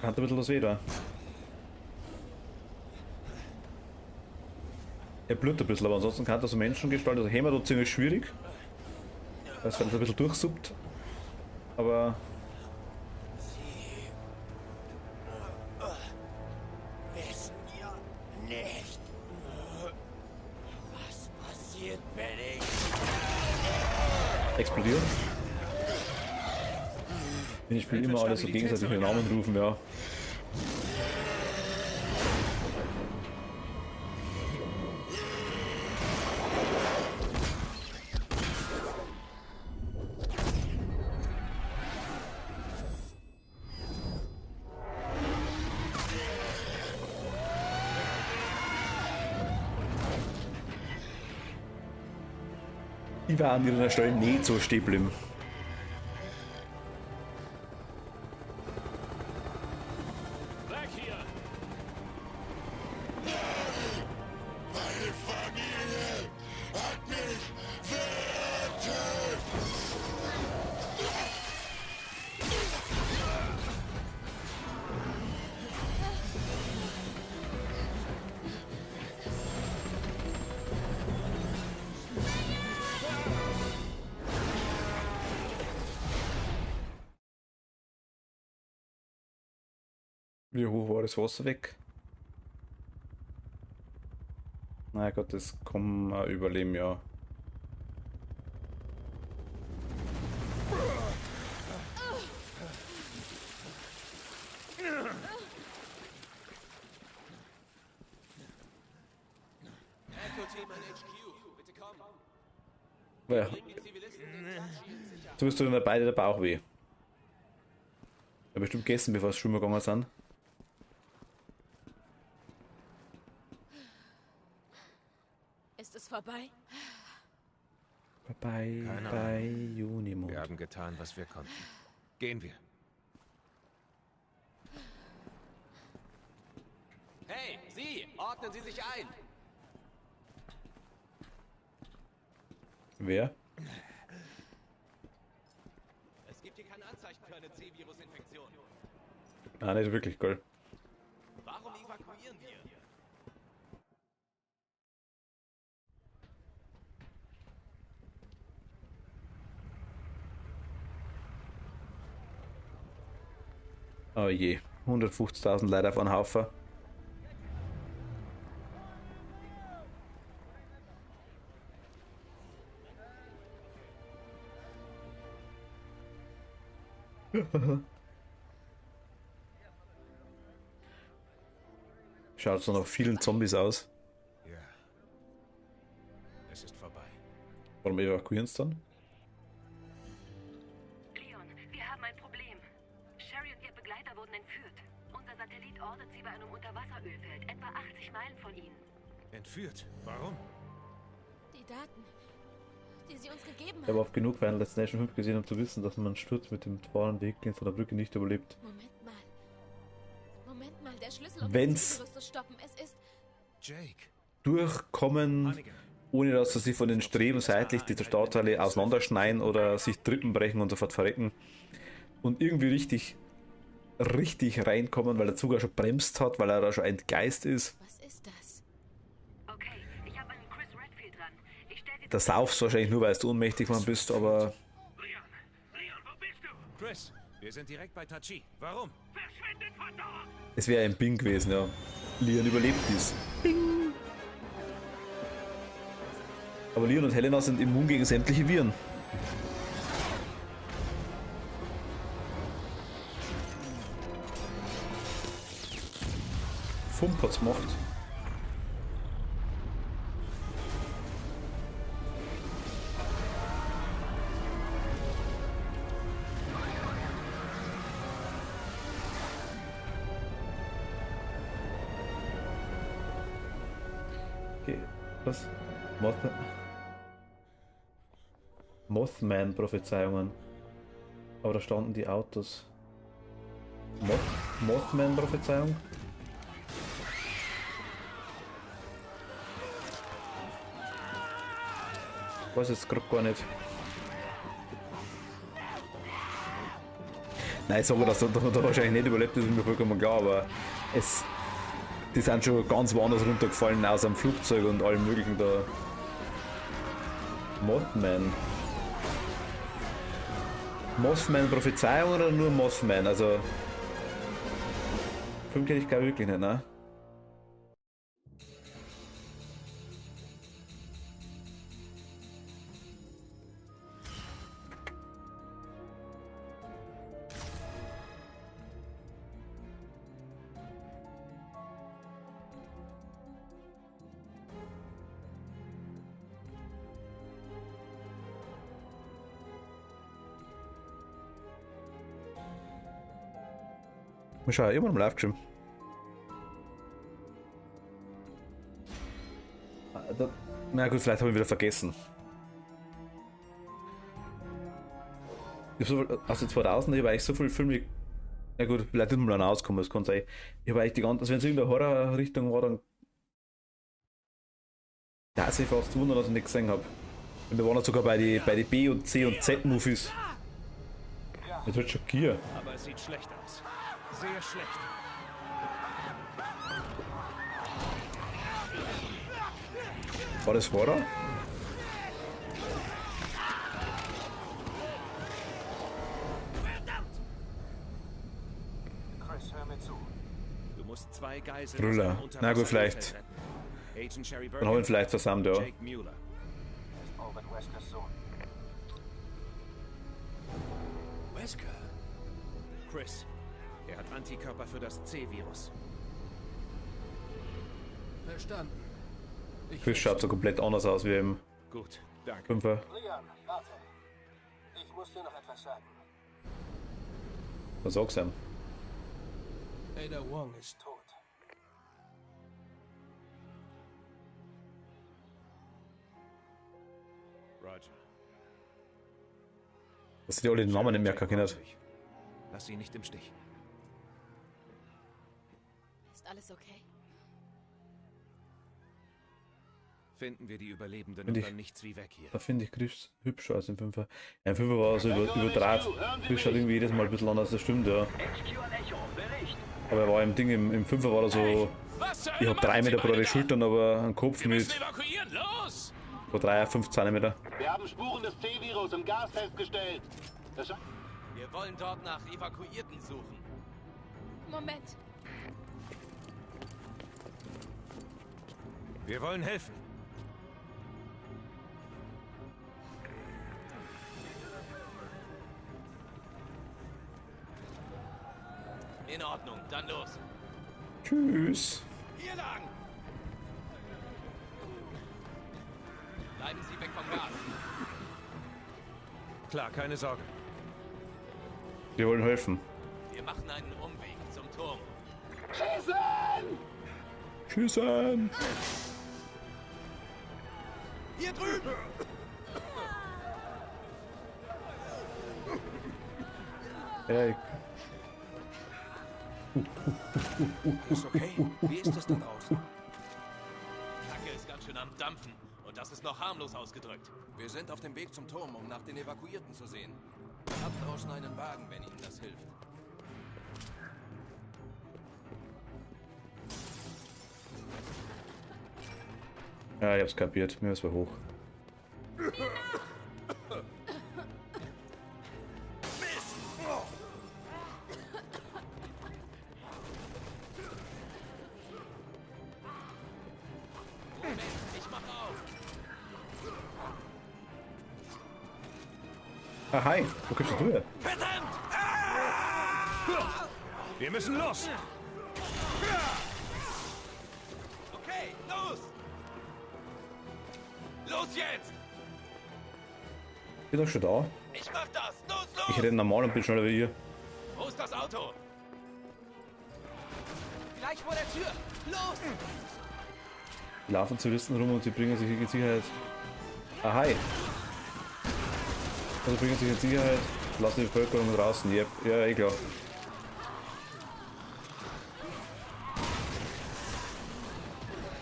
Hat ein bisschen das wieder. Er blutet ein bisschen, aber ansonsten kann das Menschengestalt, also Hämmer dort ziemlich schwierig. Das ist ein bisschen durchsuppt. Aber. Wissen ja nicht, was passiert, wenn ich Explodieren. Ich spiele immer alles so gegenseitig mit Namen rufen, ja. Ich war an ihrer Stelle nicht so stehen geblieben. Wie hoch war das Wasser weg? Na Gott, das kann man überleben, ja. Ja. So bist du dann beide der Bauch weh. Ja, bestimmt gegessen, bevor es schwimmen gegangen sind. Ist es vorbei? Keine bei Ahnung. Junimond. Wir haben getan, was wir konnten. Gehen wir. Hey, Sie! Ordnen Sie sich ein! Wer? Es gibt hier keine Anzeichen für eine C-Virus-Infektion. Ah, nicht wirklich, geil. Warum evakuieren wir? Oh je, 150.000 Leute auf einen Haufen. Schaut so nach vielen Zombies aus. Ja. Es ist vorbei. Warum evakuieren sie dann? Leon, wir haben ein Problem. Sherry und ihr Begleiter wurden entführt. Unser Satellit ortet sie bei einem Unterwasserölfeld, etwa 80 Meilen von ihnen. Entführt? Warum? Die Daten, die sie uns gegeben Ich habe haben. oft genug Final Destination 5 gesehen, um zu wissen, dass man einen Sturz mit dem fahrenden Vehikel von der Brücke nicht überlebt. Moment mal, der Schlüssel, um Wenn's- das Virus zu stoppen. Es ist... Jake. Durchkommen, ohne dass sie sich von den Streben seitlich die Startteile auseinanderschneiden oder sich Trippen brechen und sofort verrecken. Und irgendwie richtig reinkommen, weil der Zug auch schon bremst hat, weil er da schon entgleist ist. Was ist das? Okay, ich habe einen Chris Redfield dran. Ich stelle dir Da saufst du wahrscheinlich nur, weil du ohnmächtig geworden bist, aber Chris, wir sind direkt bei Tachi. Warum? Verschwindet von dort! es wäre ein Bing gewesen, ja. Leon überlebt dies. Bing. Aber Leon und Helena sind immun gegen sämtliche Viren. Fump hat's gemacht. Okay, was? Mothman-Prophezeiungen. Aber da standen die Autos. Mothman-Prophezeiung? Ich weiß jetzt gerade gar nicht. Nein, ich sage, dass er da wahrscheinlich nicht überlebt ist, ist mir vollkommen klar, aber die sind schon ganz woanders runtergefallen, aus einem Flugzeug und allem möglichen da. Mothman. Mothman Prophezeiung oder nur Mothman? Also. Film kenne ich gar wirklich nicht, ne? Mal schauen, immer noch live geschrieben. Na gut, vielleicht habe ich wieder vergessen. Ich hab so viel, aus den 2000er, ich habe eigentlich so viele Filme. Na gut, vielleicht ist mir dann auskommen, das kann sein. Ich habe eigentlich die ganze, also wenn es irgendeine Horror-Richtung war, dann. Da ist ich fast wundern, dass ich nicht gesehen habe. Und wir waren sogar bei die B und C und Z Movies. Jetzt wird schockiert. Aber es sieht schlecht aus. Sehr schlecht. War das Horror? Chris, hör mir zu. Du musst zwei Geiseln Thriller. aus einem Na gut, vielleicht. Unterwasserfeld retten. Agent Sherry Dann haben wir ihn vielleicht zusammen da. Jake Mueller. Er ist Owen Weskers Sohn. Wesker? Chris. Er hat Antikörper für das C-Virus. Verstanden. Chris schaut so komplett anders aus wie im Gut, danke. 5er. Leon, warte. Ich muss dir noch etwas sagen. Was sagst du ihm? Ada Wong ist Tot. Roger. Dass sie alle den Namen nicht merken können. Lass sie nicht im Stich. Ist alles okay? Finden wir die Überlebenden Find und ich- dann nichts wie weg hier. Da finde ich Chris hübscher als im Fünfer. Ja, im Fünfer war er so überdraht. Chris schaut irgendwie jedes Mal ein bisschen anders, das stimmt, ja. Aber er war im Ding, im Fünfer war er so. Ich hab 3 Meter breite Schultern, aber einen Kopf mit Evakuieren, los! vor 3, 5 Zentimeter. Wir haben Spuren des C-Virus im Gas festgestellt. Wir wollen dort nach Evakuierten suchen. Moment. Wir wollen helfen. In Ordnung, dann los. Tschüss. Hier lang! Bleiben Sie weg vom Gas. Klar, keine Sorge. Wir wollen helfen. Wir machen einen Umweg zum Turm. Schießen! Hier drüben! Ey. Ist okay? Wie ist es da draußen? Die Kacke ist ganz schön am Dampfen. Und das ist noch harmlos ausgedrückt. Wir sind auf dem Weg zum Turm, um nach den Evakuierten zu sehen. Ich hab draußen einen Wagen, wenn Ihnen das hilft. Ja, ich hab's kapiert. Mir ist wir hoch. Moment, ich mach auf. Ah, hi. Wo kommst du her? Verdammt! Wir müssen los! Okay, los! Los jetzt! Ich bin doch schon da. Ich mach das! Los, los! Ich renne normal und bin schneller wie ihr. Wo ist das Auto? Gleich vor der Tür! Los! Die laufen Zivilisten rum und sie bringen sich in Sicherheit. Ah, hi. Also bringen sich in Sicherheit, lassen die Bevölkerung draußen. Yep. Ja, eh klar.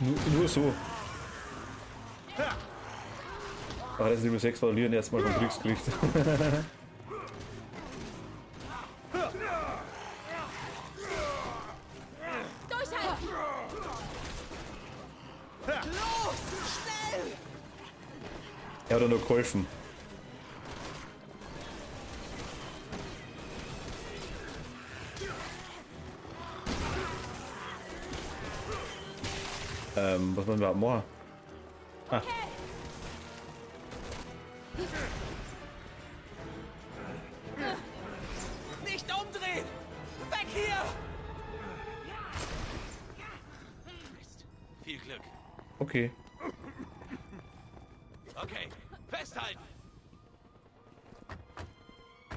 Nur so. Ach, Resident Evil 6 verlieren erstmal vom Kriegsgericht. Durchhalten! Los! Schnell! Er hat ja nur geholfen. Was wollen wir machen? Ah. Nicht umdrehen! Weg hier! Mist. Viel Glück. Okay. Okay, festhalten!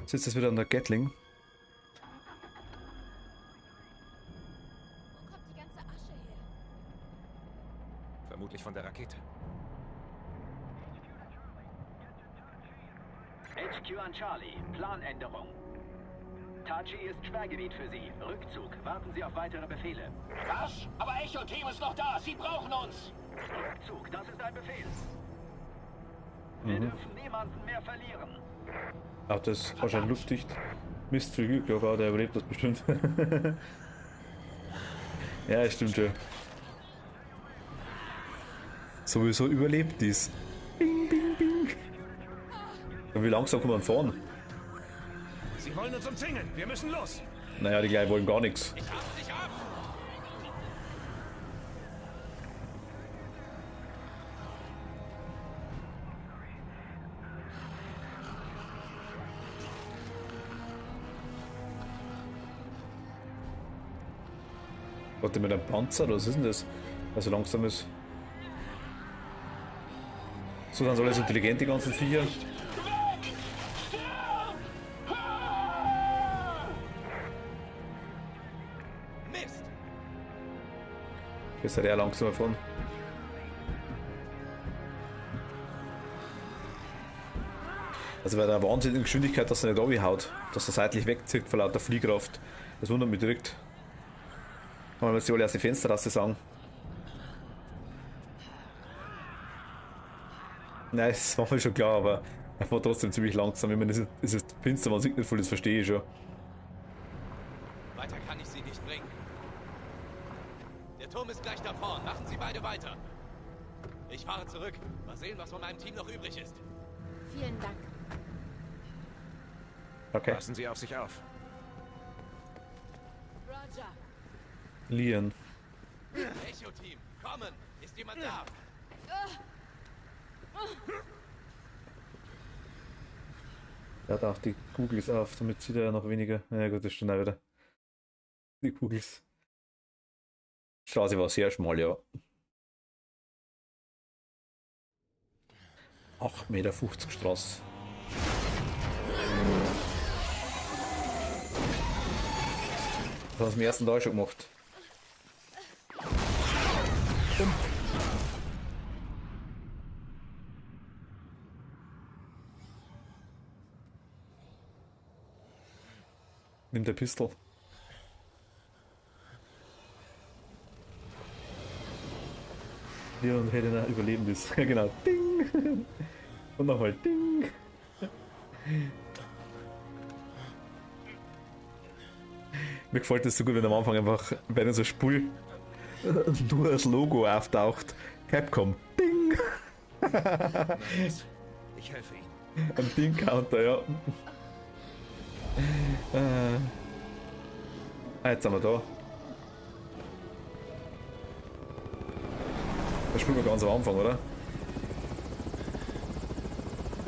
Sitzt das wieder an der Gatling? Wo kommt die ganze Asche her? Vermutlich von der Rakete. HQ an Charlie. Planänderung. Tachi ist Sperrgebiet für Sie. Rückzug. Warten Sie auf weitere Befehle. Was? Aber Echo-Team ist noch da. Sie brauchen uns. Rückzug, das ist ein Befehl. Wir dürfen niemanden mehr verlieren. Ach, das ist wahrscheinlich luftdicht. Mist, viel Glück, ja, der überlebt das bestimmt. Ja, stimmt schon. Sowieso überlebt dies. Bing, bing, bing. Und wie langsam kann man fahren? Sie wollen uns umzingeln. Wir müssen los. Naja, die gleich wollen gar nichts. Ich hab dich ab! Warte, mit einem Panzer, oder was ist denn das? Also langsam ist. So, dann sind alles intelligent, die ganzen Viecher. Mist! Jetzt seid ihr langsamer fahren. Also bei der wahnsinnigen Geschwindigkeit, dass er nicht runterhaut, dass er seitlich wegzieht vor lauter Fliehkraft. Das wundert mich direkt. Kann man sie alle aus den Fenster raus sagen. Nein, das war mir schon klar, aber er fährt trotzdem ziemlich langsam. Ich meine, es ist finster, man sieht nicht voll, das verstehe ich schon. Weiter kann ich Sie nicht bringen. Der Turm ist gleich da vorn. Machen Sie beide weiter. Ich fahre zurück. Mal sehen, was von meinem Team noch übrig ist. Vielen Dank. Okay. Passen Sie auf sich auf. Roger. Leon. Echo-Team, kommen! Ist jemand da? Er hat auch die Kugels auf, damit sieht er ja noch weniger. Na ja, gut, das stimmt auch wieder. Die Kugels. Die Straße war sehr schmal, ja. 8,50 Meter Straße. Das haben wir im ersten Tag schon gemacht. Nimmt der Pistol. Ja, und hätte er überleben ist. Ja, genau. Ding! Und nochmal Ding! Mir gefällt das so gut, wenn am Anfang einfach bei so Spul nur das Logo auftaucht. Capcom. Ding! Ich helfe Ihnen. Ein Ding-Counter, ja. Jetzt sind wir da. Das spielen wir ganz am Anfang, oder?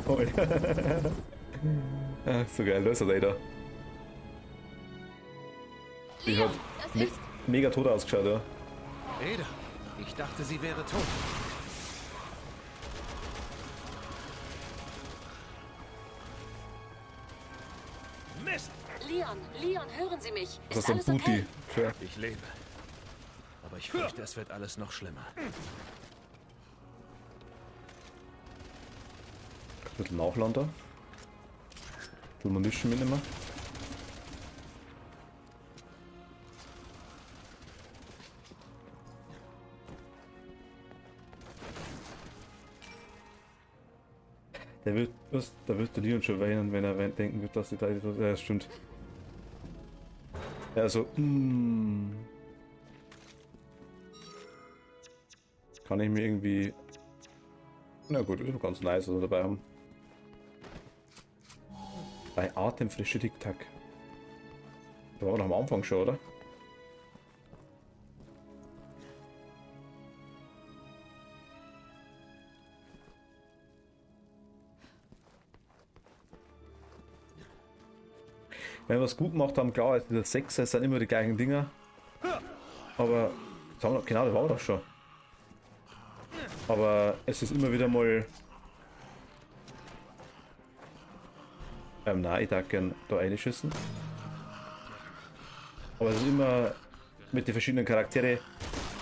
Oh, ja. So geil, da ist er da. Die hat mega tot ausgeschaut, ja. Ada, ich dachte, sie wäre tot. Mist! Leon, hören Sie mich? Das ist ein alles Booty. okay? Ich lebe. Aber ich fürchte, es wird alles noch schlimmer. Ein bisschen Nachladen da. Tun wir nicht mitnehmen. Der wird, da wird der Leon schon weinen, wenn er denken wird, dass die da. Ja, stimmt. Ja, also. Kann ich mir irgendwie. Na gut, ist ganz nice, was wir dabei haben. Bei Atemfrische Tic-Tac. Da war doch am Anfang schon, oder? Wenn wir es gut gemacht haben, klar, also der 6 sind immer die gleichen Dinger. Aber, genau, das war doch schon. Aber es ist immer wieder mal. Nein, ich darf gern da reinschießen. Aber es ist immer mit den verschiedenen Charakteren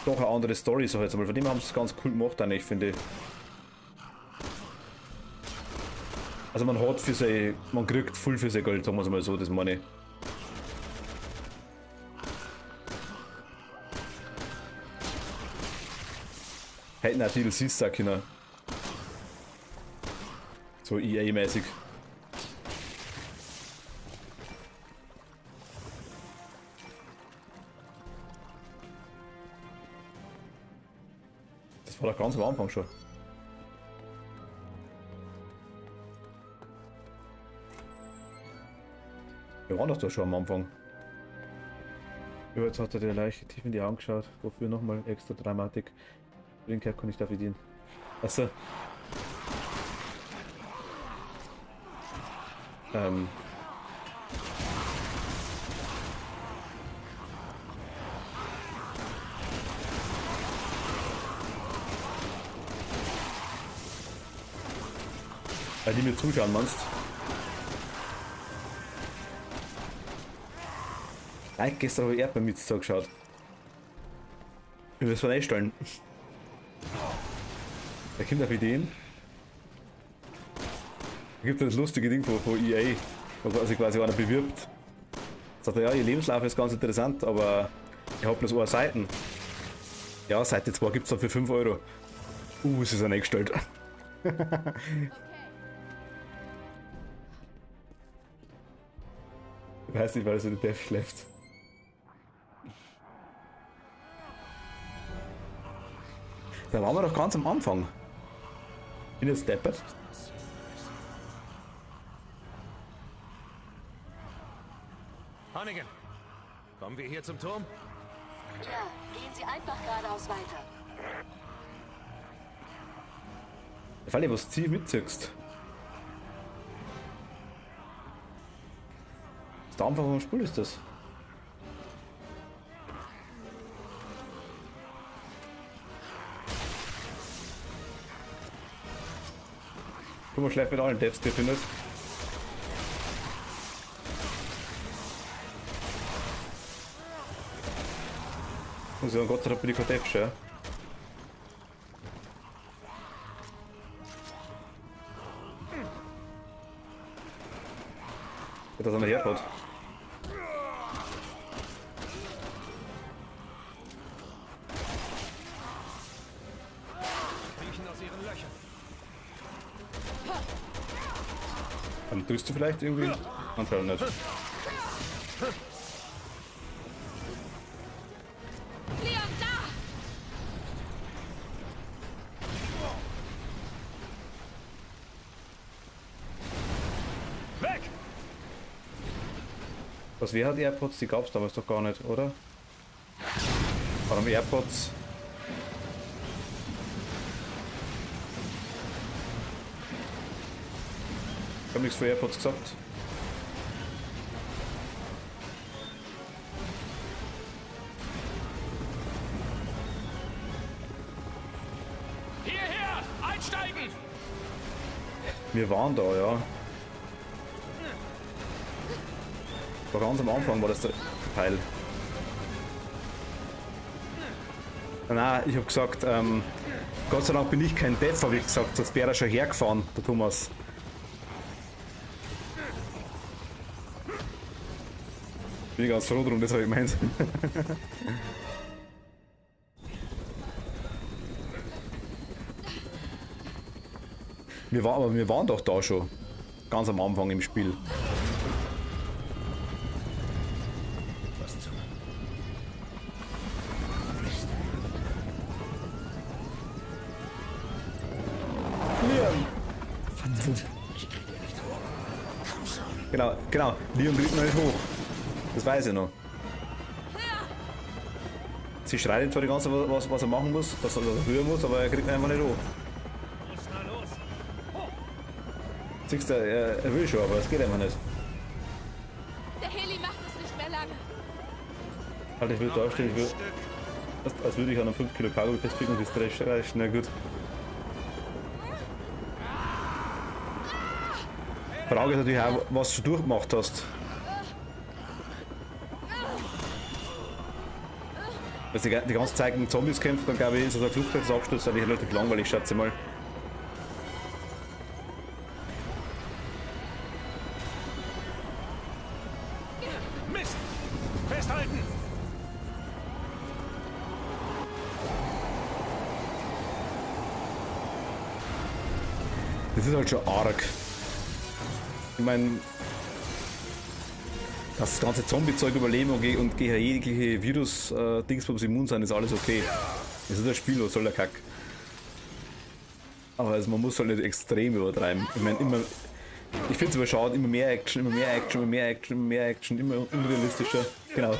doch eine andere Story, so jetzt mal. Von dem haben sie es ganz cool gemacht, eigentlich, finde ich. Also man hat für sein, man kriegt viel für sein Geld, sagen wir es mal so, das meine ich. Hätten auch DLCs sein können. So EA-mäßig. Das war doch ganz am Anfang schon. Wir waren doch da schon am Anfang. Ja, jetzt hat er der Leiche tief in die Augen geschaut. Wofür nochmal extra Dramatik. Blinker kann ich da bedienen. Achso. Weil die mir zuschauen, meinst du? Gestern habe ich Erdbeeren mit zugeschaut. Ich will es von einstellen. Der kommt auf Ideen. Da gibt es das lustige Ding von EA, wo sich quasi einer bewirbt. Sagt er, ja, ihr Lebenslauf ist ganz interessant, aber ich habe bloß eine Seiten. Ja, Seite 2 gibt es dann für 5 Euro. Es ist eingestellt. Ich weiß nicht, weil so der Dev schläft. Da waren wir doch ganz am Anfang. Bin jetzt deppert. Hannigan, kommen wir hier zum Turm? Ja, gehen Sie einfach geradeaus weiter. Weil ich was zieh mitziehst. Der Anfang vom Spiel ist das. Guck mal, schlecht mit allen Devs gefunden. Muss ich sagen, Gott sei Dank bin ich kein Dev, ja. Dass er mal herfährt. Riechen aus ihren Löchern. Dann tust du vielleicht irgendwie? Anscheinend nicht. Leon, da! Weg! Was wer hat AirPods? Die gab es damals doch gar nicht, oder? Warum AirPods? Ich habe nichts für AirPods gesagt. Hierher! Einsteigen! Wir waren da, ja. War ganz am Anfang war das der Teil. Nein, ich habe gesagt, Gott sei Dank bin ich kein Dev, habe ich gesagt, sonst wäre er schon hergefahren, der Thomas. Bin ich ganz froh drum, das habe ich gemeint. wir waren doch da schon. Ganz am Anfang im Spiel. Was zum... Leon! Verdammt, ich krieg ihn nicht hoch. Komm schon. Genau. Leon kriegt noch nicht hoch. Das weiß ich noch. Sie schreit ihm zwar die ganze Zeit, was er machen muss, dass er höher muss, aber er kriegt ihn einfach nicht hoch. Los, na los. Siehst du, er will schon, aber es geht einfach nicht. Der Heli macht es nicht mehr lange. Halt, ich will da stehen, als würde ich an einem 5 Kilo Cargo festbiegen und das reicht schnell gut. Frage ist natürlich auch, was du durchgemacht hast. Wenn du die ganze Zeit gegen Zombies kämpft, dann glaube ich, ist so der Flugzeugabsturz eigentlich relativ langweilig, schätze mal. Mist! Festhalten! Das ist halt schon arg. Ich meine, das ganze Zombie-Zeug überleben und gegen jegliche Virus-Dingsbums immun sein, ist alles okay. Das ist ein Spiel, was soll der Kack. Aber also man muss halt nicht extrem übertreiben. Ich meine, ich finde es aber schade, immer mehr Action, immer unrealistischer. Genau. Ding,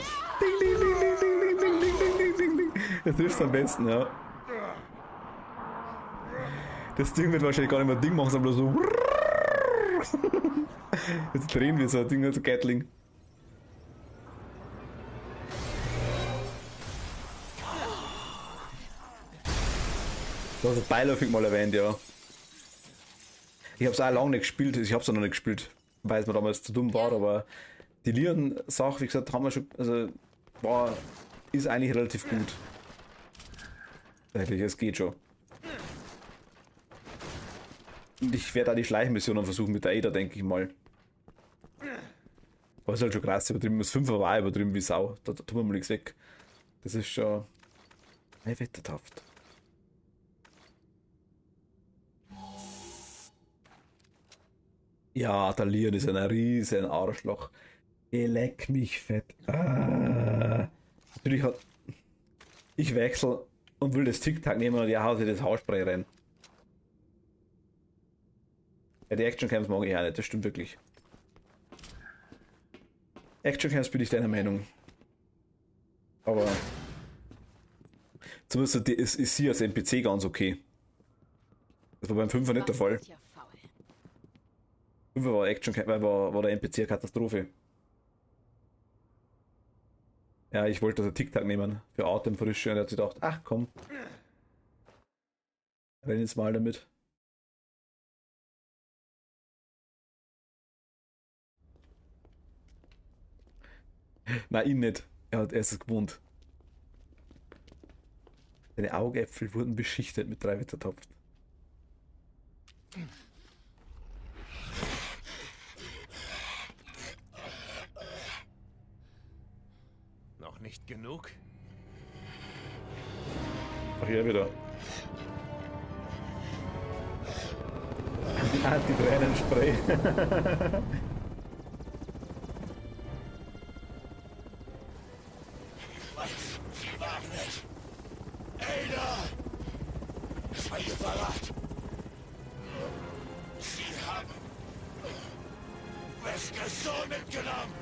ding, ding, ding, ding, ding, ding, ding, ding, ding. Das trifft am besten, ja. Das Ding wird wahrscheinlich gar nicht mehr Ding machen, sondern bloß so. Jetzt drehen wir so ein Ding, also Gatling. Du hast es beiläufig mal erwähnt, ja. Ich habe es auch lange nicht gespielt, ich habe es noch nicht gespielt, weil es mir damals zu dumm war, aber die Leon-Sache, wie gesagt, haben wir schon, also ist eigentlich relativ gut. Eigentlich, es geht schon. Und ich werde auch die Schleichmissionen versuchen mit der Ada, denke ich mal. Aber ist halt schon krass übertrieben. Das 5er war auch übertrieben wie Sau. Da tun wir mal nichts weg. Das ist schon wetterhaft. Ja, der Leon ist ein riesen Arschloch. Leck mich fett. Natürlich hat... Ich wechsle und will das Tic-Tac nehmen und ja, haut sich das Haarspray rein. Ja, die Action-Cams mag ich auch nicht, das stimmt wirklich. Action-Cams bin ich deiner Meinung. Aber... Zumindest ist sie als NPC ganz okay. Das war beim 5er nicht der Fall. 5er war Action-Cam, war der NPC eine Katastrophe. Ja, ich wollte das Tic-Tac nehmen für Atemfrische und er hat sich gedacht, ach komm. Renn jetzt mal damit. Nein, ihn nicht. Er ist es gewohnt. Seine Augäpfel wurden beschichtet mit 3 Wettertropfen. Noch nicht genug? Ach ja, wieder. Anti-Tränenspray. Sie waren es. Ada! Es war ihr Verrat. Sie haben Weskers Sohn mitgenommen.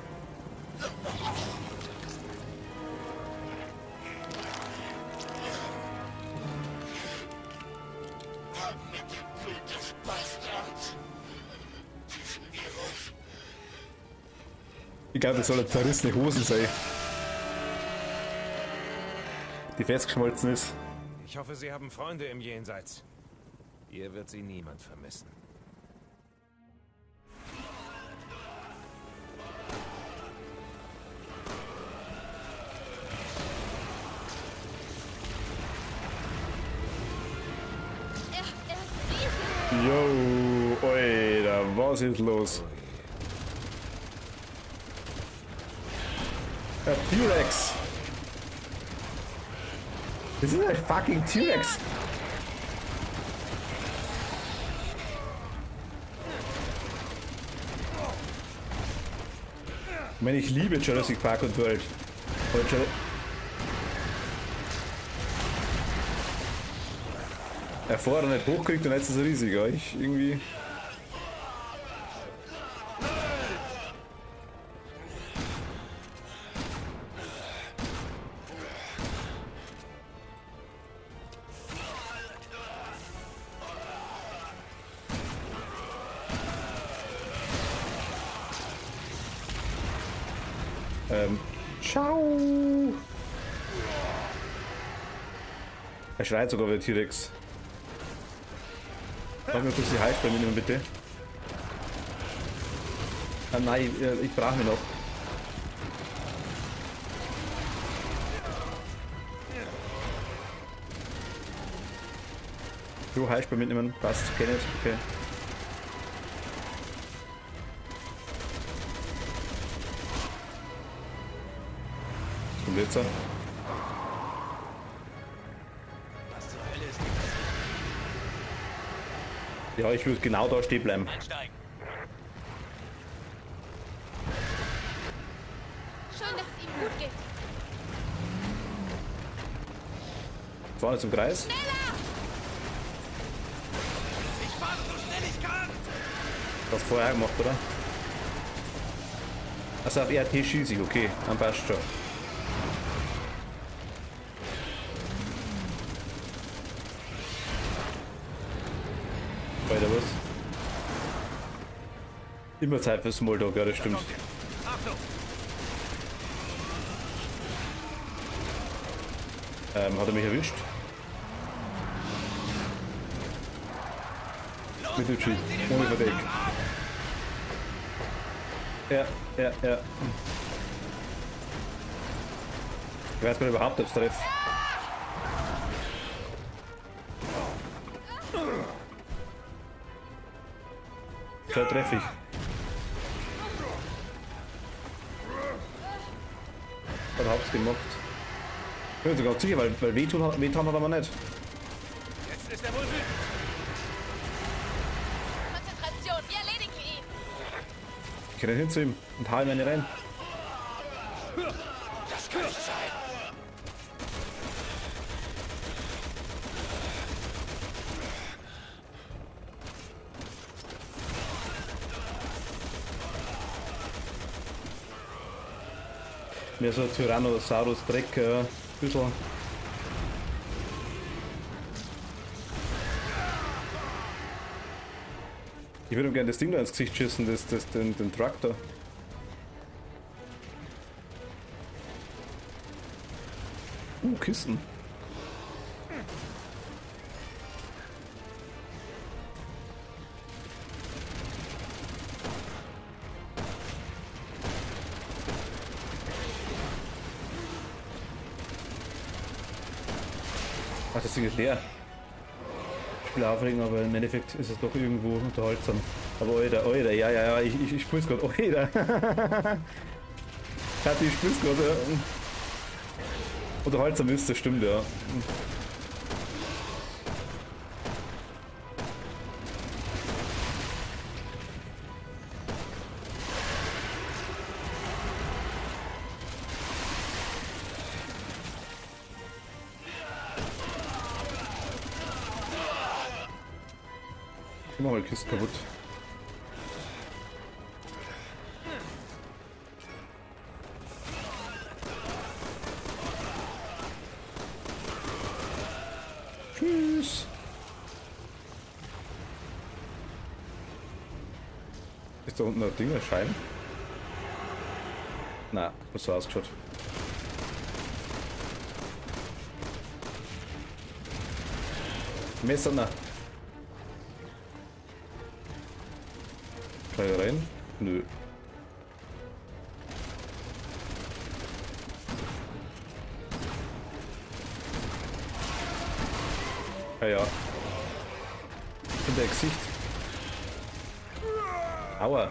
Haben mit dem Blut des Bastards diesen Virus. Ich glaube, das soll zerrissene Hosen sein. Die festgeschmolzen ist. Ich hoffe, Sie haben Freunde im Jenseits. Hier wird Sie niemand vermissen. Yo, Alter, was ist los? Ein T-Rex! Das ist ein fucking T-Rex! Ich meine, ich liebe Jurassic Park und World. Er vorher nicht hochkriegt und jetzt ist er riesig, ja. Ich irgendwie. Ciao! Er schreit sogar wie der T-Rex. Sag mir kurz die Heilspray mitnehmen, bitte. Ah nein, ich brauche mir noch. Du, Heilspray mitnehmen, passt, kenn ich, okay. Zum Blitzer. Ja, ich würde genau da stehen bleiben. Schön, dass es ihm gut geht. Vorne zum Kreis. Schneller! Ich fahre so schnell ich kann! Das vorher gemacht, oder? Also auf RT schieße ich, okay, dann passt schon. Weiter was? Immer Zeit für Smalltalk, ja, das stimmt. Hat er mich erwischt? Mit dem Schild, ohne Verdeck. Ja. Ich weiß gar nicht überhaupt, ob es trifft. Da treffe ich. Hat hab's gemacht. Ich bin sogar sicher, weil wehtun hat er aber nicht. Jetzt ist er wohl wütend. Konzentration, wir erledigen ihn. Ich kann hin zu ihm und hau ihm eine rein. Das kann nicht sein. Mehr so ein Tyrannosaurus Dreck, ein bisschen. Ich würde ihm gerne das Ding da ins Gesicht schießen, den Traktor. Kisten. Ach, das Ding ist leer. Ich will aufregen, aber im Endeffekt ist es doch irgendwo unterhaltsam. Aber Alter, ja, ich spür's gerade. Alter. Kathi, ich spür's gerade. Ja. Unterhaltsam ist, das stimmt, ja. Ich mach mal die Kiste kaputt. Tschüss. Ist da unten ein Ding, ein Schein? Na, hat so ausgeschaut. Messer, na. Kann ich rein? Nö. Ja. In der Gesicht. Aua.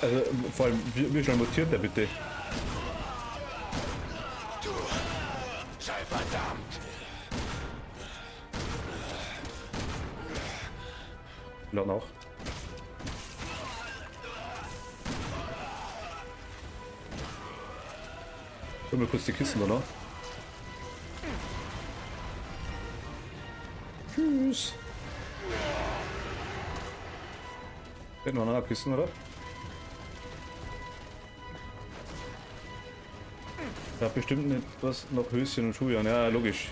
Also vor allem, wie schnell mutiert der bitte? Du sei verdammt. Laut noch. Schau mal kurz die Kisten da noch. Tschüss. Hätten wir noch eine Kisten, oder? Da hat bestimmt nicht was noch Höschen und Schuhe an. Ja, logisch.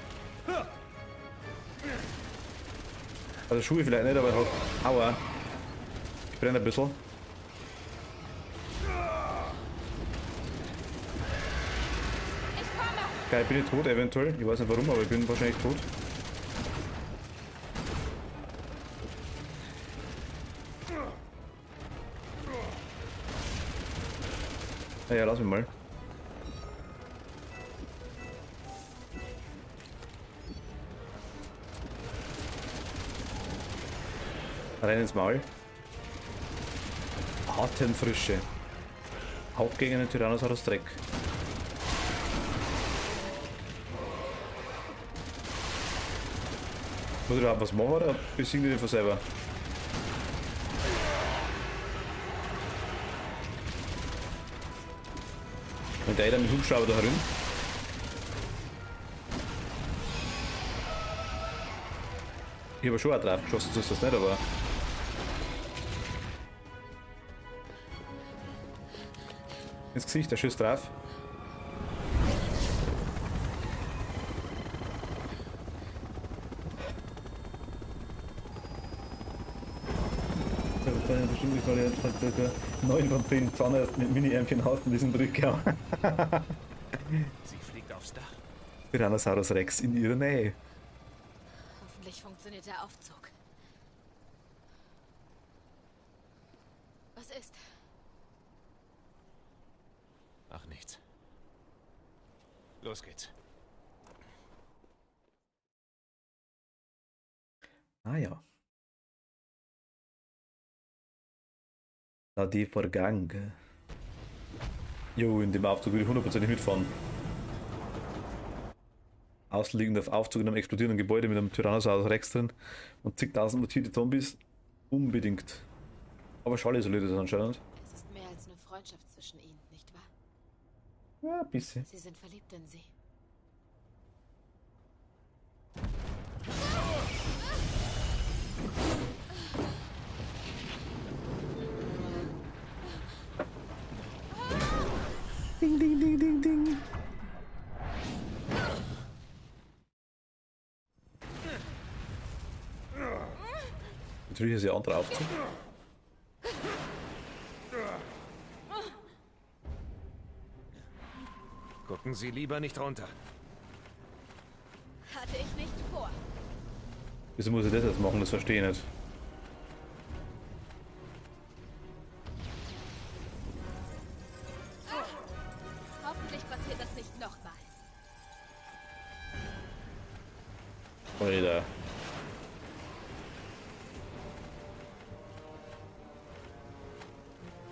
Also Schuhe vielleicht nicht, aber halt. Aua. Ich brenne ein bisschen. Geil, bin ich tot eventuell. Ich weiß nicht warum, aber ich bin wahrscheinlich tot. Naja, lass mich mal. Rein ins Maul. Atemfrische. Haut gegen einen Tyrannosaurus Dreck. Muss ich überhaupt was machen oder besiegen die von selber? Und der mit dem Hubschrauber da herin. Ich habe schon auch drauf geschossen, so ist das nicht, aber. Ins Gesicht, der schießt drauf. Bestimmt nicht, weil er jetzt halt 9 von 10 Zahnärzte mit Mini-Ärmchen hat in diesem Drückgau. Sie fliegt aufs Dach. Tyrannosaurus Rex in ihrer Nähe. Hoffentlich funktioniert der Aufzug. Was ist? Ach, nichts. Los geht's. Ah ja. Na, die Vorgang. Jo, in dem Aufzug würde ich 100% mitfahren. Außenliegend auf Aufzug in einem explodierenden Gebäude mit einem Tyrannosaurus Rex drin und zigtausend mutierte Zombies. Unbedingt. Aber Charlie isoliert ist anscheinend. Es ist mehr als eine Freundschaft zwischen ihnen, nicht wahr? Ja, ein bisschen. Sie sind verliebt in sie. Ding, ding, ding, ding, ding. Natürlich ist ja andere Aufzug. Gucken Sie lieber nicht runter. Hatte ich nicht vor. Wieso muss ich das jetzt machen? Das verstehe ich nicht. Hoffentlich passiert das nicht nochmal. Alter.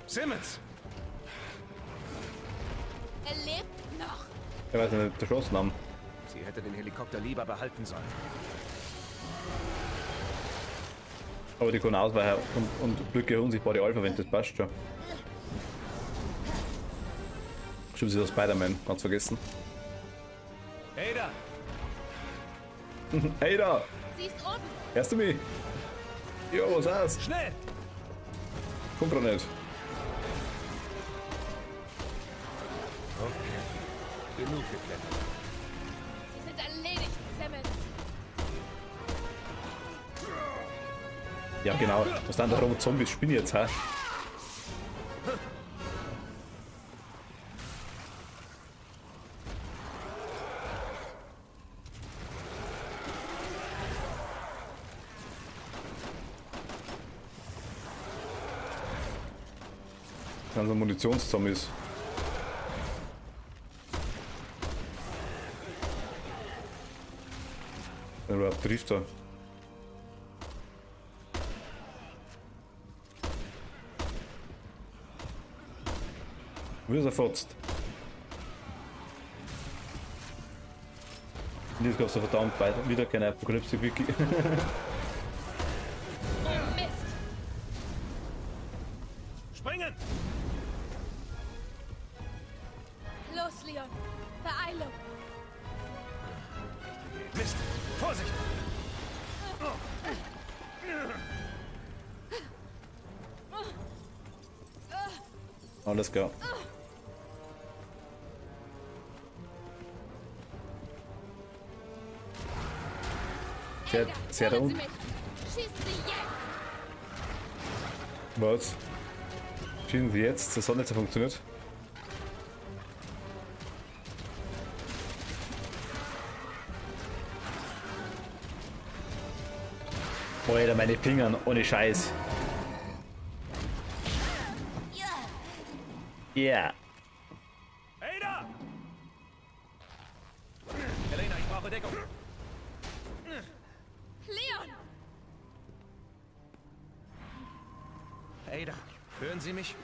Simmons! Er lebt noch. Ich weiß nicht, erschossen haben. Sie hätte den Helikopter lieber behalten sollen. Aber die können ausweichen und Blöcke unsichtbare Alpha, wenn das passt schon. Stimmt, sie ist Spider-Man, ganz vergessen. Ada! Ada! Sie ist oben. Hörst du mich? Jo, was ist? Schnell! Kommt doch nicht. Okay. Genug geklettert. Sie sind erledigt, Simmons. Ja, genau. Was dann da rum Zombies spinnen jetzt, hä? Das sind so Munitionszombies. Der überhaupt trifft er. Wie ist er fotzt? Und jetzt gab es so verdammt weiter. Wieder keine Apokalypse-Wiki. Oh Mist! Springen! Los, Leon. Beeilung. Mist! Vorsicht! Alles klar. Sehr da Hören Sie unten. mich. Schießen Sie jetzt! Was? Schießen Sie jetzt? Das hat nicht so funktioniert. Alter, meine Fingern, ohne Scheiß. Ja. Ada! Elena, ich brauche Deckung. Leon! Ada, hören Sie mich?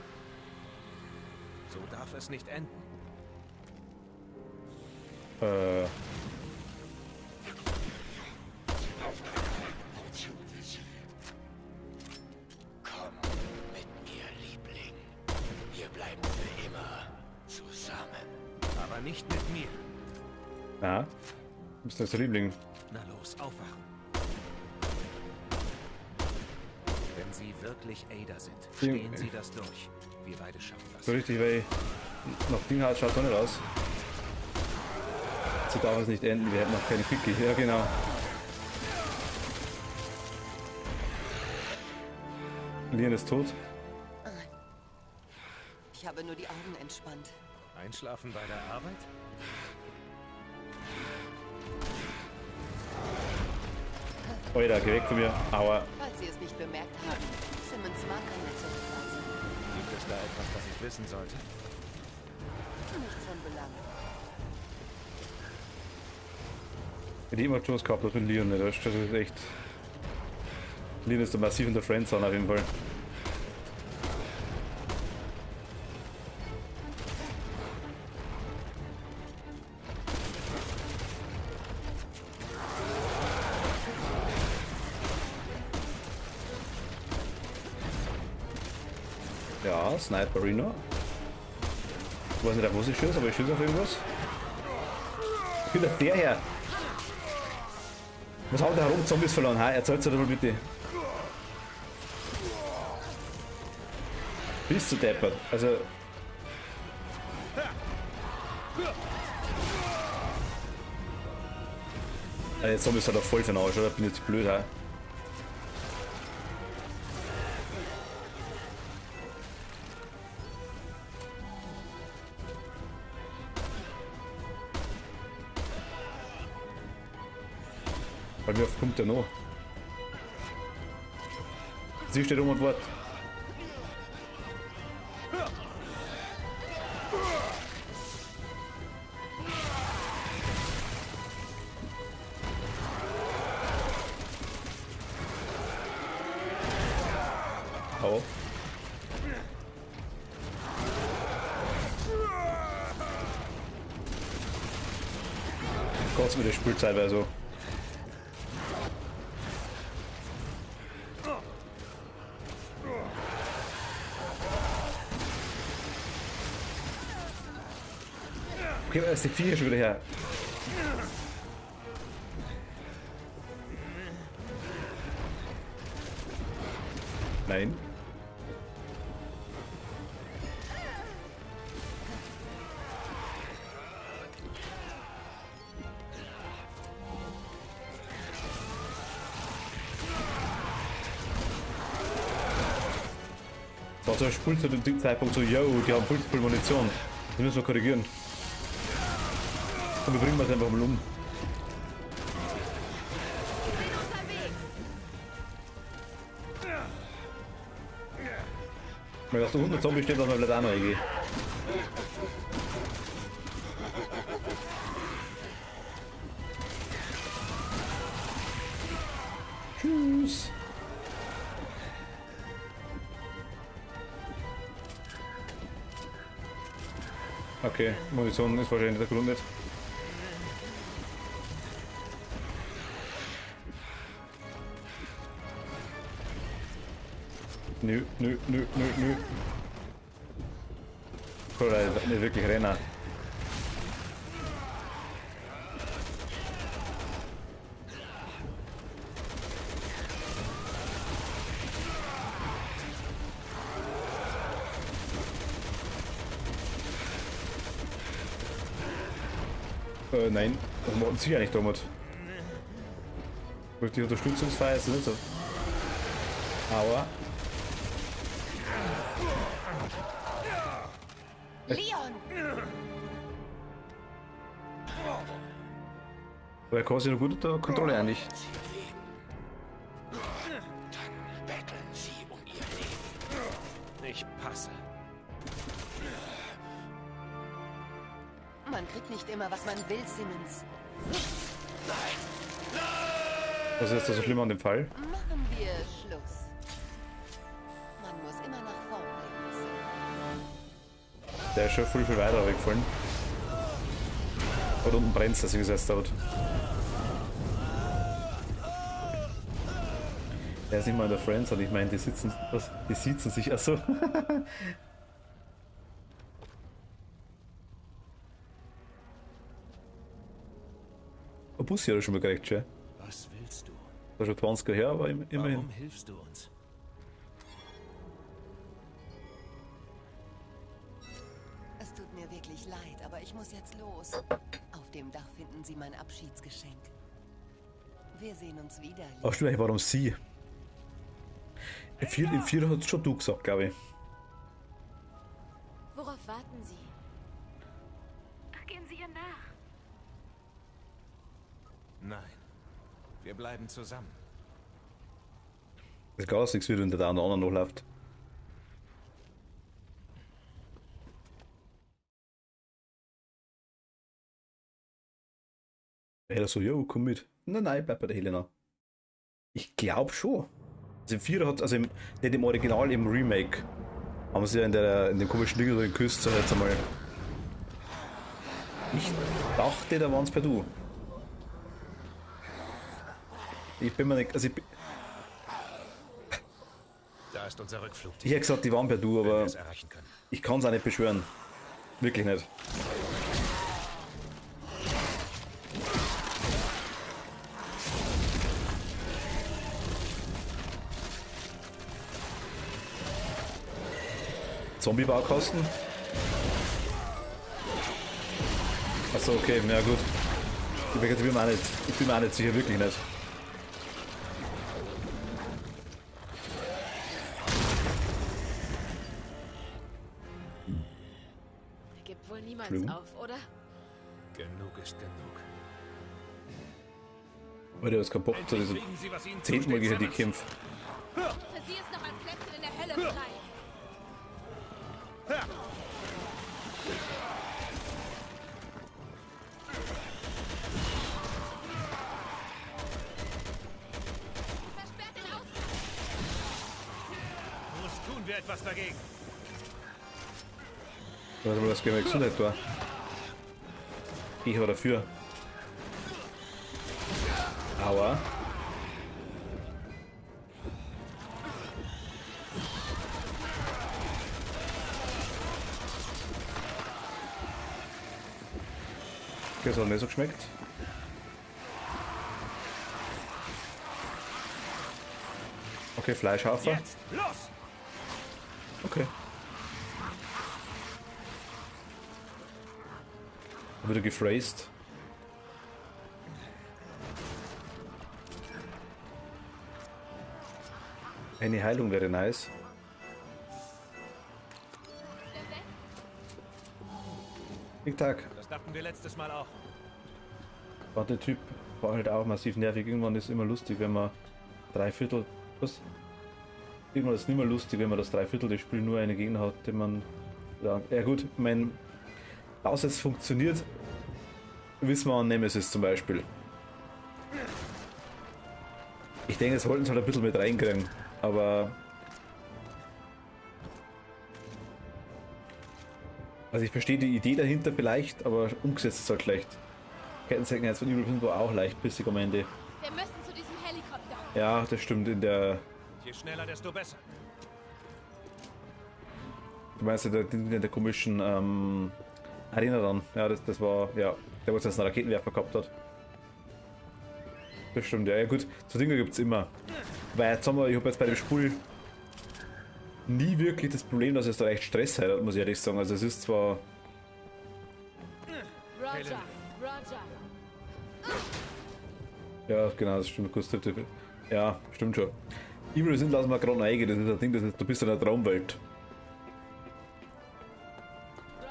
So darf es nicht enden. Komm mit mir, Liebling. Wir bleiben für immer zusammen. Aber nicht mit mir. Ja. Du bist das Liebling. Na los, aufwachen. Wenn Sie wirklich Ada sind, stehen Sie das durch. Wir beide schaffen das. So richtig, weil noch Ding halt schaut doch nicht aus. So darf es nicht enden, wir hätten noch keine Quickie. Ja, genau. Leon ist tot. Ich habe nur die Augen entspannt. Einschlafen bei der Arbeit? Alter, geh weg von mir. Aua. Falls Sie es nicht bemerkt haben, Simmons mag keine Zuchtpflanze. Gibt es da etwas, das ich wissen sollte? Nichts von Belang. Hätte ich immer Chance gehabt, das mit Leon nicht. Das ist echt. Leon ist da massiv in der Friendzone auf jeden Fall. Ja, Sniperino. Ich weiß nicht, wo ich schieße, aber ich schieße auf irgendwas. Wieder der her! Was haut der herum? Zombies verloren. Ha, erzähl's doch mal bitte. Bist du deppert? Also. Jetzt Zombies halt auch voll für den Arsch, oder? Bin jetzt blöd, ha? Weil wie oft kommt der noch? Sie steht um und wart. Au. Gott, mit der Spielzeit wäre so. Okay, ist die Viecher schon wieder her. Nein. So, zum Beispiel zu dem Zeitpunkt so, yo, die haben voll viel Munition. Die müssen wir korrigieren. Und wir bringen das einfach mal um. Wenn das da 100 Zombies steht, dass man vielleicht auch noch reingehen. Tschüss. Okay, Munition ist wahrscheinlich der Grund nicht. Nö. Oder nicht wirklich rennen. Nein, das machen sie ja nicht damit. Durch die Unterstützungsfeier ist es nicht so. Aua. Leon! Aber er kann sich noch gut unter Kontrolle eigentlich. Dann betteln sie um ihr Leben. Ich passe. Man kriegt nicht immer, was man will, Simmons. Was ist das so schlimm an dem Fall? Machen wir Schluss. Man muss immer nach vorn blicken. Der ist schon viel weiter weggefallen. Und unten brennt es, deswegen ist er jetzt dort. Der ist nicht mal in der Friendzone, ich meine, die sitzen sich, achso. Ein Bus hier schon mal gekriegt, schon. Was willst du? Da ist schon 20er her, aber immerhin. Warum hilfst du uns? Es tut mir wirklich leid, aber ich muss jetzt los. Auf dem Dach finden Sie mein Abschiedsgeschenk. Wir sehen uns wieder. Ach stimmt, warum sie? Im 4 hat es schon du gesagt, glaube ich. Worauf warten Sie? Gehen Sie ihr nach. Nein. Wir bleiben zusammen. Das ist gar nichts, wie du hinter der anderen noch läuft. Er so, jo, komm mit. Nein, bleib bei der Helena. Ich glaube schon. Also im 4 hat, also nicht im Original, im Remake, haben sie ja in dem komischen Ding drin geküsst, so jetzt einmal. Ich dachte, da waren es per Du. Ich bin mir nicht, also Da ist unser Rückflug. ich hätte gesagt, die waren per Du, aber ich kann es auch nicht beschwören. Wirklich nicht. Zombie-Baukasten? Achso, okay, na gut. Ich bin mir auch nicht sicher, wirklich nicht. Er gibt wohl niemals Entschuldigung? auf, oder? Genug ist genug. Alter, das ist kein Bock zu diesem 10. Mal gegen die Kämpfe. Für sie ist noch ein Plätzchen in der Hölle frei. Versperrt den Ausgang. Los, tun wir etwas dagegen. Warte mal, das gehen wir Gesundheit da. Ich war dafür. Aua. Okay, das hat nicht so geschmeckt. Okay, Fleischhafer. Jetzt, los! Okay. Wieder gefräst. Eine Heilung wäre nice. Tick-Tack. Das dachten wir letztes Mal auch. War der Typ war halt auch massiv nervig. Irgendwann ist es immer lustig, wenn man 3/4. Was? Irgendwann ist es nicht mehr lustig, wenn man das 3/4 des Spiels nur einen Gegner hat, den man. Ja gut, mein. Außer es funktioniert, wissen wir an Nemesis zum Beispiel. Ich denke, es wollten sie halt ein bisschen mit reinkriegen, aber. Also ich verstehe die Idee dahinter vielleicht, aber umgesetzt ist es halt schlecht. Kettensägen von Evil 5 war auch leicht bissig am Ende. Wir müssen zu diesem Helikopter. Ja, das stimmt, in der. Je schneller, desto besser. Du meinst ja in der komischen Arena dann. Ja, das war, ja, der wo jetzt einen Raketenwerfer gehabt hat. Das stimmt, ja, gut. So Dinge gibt es immer. Weil jetzt haben wir, ich habe jetzt bei dem Spiel nie wirklich das Problem, dass es da echt Stress hat, muss ich ehrlich sagen. Also es ist zwar. Roger, Roger. Ja, genau, das stimmt. Kurz, ja, stimmt schon. Evil sind lassen wir gerade eingehen, das ist ein Ding, du bist in einer Traumwelt.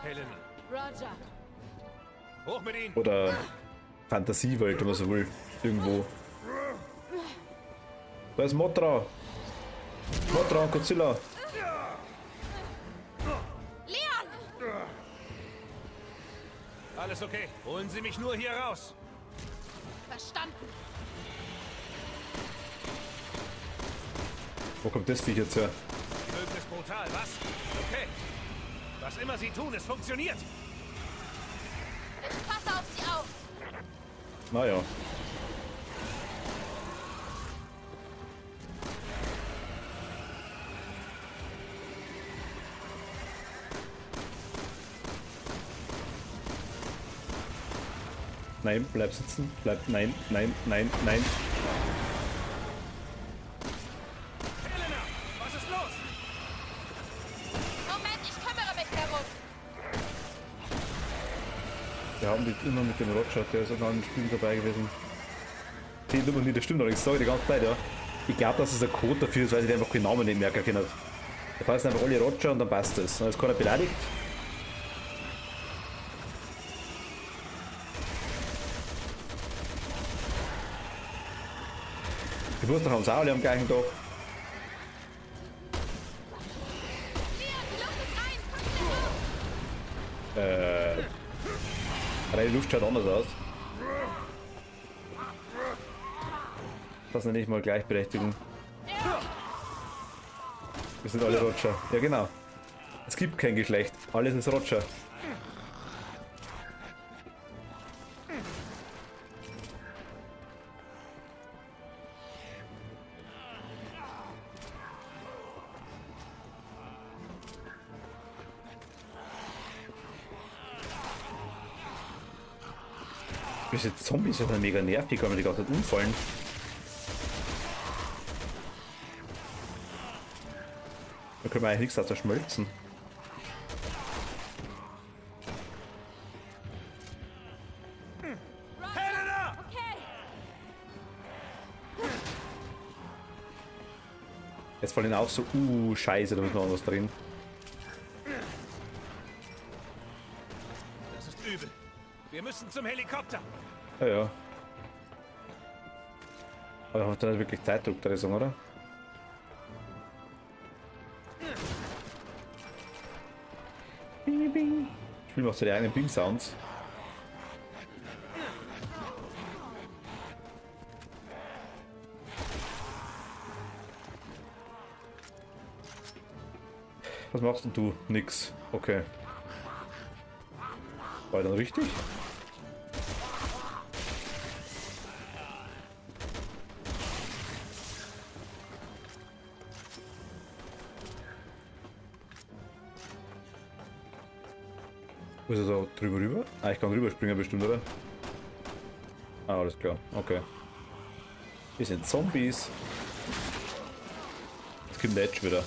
Helena. Roger. Hoch mit ihnen. Oder Fantasiewelt, wenn man so will. Irgendwo. Da ist Mothra. Mothra und Godzilla. Leon! Alles okay. Holen Sie mich nur hier raus. Verstanden. Wo kommt das Viech jetzt her? Die Mögen ist brutal, was? Okay. Was immer Sie tun, es funktioniert. Ich passe auf sie auf. Naja. Nein, bleib sitzen. Bleib. Nein, nein, nein, nein. Helena, was ist los? Moment, ich kümmere mich darum. Wir haben die immer mit dem Roger, der ist auch noch im Spiel dabei gewesen. Die Nummer nie, das stimmt allerdings, sage ich die ganze Zeit, ja. Ich glaube, dass es ein Code dafür ist, weil ich einfach keinen Namen nicht merken kann. Da heißen einfach alle Roger und dann passt es. Dann ist keiner beleidigt. Die Wurst haben sie auch alle am gleichen Tag. Reine Luft schaut anders aus. Das nenne ich mal Gleichberechtigung. Wir sind alle Roger. Ja genau. Es gibt kein Geschlecht. Alles ist Roger. Diese Zombies sind ja mega nervig, weil man die ganze Zeit umfallen. Da können wir eigentlich nichts außer schmelzen. Jetzt fallen auch so, scheiße, da ist noch was drin. Das ist übel. Wir müssen zum Helikopter. Ja, ja. Aber hat da nicht wirklich Zeitdruck, der Rissung, oder? Bing, bing. Das Spiel macht so die eigenen Bing-Sounds. Was machst denn du? Nix. Okay. War dann richtig? Wo ist er da drüber rüber? Ah, ich kann rüberspringen bestimmt, oder? Ah, alles klar. Okay. Wir sind Zombies. Jetzt kommt der Edge wieder.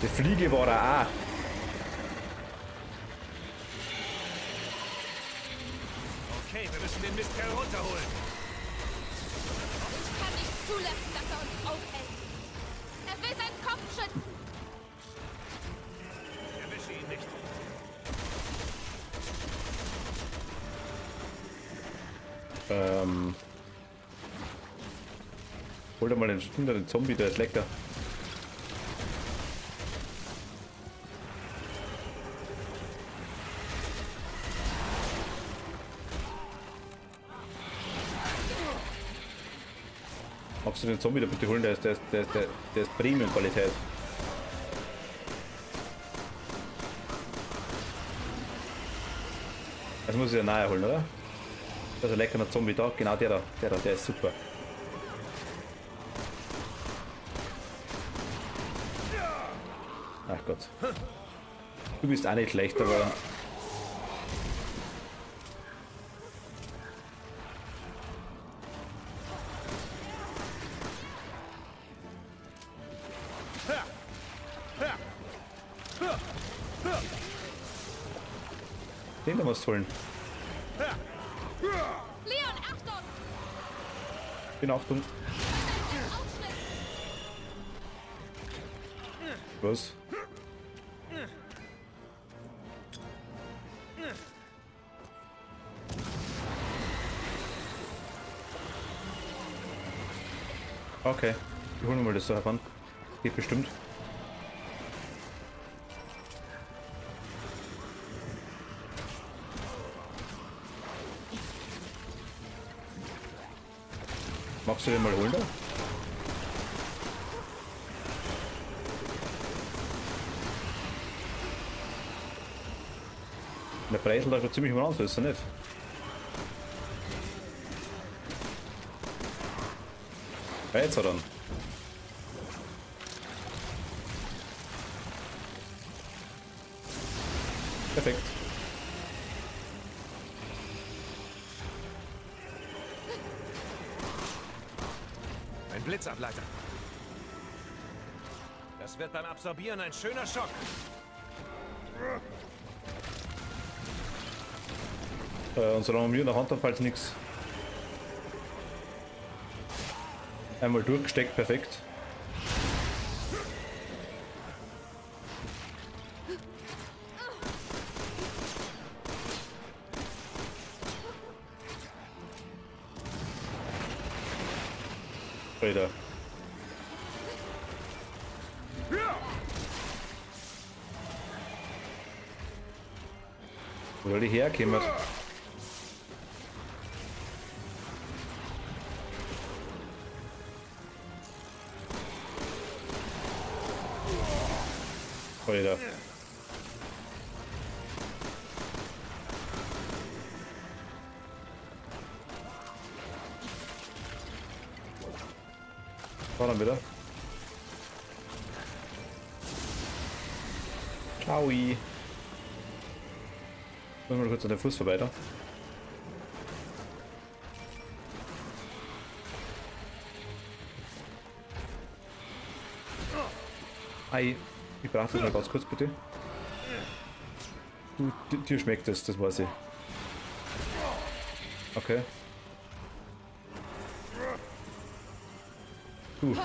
Die Fliege war er auch. Okay, wir müssen den Mistkerl runterholen. Ich kann nicht zulassen, dass er uns aufhält. Er will seinen Kopf schützen. Erwische ihn nicht. Hol dir mal den Zombie, der ist lecker. Magst du den Zombie da bitte holen? Der ist Premium-Qualität. Das muss ich ja nahe holen, oder? Da ist ein leckerer Zombie da. Genau der ist super. Ach Gott. Du bist auch nicht schlecht, aber... Den da musst du holen. Leon, Achtung! Bin Achtung. Was? Okay, wir holen mal das so heran. Geht bestimmt. Magst du den mal holen da? Der Preisel da schon ziemlich mal aus, ist er nicht? Ja, jetzt dann. Perfekt. Ein Blitzableiter. Das wird beim Absorbieren ein schöner Schock. Und solange wir in der Hand haben, falls nichts. Einmal durchgesteckt, perfekt. Alter. Wo soll die herkommen? Alter. War dann wieder. Ciao. Machen wir kurz an den Fuß vorbei da. Ei, ich brauche das mal ganz kurz bitte. Du, dir schmeckt es, das weiß ich. Okay. Du. Du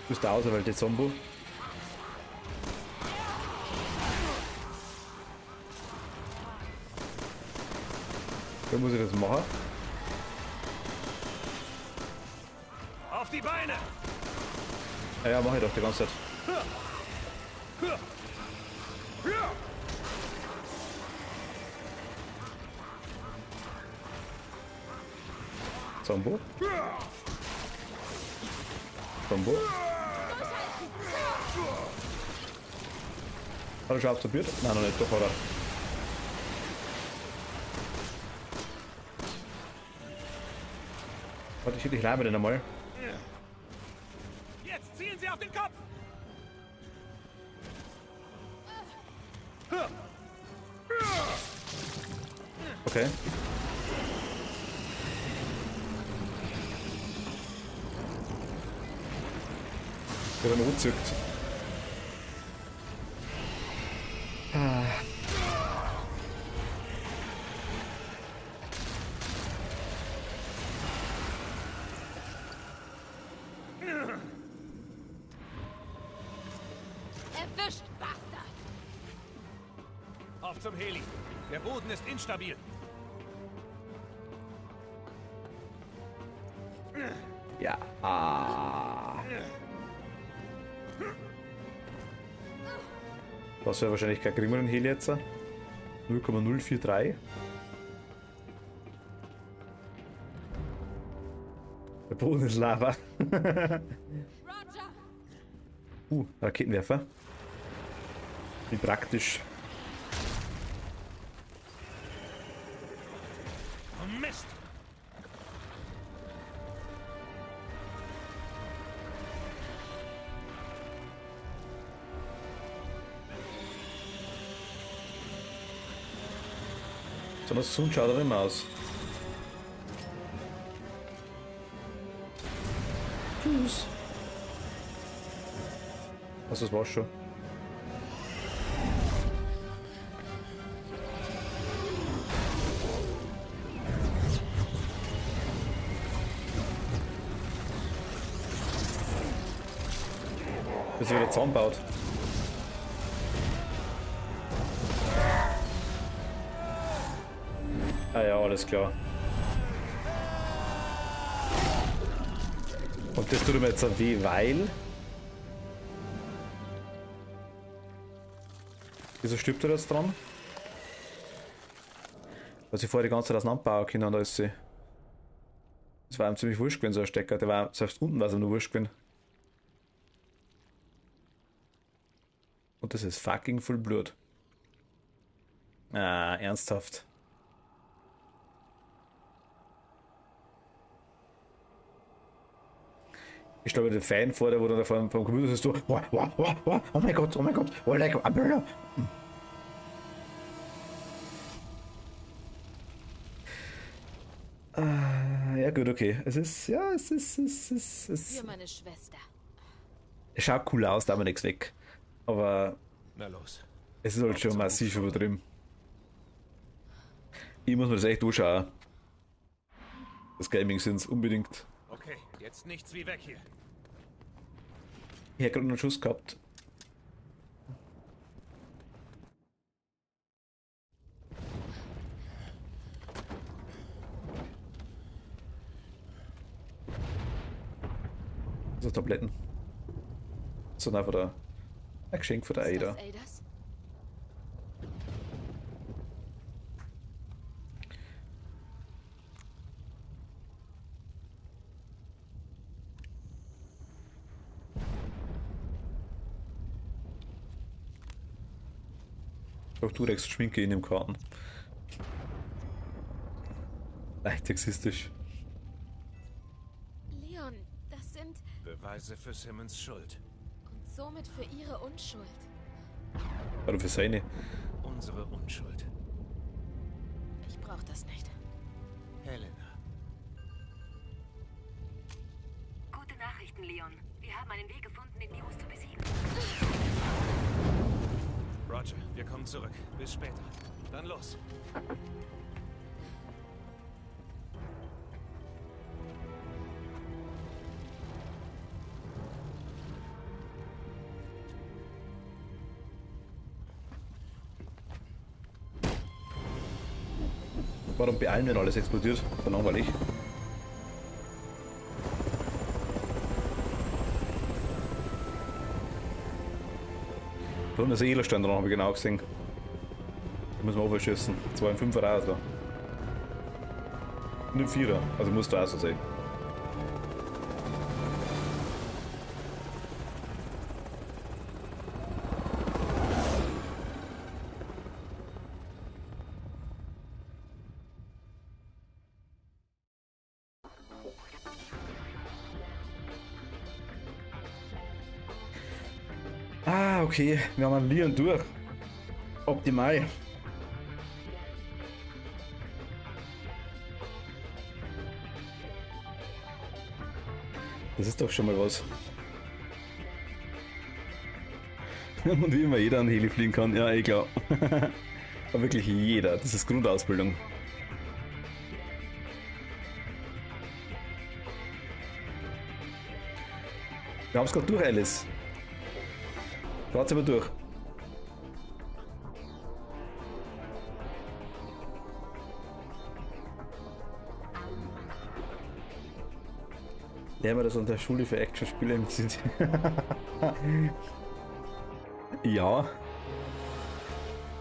bist der auserwählte Zombie. Wie muss ich das machen? Auf die Beine! Ja, mach ich doch die ganze Zeit. Zombo? Zombo? Hat er schon absorbiert? Nein, noch nicht, doch hat er. Warte, ich leime den einmal. Jetzt zielen Sie auf den Kopf! Okay. Der dann zückt. Erwischt, Bastard! Auf zum Heli. Der Boden ist instabil. Ja. Was wäre wahrscheinlich kein kriegen wir den Heli jetzt? 0,043. Der Boden ist Lava. Raketenwerfer. Wie praktisch. Mist! So was Zoom schaut er immer aus. Tschüss. Also das war's schon. Bis er wieder zusammenbaut. Ah ja, alles klar. Und das tut mir jetzt weh, weil... Wieso stirbt er jetzt dran? Weil sie vorher die ganze Zeit auseinanderbauen können, da ist sie. Das war ihm ziemlich wurscht gewesen, so ein Stecker. Der war selbst unten, war es ihm nur wurscht gewesen. Und das ist fucking voll Blut. Ah, ernsthaft. Ich glaube, der Fan vor der, wo dann da vom Computer ist so, oh mein Gott, oh lecker, ja gut, okay. Es ist. Für meine Schwester. Es schaut cool aus, da haben wir nichts weg. Aber na los. Es ist halt schon massiv übertrieben. Ich muss mir das echt anschauen. Das Gaming-Sins unbedingt. Okay, jetzt nichts wie weg hier. Ich hätte gerade noch einen Schuss gehabt. So Tabletten. So einfach da. Ein Geschenk von der Ist Ada. das Adas? Auch du rechts Schminke in dem Karten. Leicht sexistisch. Leon, das sind... Beweise für Simmons Schuld. Und somit für ihre Unschuld. Oder für seine. Unsere Unschuld. Ich brauch das nicht. Helena. Gute Nachrichten, Leon. Wir haben einen Weg gefunden, den Virus zu besiegen. Roger, wir kommen zurück. Bis später. Dann los. Warum beeilen, wenn alles explodiert? So langweilig. Da unten ist ein Edelstein dran, habe ich genau gesehen. Da muss man aufschießen. 2 und 5er raus da. Und im 4er. Also muss da auch so sein. Ah, okay. Wir haben einen Leon durch. Optimal. Das ist doch schon mal was. Und wie immer jeder an Heli fliegen kann. Ja, eh klar. Aber wirklich jeder. Das ist Grundausbildung. Wir haben es gerade durch, Alice. Schaut's aber durch. Lernen wir das an der Schule für Actionspiele im sind. Ja.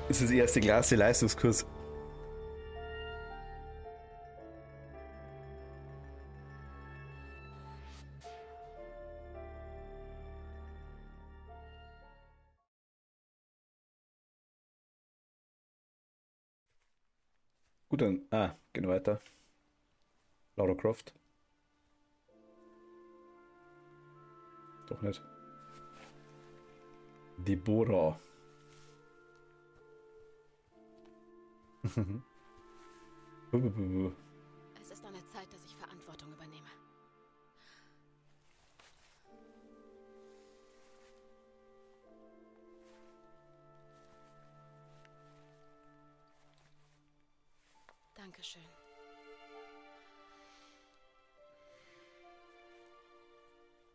Das ist erste Klasse Leistungskurs. Gut, dann. Gehen wir weiter. Lara Croft. Doch nicht. Deborah. Es ist an der Zeit, dass ich Verantwortung übernehme. Dankeschön.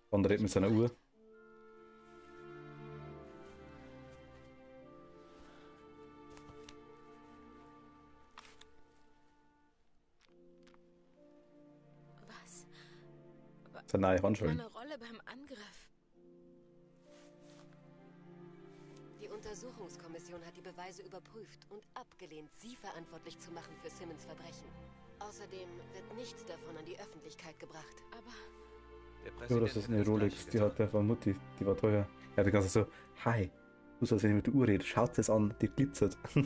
Wann redet mit seiner Uhr? Was? Seine neue Handschellen. Meine Rolle beim Angriff. Die Untersuchungskommission hat die Beweise überprüft und abgelehnt, sie verantwortlich zu machen für Simmons Verbrechen. Außerdem wird nichts davon an die Öffentlichkeit gebracht. Aber... Ja, das ist eine Rolex, die hat der von Mutti, die war teuer. Ja, die ganze so, hi, du sollst, wenn ich mit der Uhr rede, schaut es an, die glitzert. Also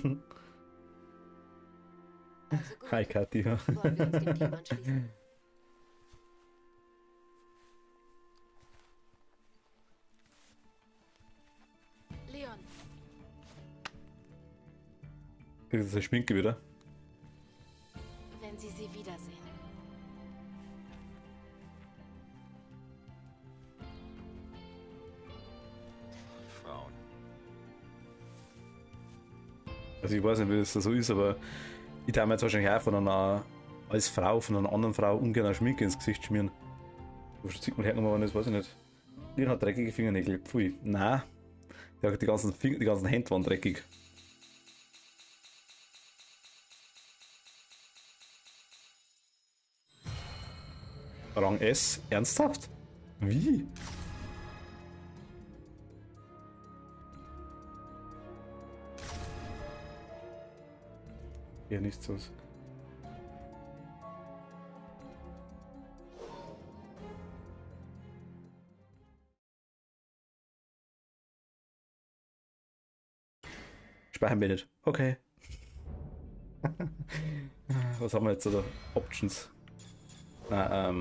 gut, hi, Kathi. wollen wir uns dem Team anschließen? Leon, Das ist eine Schminke wieder. wenn Sie sie wiedersehen. Frauen. Also ich weiß nicht, wie das so ist, aber ich darf mir jetzt wahrscheinlich auch von einer, als Frau, von einer anderen Frau ungern eine Schminke ins Gesicht schmieren. Wo sieht man hergenommen worden ist, weiß ich nicht. Leon hat dreckige Fingernägel. Pfui. Nein. Die ganzen Hände waren dreckig. Rang S? Ernsthaft? Wie? Eher nicht so. Speichern wir nicht. Okay. Was haben wir jetzt oder? Options. Na,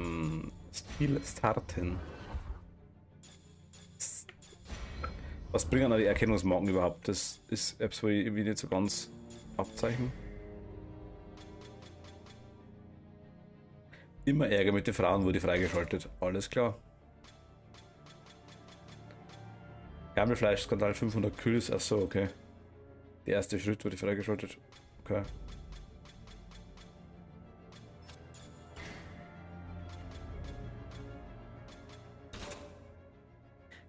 Spiel starten. Was bringen da die Erkennungsmarken überhaupt? Das ist etwas, wo ich irgendwie nicht so ganz abzeichnen. Immer Ärger mit den Frauen wurde freigeschaltet. Alles klar. Gammelfleisch-Skandal 500 Kills. Achso, okay. Der erste Schritt wurde freigeschaltet. Okay.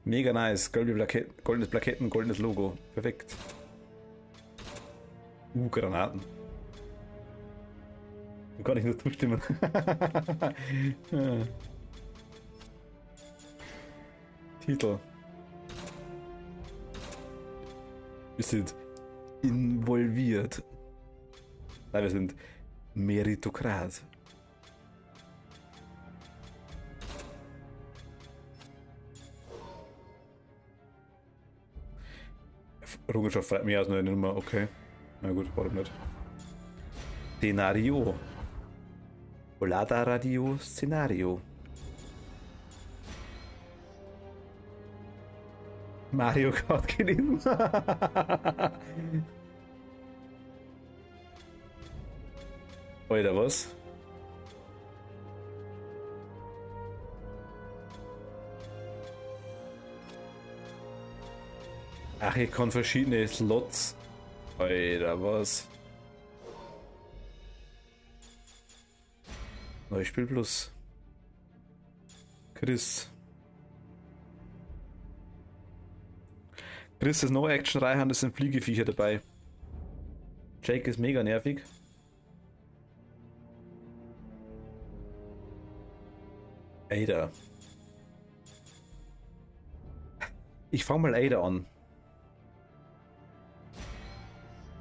Mega nice. Goldenes Plaketten, goldenes Logo. Perfekt. Granaten. Da kann ich nur zustimmen. Ja. Titel. Wir sind involviert. Nein, wir sind Meritokrat. Errungenschaft freut mich aus einer Nummer, okay. Na gut, warum nicht? Szenario. Volada Radio Szenario. Mario Kart gelesen. Alter, was? Ach, ich kann verschiedene Slots. Alter, was? Neues Spiel plus. Chris. Chris ist noch actionreich und es sind Fliegeviecher dabei. Jake ist mega nervig. Ada. Ich fange mal Ada an.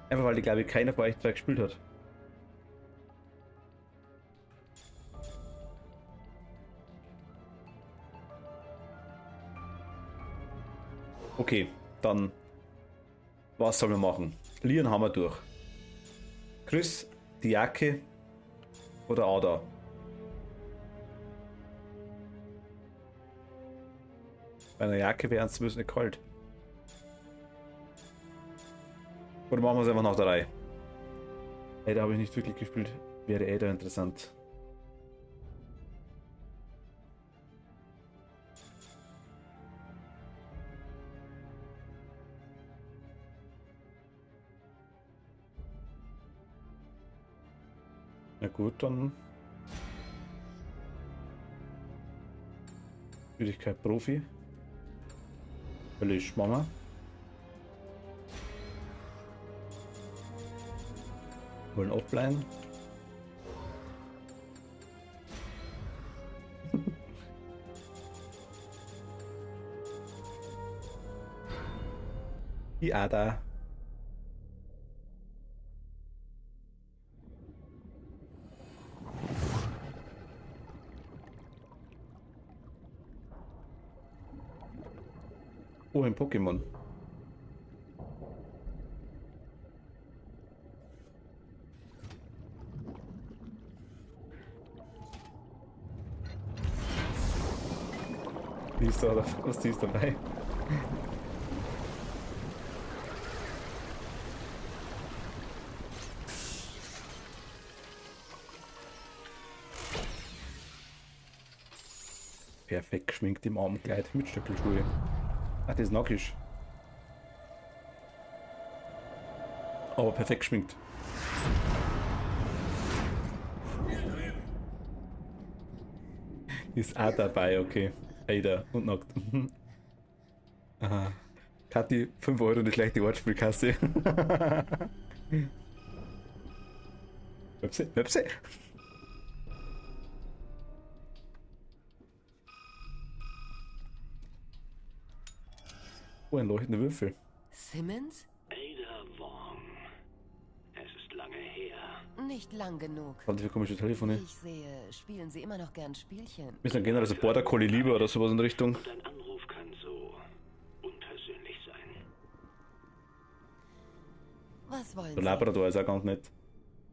Einfach weil die, glaube ich, keiner von euch zwei gespielt hat. Okay, dann was sollen wir machen? Leon haben wir durch. Chris, die Jacke oder Ada? Bei einer Jacke wäre es nicht kalt. Oder machen wir es einfach nach der Reihe? Ada habe ich nicht wirklich gespielt. Wäre Ada interessant. Na gut, dann Schwierigkeit Profi. Völlig Mama. Wollen offline. Die Ada. Oh, ein Pokémon. Wie ist da, was ist dabei? Perfekt geschminkt im Abendkleid mit Stöckelschuhe. Ach, das ist nackig. Aber perfekt geschminkt. Ist auch dabei, okay. Ada und nackt. Aha. Kathi, 5 Euro eine schlechte Wortspielkasse. Möpse, Möpse. Oh, ein leuchtender Würfel. Simmons? Ada Wong. Es ist lange her. Nicht lang genug. Warte, wie komische Telefone. Wie ich sehe, spielen Sie immer noch gern Spielchen. Wir sind generell so Border Collie lieber oder sowas in Richtung. Und ein Anruf kann so unpersönlich sein. Was wollen Der Sie? Labrador ist auch ganz nett.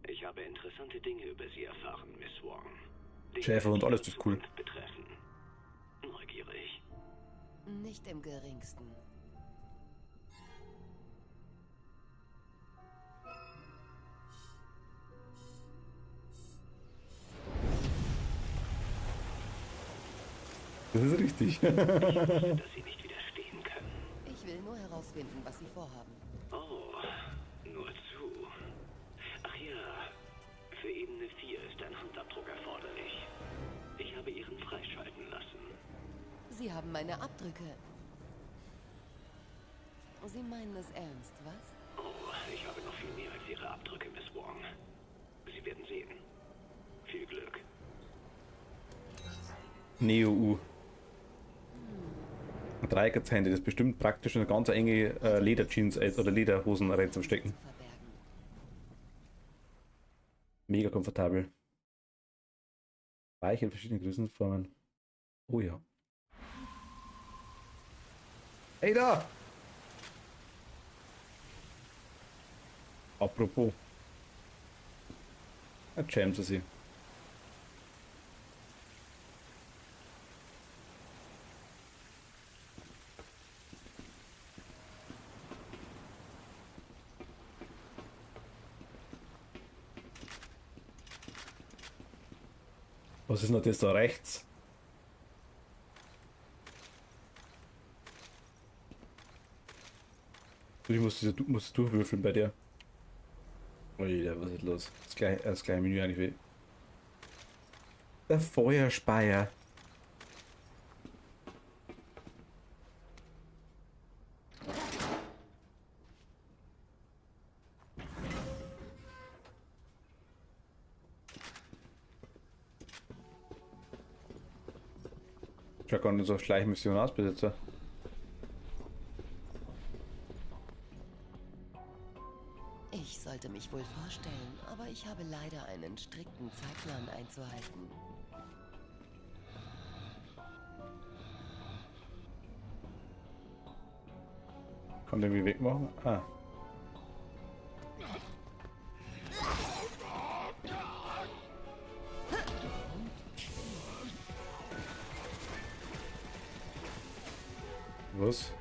Ich habe interessante Dinge über Sie erfahren, Miss Wong. Schäfer und alles ist cool. Betreffen. Neugierig. Nicht im geringsten. Das ist richtig. Ich wusste, dass Sie nicht widerstehen können. Ich will nur herausfinden, was Sie vorhaben. Oh, nur zu. Ach ja, für Ebene 4 ist ein Handabdruck erforderlich. Ich habe Ihren freischalten lassen. Sie haben meine Abdrücke. Sie meinen es ernst, was? Oh, ich habe noch viel mehr als Ihre Abdrücke, Miss Wong. Sie werden sehen. Viel Glück. Neo-U. Ein Dreieckshände, das ist bestimmt praktisch eine ganz enge Lederjeans oder Lederhosen rein zum Stecken. Mega komfortabel. Weich in verschiedenen Größenformen. Oh ja. Hey da! Apropos. Jetzt schämt sie sich. Was ist noch das da rechts? Ich muss durchwürfeln bei der. Alter, was ist los? Das gleiche Menü eigentlich weh. Der Feuerspeier. Ich kann nicht so Schleichmission Ausbesitzer. Ich sollte mich wohl vorstellen, aber ich habe leider einen strikten Zeitplan einzuhalten. Kann der irgendwie wegmachen? Ah. Was?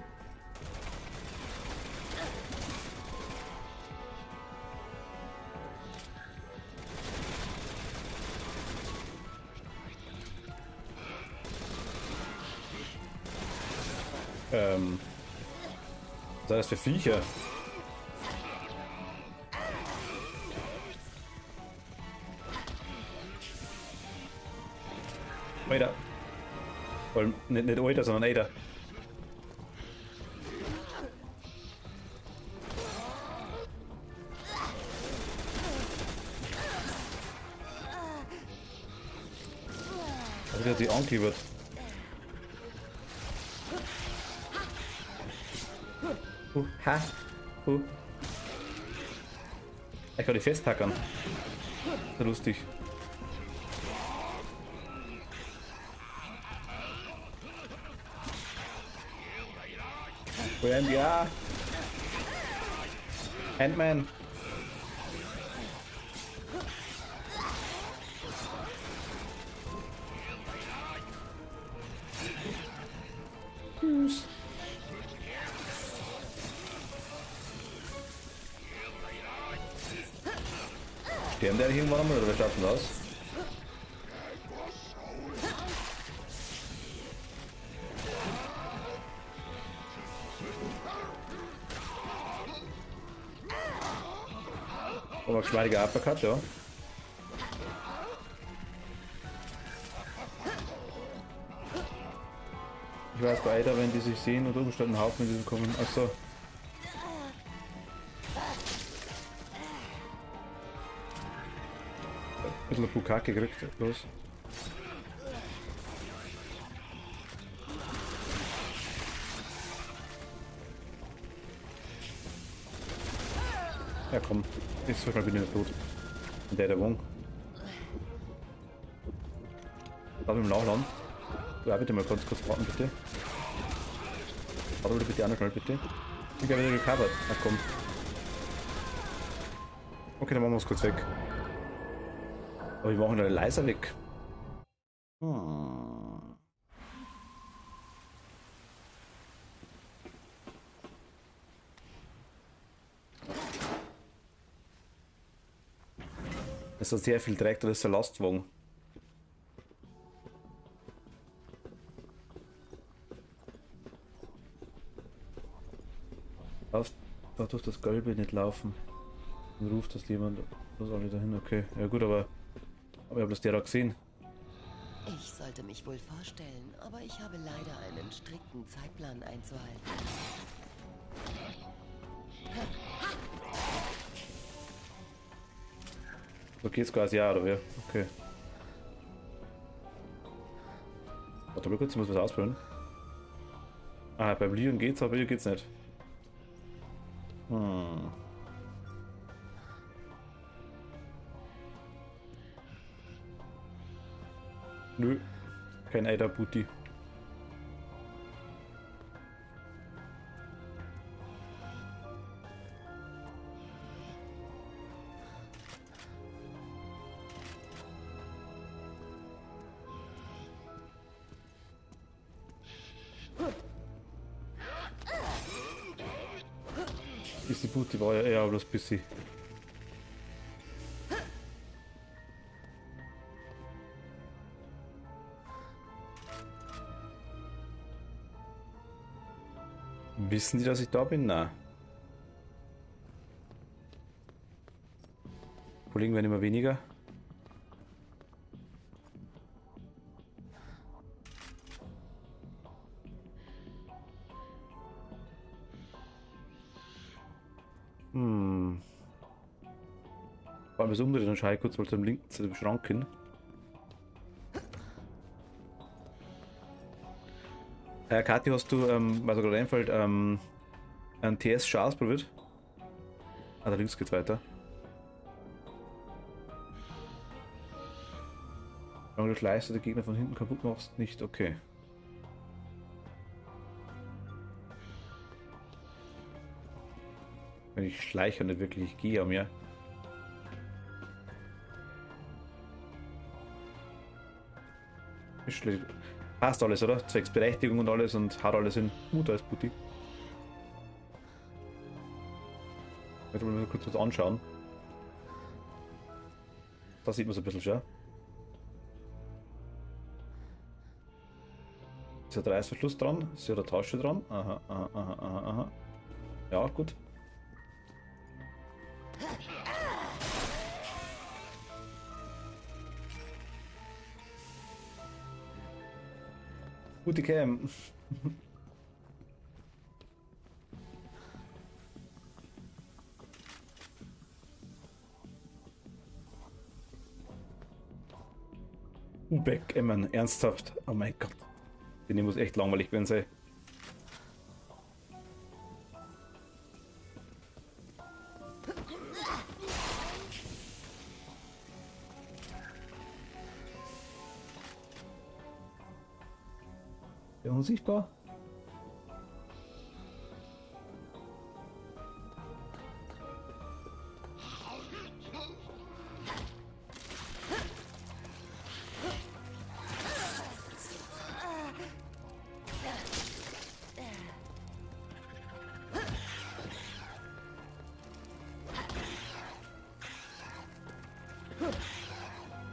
Was ist das für Viecher? Alter. Nicht Alter, sondern Alter. Also der hat sich angeklebt. Ha. Ich kann die festhackern. So lustig. Brand, ja. Ant-Man. Tschüss. Sterben der irgendwann einmal oder wer schaut denn das? Oh, ein geschmeidiger Uppercut, ja. Ich weiß bei Ada, wenn die sich sehen und oben statt ein Haufen, wenn die kommen. Achso. Ein bisschen Bukake gekriegt, los. Ja komm, jetzt so schnell bin ich nicht tot. Und der Wong. Darf ich im Nachladen? Ja, bitte mal kurz warten, bitte. Warte bitte auch noch schnell, bitte. Ich habe wieder recovered. Na komm. Okay, dann machen wir es kurz weg. Aber wir machen den leiser weg. Das ist sehr viel Dreck, das ist der Lastwagen. Da tut das Gelbe nicht laufen. Dann ruft das jemand, das alle dahin, okay. Ja gut, aber ich habe das der da gesehen. Ich sollte mich wohl vorstellen, aber ich habe leider einen strikten Zeitplan einzuhalten. So geht's quasi ja, oder wie? Okay. Warte mal kurz, ich muss was ausprobieren. Ah, beim Leon geht's, aber hier geht's nicht. Nö, kein Ada Booty. Busy Booty war ja eher bloß Busy. Wissen die, dass ich da bin? Nein. Kollegen werden immer weniger. Vor allem das umdrehen, dann schaue ich kurz mal zum linken zu dem Schrank hin. Kathi, hast du, was gerade einfällt, ein TS schon ausprobiert? Ah, da links geht's weiter. Wenn du schleichst oder Gegner von hinten kaputt machst, nicht okay. Wenn ich schleiche und nicht wirklich gehe mehr. Passt alles, oder? Zwecks Berechtigung und alles und hat alles in Mutter als Booty. Ich will mir kurz was anschauen. Da sieht man es ein bisschen schon. Ist ja der Reißverschluss dran? Ist ja der Tasche dran? Aha, aha, aha, aha, aha. Ja, gut. Gute Cam. Backgammon, ernsthaft. Oh mein Gott. Den muss echt langweilig werden sein. Der unsichtbar?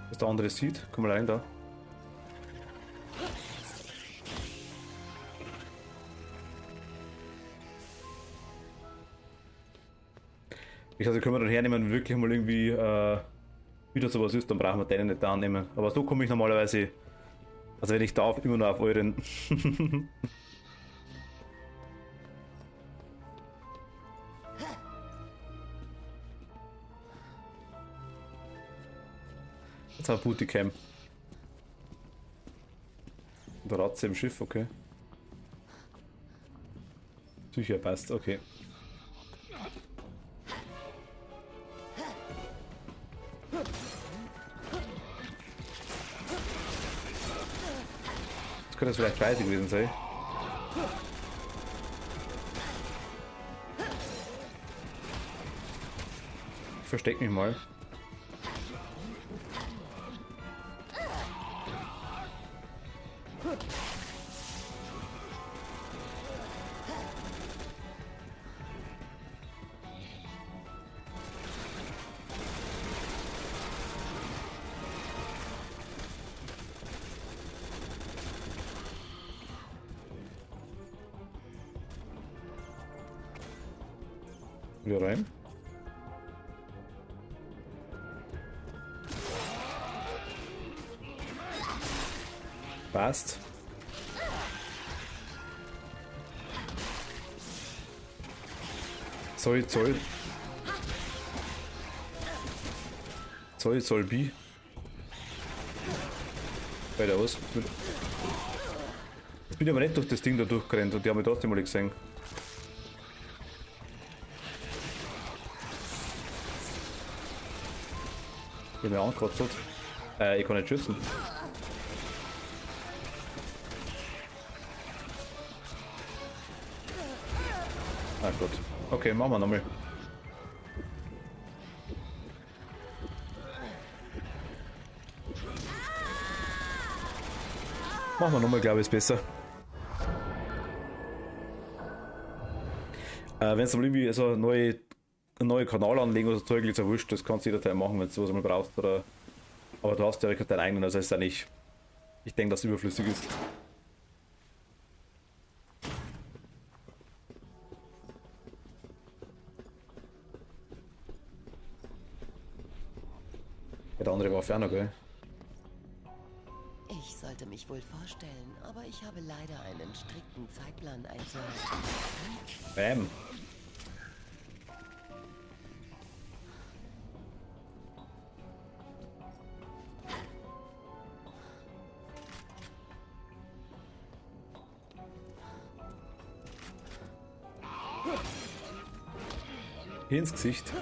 Was der andere sieht, komm mal rein da. Ich also können wir dann hernehmen, wenn wirklich mal irgendwie wieder sowas ist, dann brauchen wir den nicht da annehmen. Aber so komme ich normalerweise, also wenn ich darf, immer nur auf euren. Jetzt haben wir Bootycam. Der Ratze im Schiff, okay. Sicher passt, okay. könnte das vielleicht scheiße gewesen sein. Ich versteck mich mal. Wieder rein. Passt. Zoll B. Weiter aus. Jetzt bin ich aber nicht durch das Ding da durchgerannt und die haben mich trotzdem mal gesehen. Ich hab mich angekratzt. Ich kann nicht schießen. Ah gut. Okay, machen wir nochmal. Machen wir nochmal, glaube ich, ist besser. Wenn es irgendwie so einen neuen Kanal anlegen oder so Zeug, ist ja wurscht, das kannst du jederzeit machen, wenn du sowas mal brauchst. Oder aber du hast direkt deinen eigenen, also ist ja nicht. Ich denke, dass es überflüssig ist. Ja, der andere war ferner, gell? Ich sollte mich wohl vorstellen, aber ich habe leider einen strikten Zeitplan einzuhalten. Bam. Hier ins Gesicht.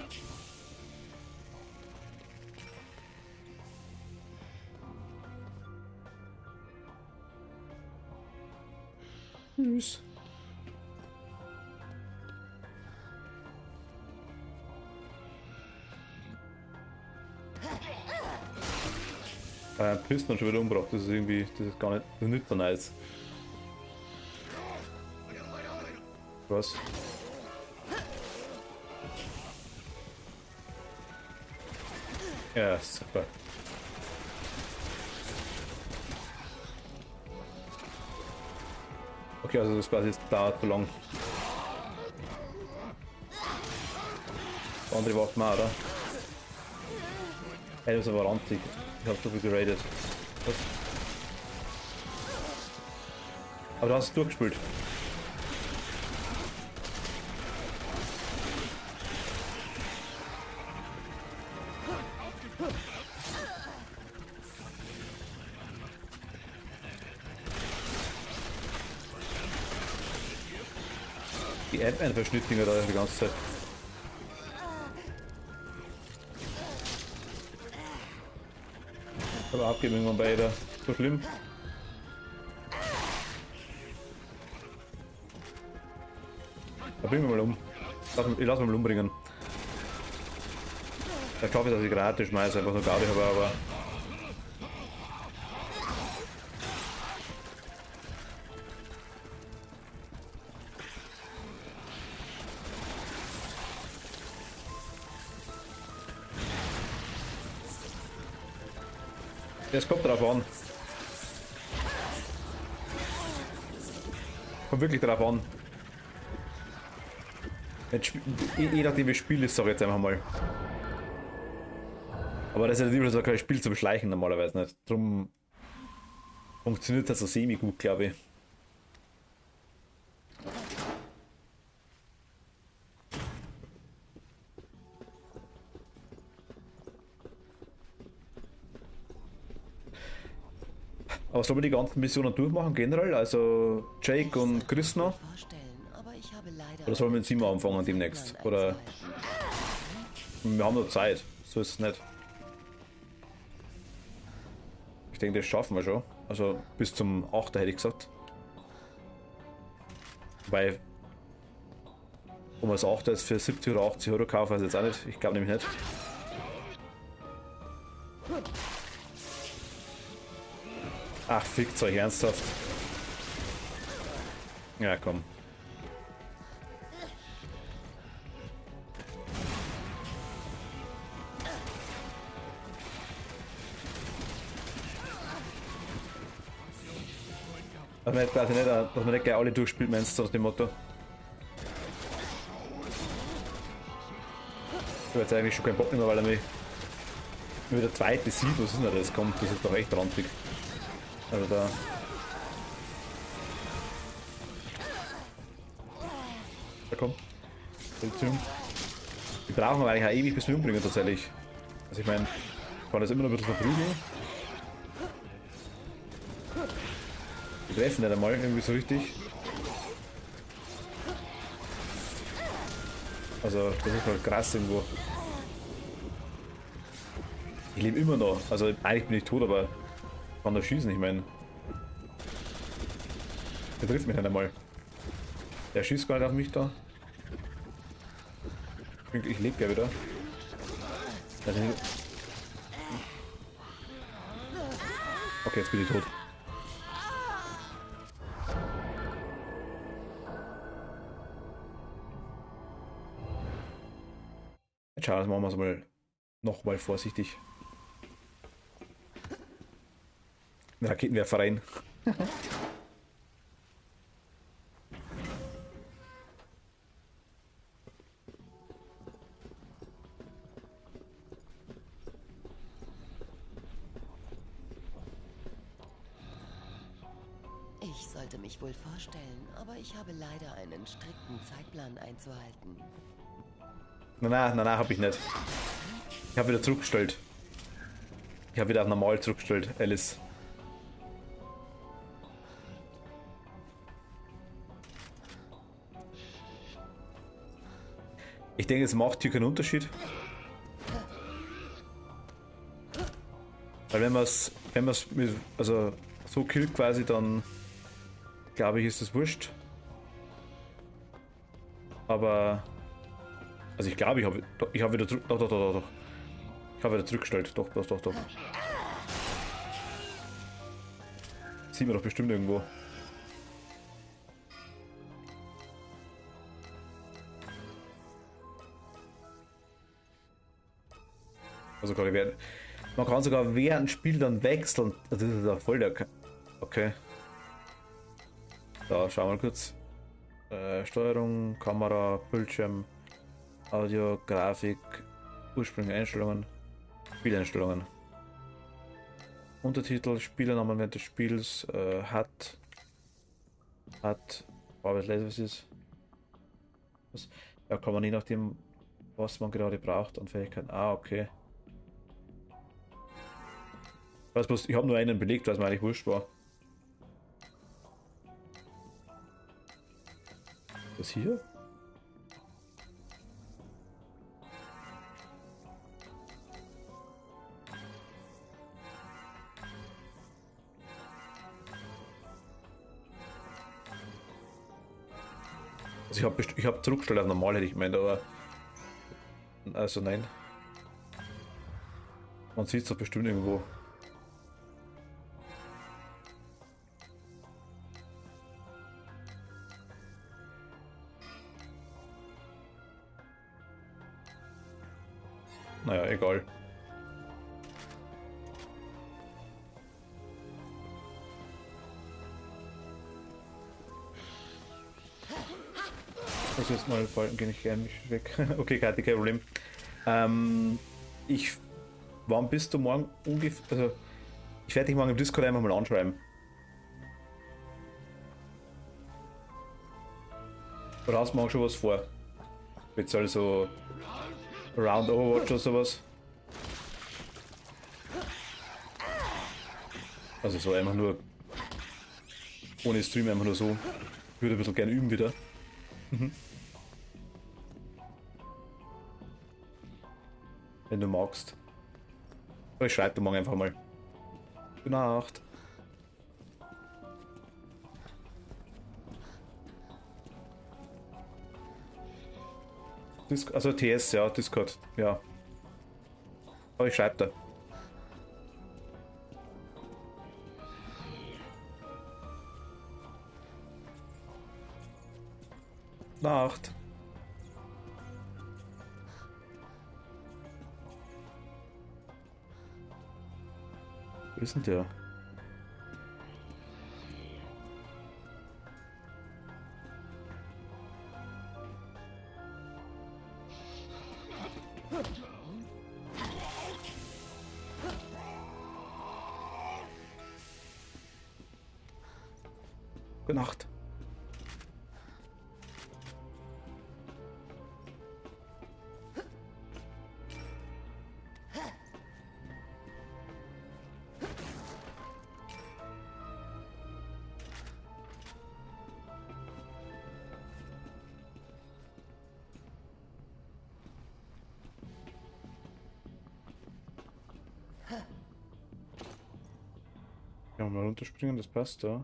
Tschüss. Pisten schon wieder umgebracht, das ist irgendwie, das ist gar nicht, das ist nicht so nice. Was? Ja, super. Okay, also das quasi dauert zu lang. Andere Waffen auch, oder? Ey, das ist aber ranzig. Ich hab so viel geradet. Was? Aber du hast es durchgespielt. Die Ant-Man-Verschnittdinger da die ganze Zeit. Aber abgeben irgendwann beide. So schlimm. Da bringen wir mal um. Ich lass mich mal umbringen. Ich hoffe, dass ich gerade schmeiße, einfach nur Gaudi habe, aber. Es kommt drauf an. Kommt wirklich drauf an. Je nachdem wie Spiel ist, sag ich jetzt einfach mal. Aber das ist ja nicht so kein Spiel zum Schleichen normalerweise nicht. Drum funktioniert das so semi gut, glaube ich. Aber sollen wir die ganzen Missionen durchmachen generell? Also Jake und Chris noch? Oder sollen wir mit Simon anfangen demnächst? Oder wir haben noch Zeit, so ist es nicht. Ich denke, das schaffen wir schon. Also bis zum 8. hätte ich gesagt. Weil, ob man das 8. jetzt für 70 oder 80 Euro kaufen, weiß ich jetzt auch nicht. Ich glaube nämlich nicht. Ach, fickt euch ernsthaft. Ja, komm. Dass man quasi nicht, dass man nicht gleich alle durchspielt, meinst du, aus dem Motto? Ich habe jetzt eigentlich schon keinen Bock mehr, weil er mich nur der zweite sieht, was ist denn das kommt, das ist doch echt ranzig. Also da. Da komm. Die brauchen aber eigentlich auch ewig bis wir umbringen tatsächlich. Also ich meine, ich kann das immer noch ein bisschen verprügeln. Die treffen nicht einmal irgendwie so richtig. Also das ist halt krass irgendwo. Ich lebe immer noch. Also eigentlich bin ich tot, aber ich kann da schießen, ich meine. Der trifft mich nicht einmal. Der schießt gar nicht auf mich da. Ich lebe ja wieder. Also okay, jetzt bin ich tot. Jetzt schauen wir es mal nochmal vorsichtig. Ein Raketenwerfer rein. Ich sollte mich wohl vorstellen, aber ich habe leider einen strikten Zeitplan einzuhalten. Nein, habe ich nicht. Ich habe wieder zurückgestellt. Ich habe wieder auf normal zurückgestellt, Alice. Ich denke, es macht hier keinen Unterschied. Weil wenn man es also so killt quasi, dann glaube ich, ist das wurscht. Aber also ich glaube, ich habe wieder doch. Ich habe wieder zurückgestellt. Doch. Sieht man doch bestimmt irgendwo. Also man kann sogar während dem Spiel dann wechseln. Das ist ja voll der. Okay. Da schauen wir mal kurz. Steuerung, Kamera, Bildschirm, Audio, Grafik, ursprüngliche Einstellungen, Spieleinstellungen. Untertitel, Spielernamen während des Spiels, hat Farbe des Lasers ist. Da kann man je nachdem, was man gerade braucht an Fähigkeiten. Ah, okay. Ich habe nur einen belegt, weil es mir eigentlich wurscht war. Das hier? Also ich hab zurückgestellt auf normal, hätte ich gemeint, aber also nein. Man sieht es doch bestimmt irgendwo. Naja, egal. Also jetzt mal gehe ich gleich weg. Okay, kein Problem. Wann bist du morgen ungefähr? Also ich werde dich morgen im Discord einfach mal anschreiben. Oder hast du morgen schon was vor? Jetzt also Round Overwatch oder sowas? Also so einfach nur ohne Stream, einfach nur so. Ich würde ein bisschen gerne üben wieder. Wenn du magst. Aber ich schreibe dir morgen einfach mal. Gute Nacht. Also TS, ja, Discord, ja. Aber ich schreibe da. Nacht. Wo ist denn der? Gute Nacht. Ja, mal runterspringen, das passt da.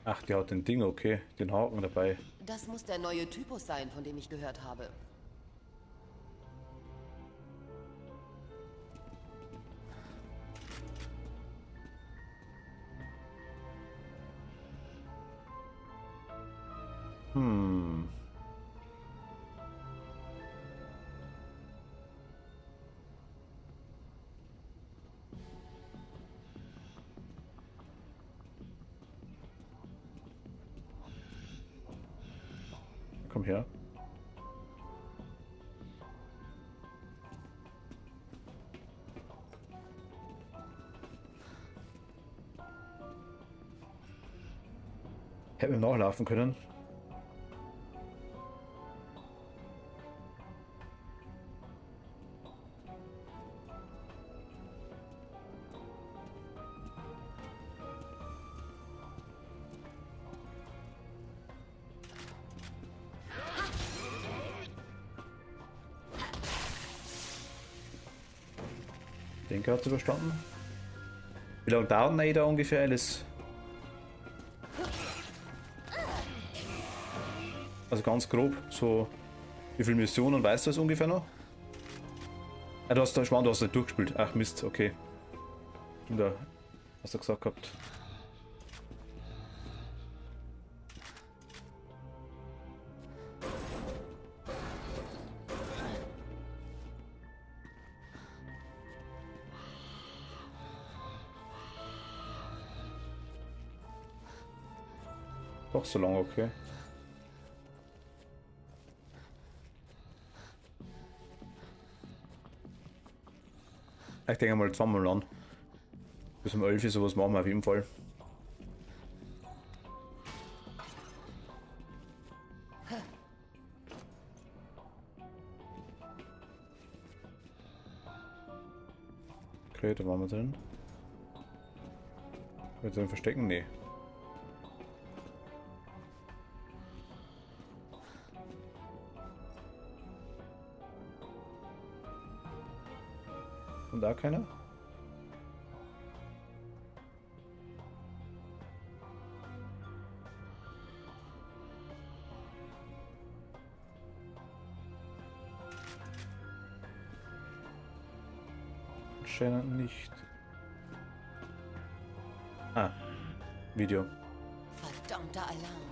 Ach, die hat den Ding, okay, den Haken dabei. Das muss der neue Typus sein, von dem ich gehört habe. Komm her. Hätten wir nachlaufen können. Den hat überstanden. Wie lange dauert denn da ungefähr alles? Also ganz grob, so wie viele Missionen weißt du das ungefähr noch? Ah, du hast da Schmarrn, du hast nicht durchgespielt. Ach Mist, okay. Und da hast du gesagt gehabt. Doch so lange, okay. Ich denke mal zweimal an. Bis um 11 Uhr sowas machen wir auf jeden Fall. Okay, da waren wir drin. Wir drin verstecken? Nee. Und da keiner? Anscheinend nicht. Ah, Video. Verdammter Alarm.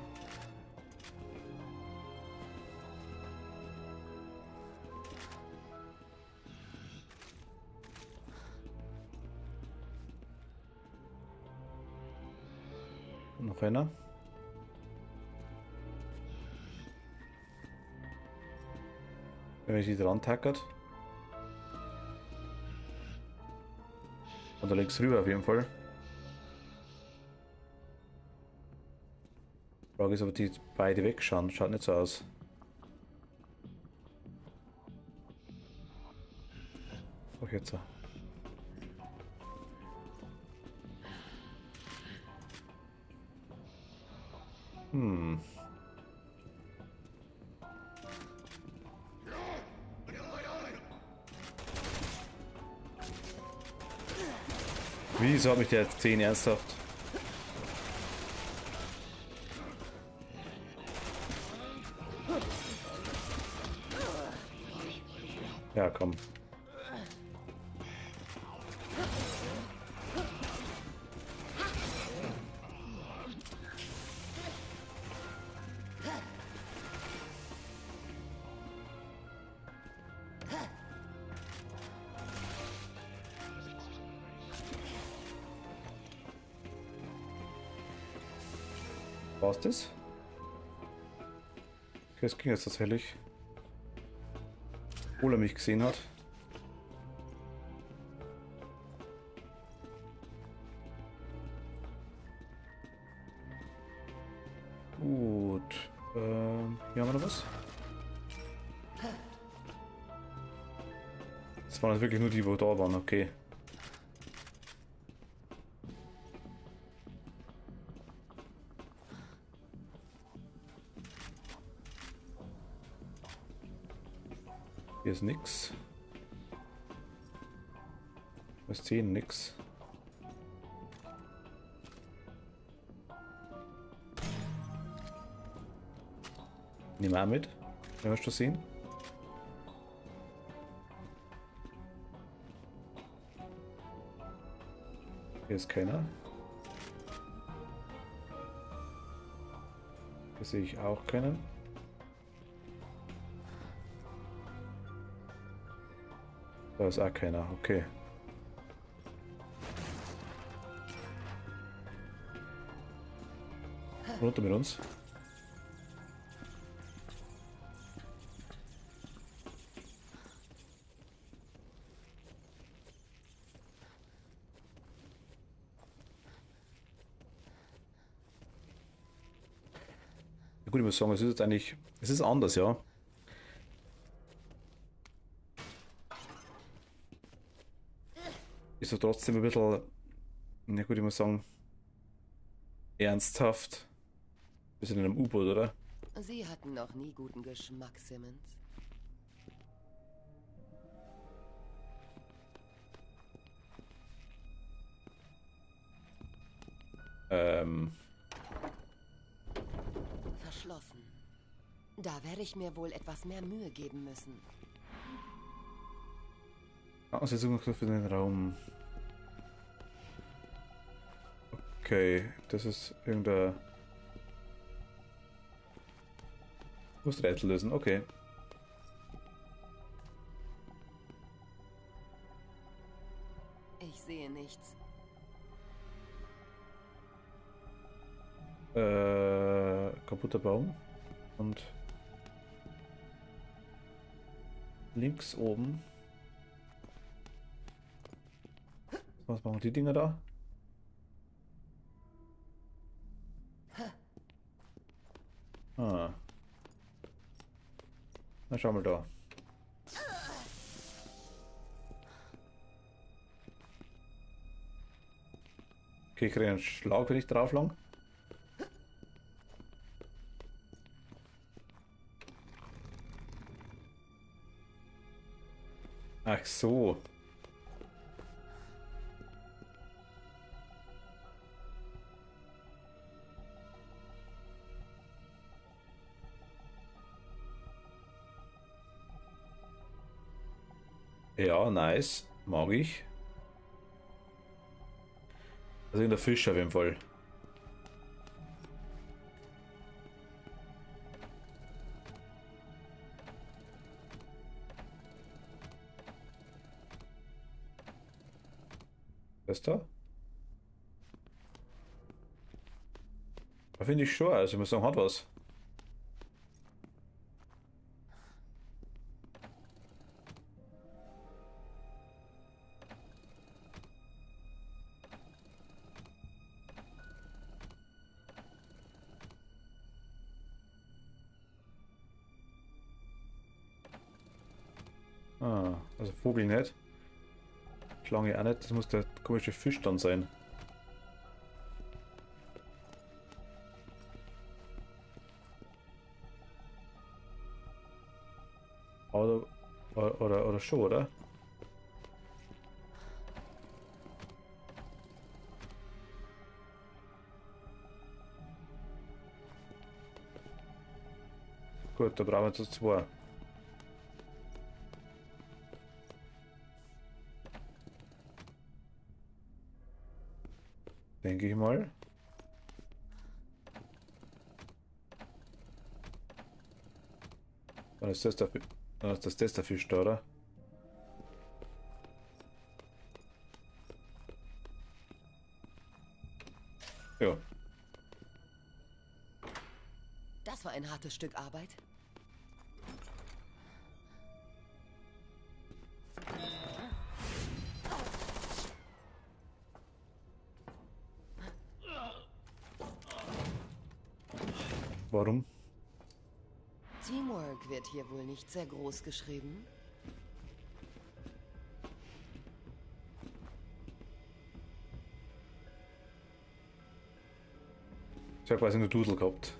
Noch einer. Wenn ich die dran tackert. Und da links rüber auf jeden Fall. Frage ist, ob die beide wegschauen. Schaut nicht so aus. Auch jetzt so. Wieso hat mich der jetzt gesehen, ernsthaft? Ja, komm. War's das? Okay, es ging jetzt tatsächlich. Obwohl er mich gesehen hat. Gut. Hier haben wir noch was. Das waren jetzt wirklich nur die, wo da waren, okay. Hier ist nix. Wir sehen nix. Nehmen wir auch mit. Wenn wir schon sehen. Hier ist keiner. Hier sehe ich auch keinen. Da ist auch keiner, okay. Runter mit uns. Ja, gut, ich muss sagen, es ist jetzt eigentlich, es ist anders, ja. Ist so trotzdem ein bisschen, na gut, ich muss sagen, ernsthaft. Wir sind in einem U-Boot, oder? Sie hatten noch nie guten Geschmack, Simmons. Verschlossen. Da werde ich mir wohl etwas mehr Mühe geben müssen. Sie suchen für den Raum. Okay, das ist irgendein... Ich muss Rätsel lösen, okay. Ich sehe nichts. Kaputter Baum. Und links oben. Was machen die Dinger da? Ah. Na, schau mal da. Okay, ich kriege einen Schlag, wenn ich drauf lang. Ach so. Ja, nice. Mag ich. Also in der Fisch auf jeden Fall. Was ist da? Da finde ich schon, also ich muss sagen, hat was. Ah, also Vogel nicht. Schlange auch nicht, das muss der komische Fisch dann sein. Oder schon, oder? Gut, da brauchen wir jetzt zwei. Denke ich mal. Dann ist das der Fisch da, oder? Ja. Das war ein hartes Stück Arbeit. Warum? Teamwork wird hier wohl nicht sehr groß geschrieben. Ich habe quasi nur Dudel gehabt.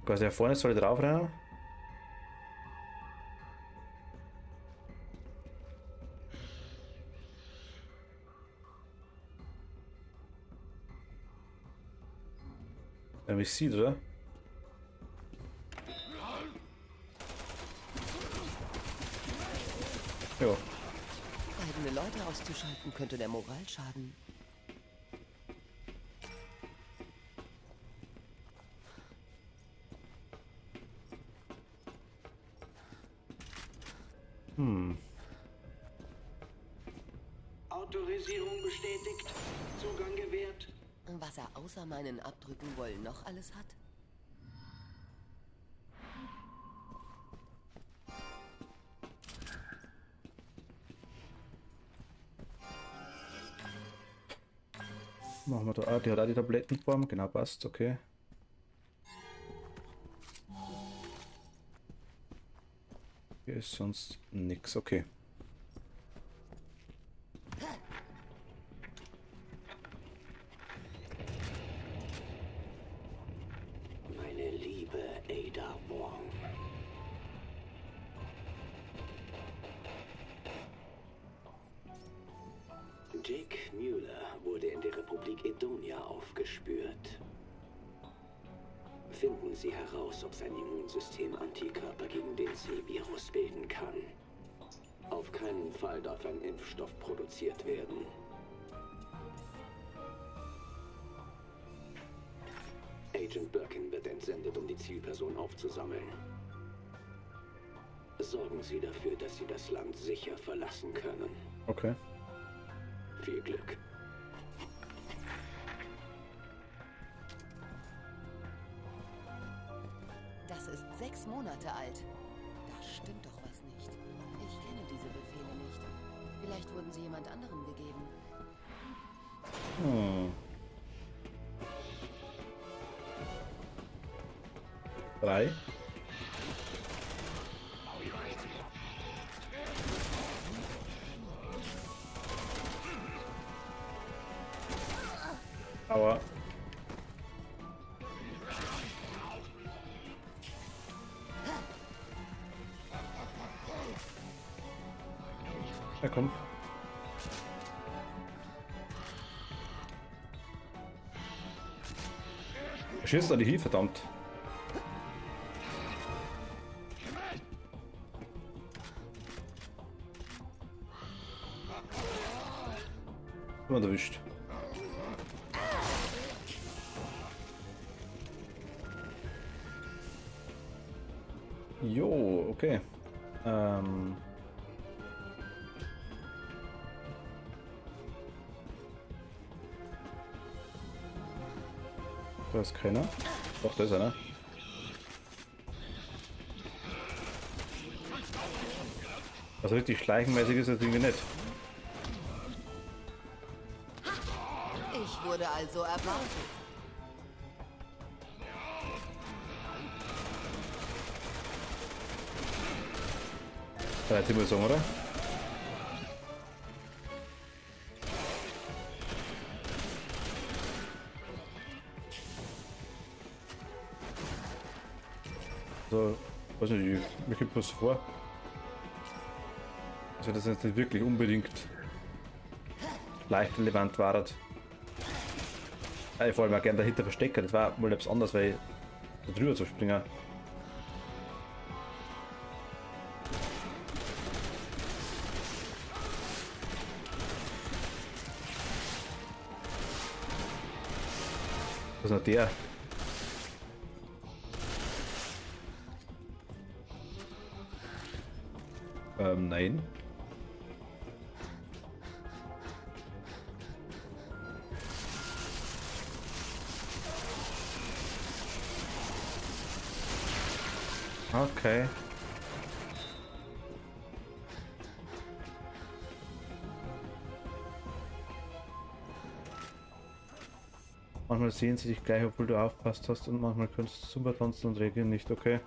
Quasi da vorne soll ich drauf rennen. Wenn mich sieht, oder? Ja. Eigene Leute auszuschalten könnte der Moral schaden. Autorisierung bestätigt. Zugang gewährt. Was er außer meinen Abdrücken wohl noch alles hat? Machen wir da. Ah, die hat auch die Tablettenform. Genau, passt. Okay. Hier ist sonst nix. Okay. Meine liebe Ada Wong. Jake Mueller wurde in der Republik Edonia aufgespürt. Finden Sie heraus, ob sein Immunsystem Antikörper gegen den C-Virus bilden kann. Auf keinen Fall darf ein Impfstoff produziert werden. Agent Birkin wird entsendet, um die Zielperson aufzusammeln. Sorgen Sie dafür, dass Sie das Land sicher verlassen können. Okay. Viel Glück. Das ist 6 Monate alt. Da stimmt doch was nicht. Ich kenne diese Befehle nicht. Vielleicht wurden sie jemand anderem gegeben. Hm. 3. Aua. Ja, komm. Schießt an die Hilfe, verdammt. Und erwischt. Jo, okay. Da ist keiner. Doch, da ist einer. Also richtig schleichenmäßig ist das irgendwie nicht. Ich wurde also erwartet. Relativ mal sagen, oder? So, Weiß nicht, mir kommt was vor. Also das jetzt nicht wirklich unbedingt leicht relevant war. Ich vor allem auch gerne dahinter verstecken, das war mal etwas anderes, weil da drüber zu springen. Was ist noch der? Nein. Okay. Manchmal sehen sie dich gleich, obwohl du aufpasst hast, und manchmal kannst du super tanzen und reagieren nicht, okay.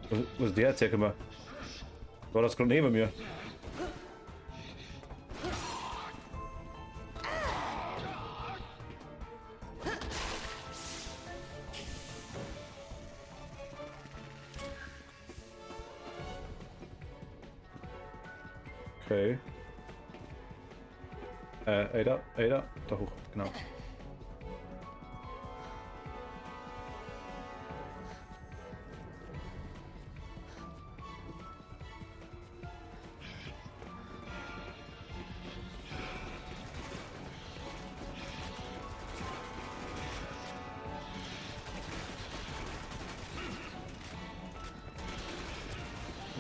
Was ist der jetzt? Sag mal. War das gerade neben mir? Okay. Ada, da hoch, genau.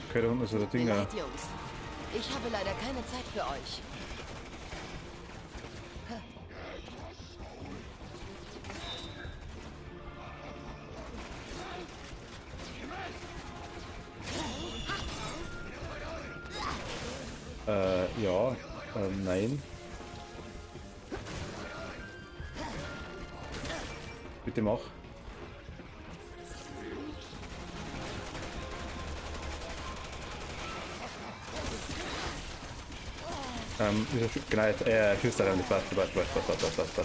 Okay, da unten ist so das Ding. Leid, Jungs. Ich habe leider keine Zeit für euch. Ja, nein. Bitte mach. Genau, schießt da nicht. Warte.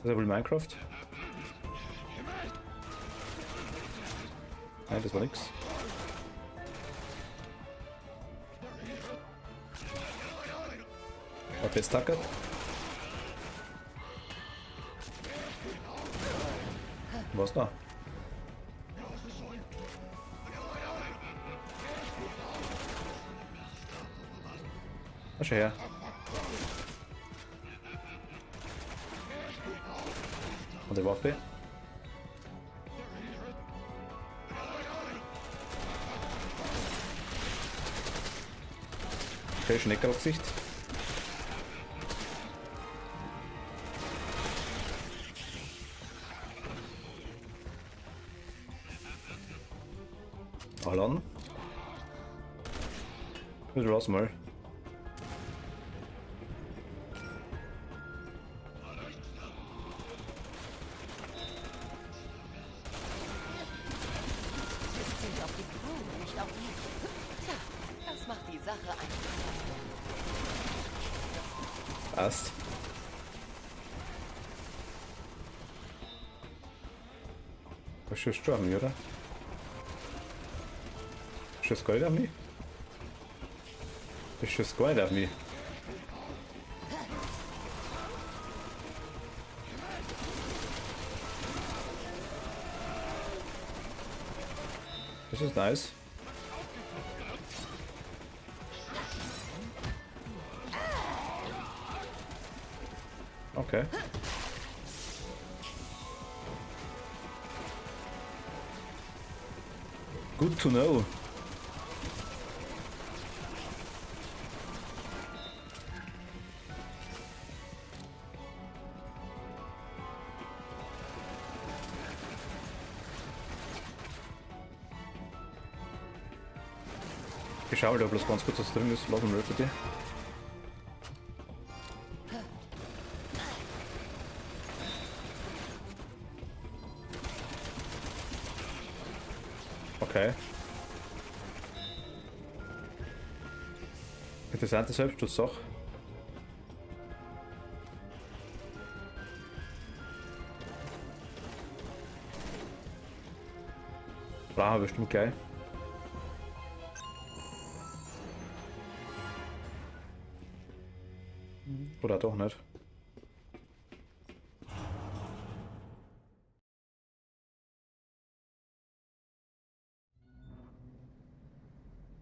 Ist ja wohl Minecraft? Nein, das war nix. Hab jetzt tackert. Was da? Schau her. Und die Waffe. Okay, Schneckerabsicht. Laden. Du lass mal. Passt. Was schießt du an mich, oder? Schießt Gold an mich? Ich schießt Gold an mich. Das ist nice. Okay. Good to know. Ich schau mal da bloß ganz kurz, was drin ist. Lass mal bitte. Okay. Interessante Selbstschutzsache. brauchen wir bestimmt gleich. Oder doch nicht.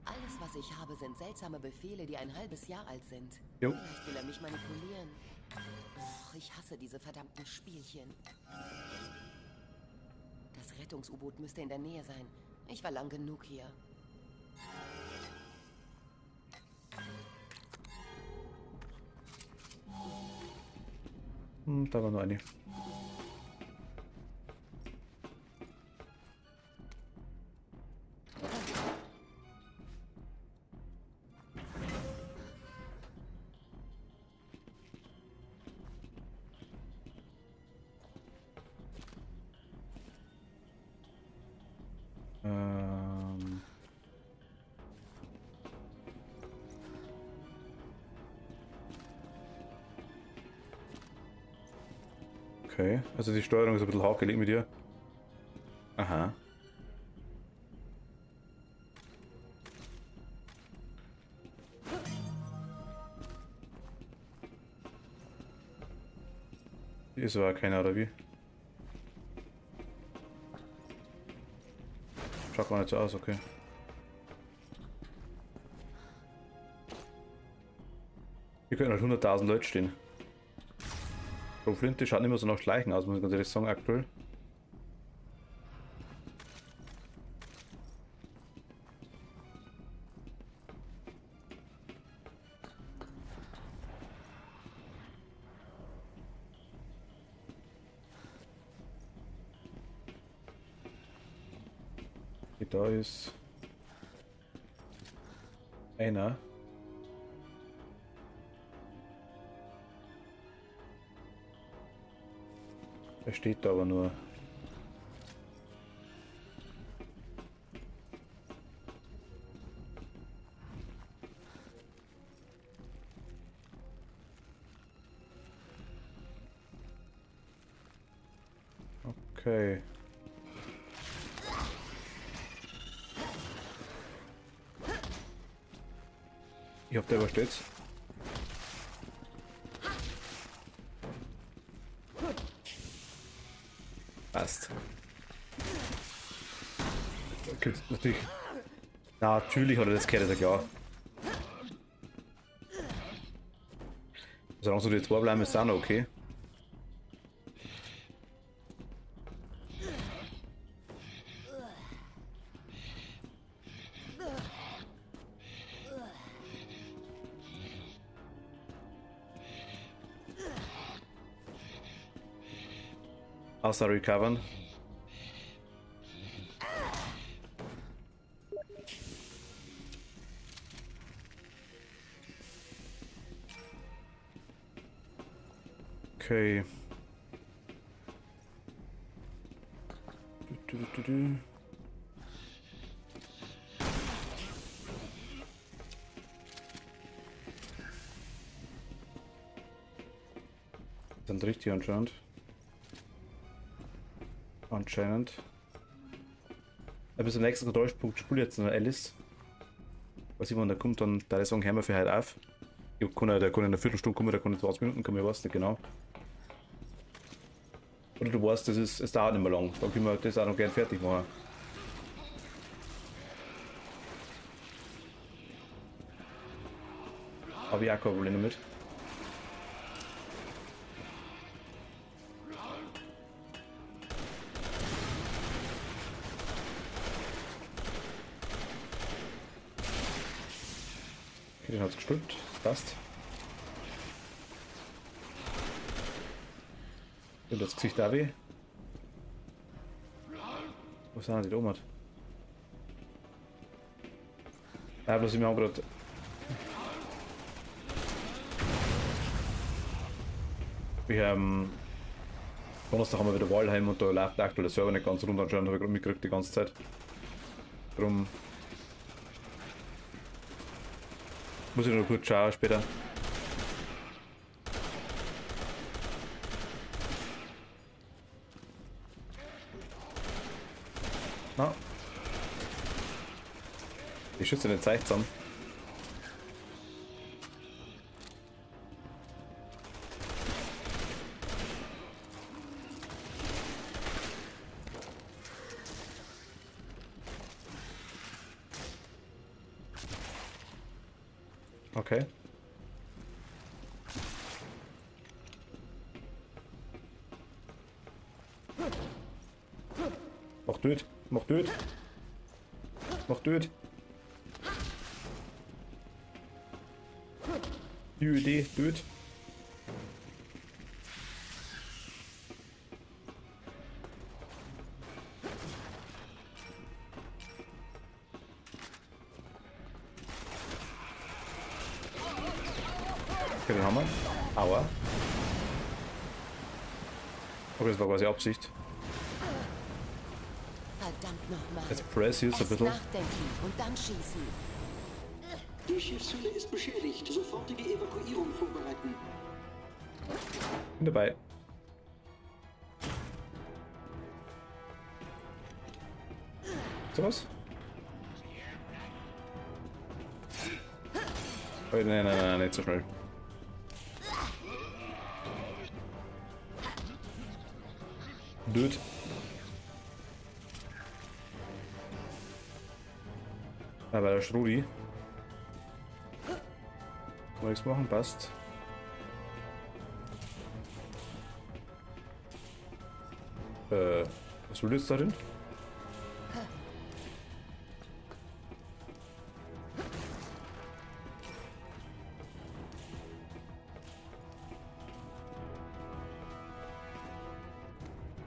Alles, was ich habe, sind seltsame Befehle, die ein halbes Jahr alt sind. Jo. Vielleicht will er mich manipulieren. Och, ich hasse diese verdammten Spielchen. Das Rettungs-U-Boot müsste in der Nähe sein. Ich war lang genug hier. Da war nur eine. Okay, also die Steuerung ist ein bisschen hakelig mit dir. Aha. Hier ist aber keiner, oder wie? Schaut mal nicht so aus, okay. Hier können halt 100.000 Leute stehen. Pro Flinte schaut nicht mehr so nach Schleichen aus, muss ich ganz ehrlich sagen, aktuell. Da ist einer. Er steht da aber nur. Okay. Ich hoffe, der übersteht's. Passt. Okay, natürlich. Natürlich hat er das gehört, ist ja klar. Solange so die zwei bleiben, ist es auch noch okay. Außer recovern. Okay. Dann richtig anscheinend. Anscheinend. Bis zum nächsten Kontrollpunkt spiele jetzt noch Alice. Was immer, der kommt, dann da sagen, hören wir für heute auf. Der kann in einer Viertelstunde kommen, der kann in 20 Minuten kommen, ich weiß nicht genau. Oder du weißt, es dauert nicht mehr lang, dann können wir das auch noch gern fertig machen. Habe ich auch kein Problem damit. Den hat es gestimmt, passt. Und das Gesicht da weh. Wo ist denn die Oma? Ja, bloß wir haben gerade. Wir haben. Donnerstag haben wir wieder Walheim und da läuft der aktuelle Server nicht ganz rund, anscheinend habe ich gerade mitgekriegt die ganze Zeit. Darum. Muss ich noch kurz schauen später. Na. Die Schütze nicht Zeit zusammen. Okay. Mach töt, mach töt. Mach töt. Die Idee, töt. Okay, den haben wir. Aua. Okay, das war quasi Absicht. Verdammt nochmal. Jetzt press hier so ein bisschen. Nachdenken und dann schießen. Die Schiffshülle ist beschädigt. Sofortige Evakuierung vorbereiten. Bin dabei. So was? Oh, nein, nicht so schnell. Dude. Aber der Schrudi. Kann man nichts machen, passt. Was will jetzt da drin?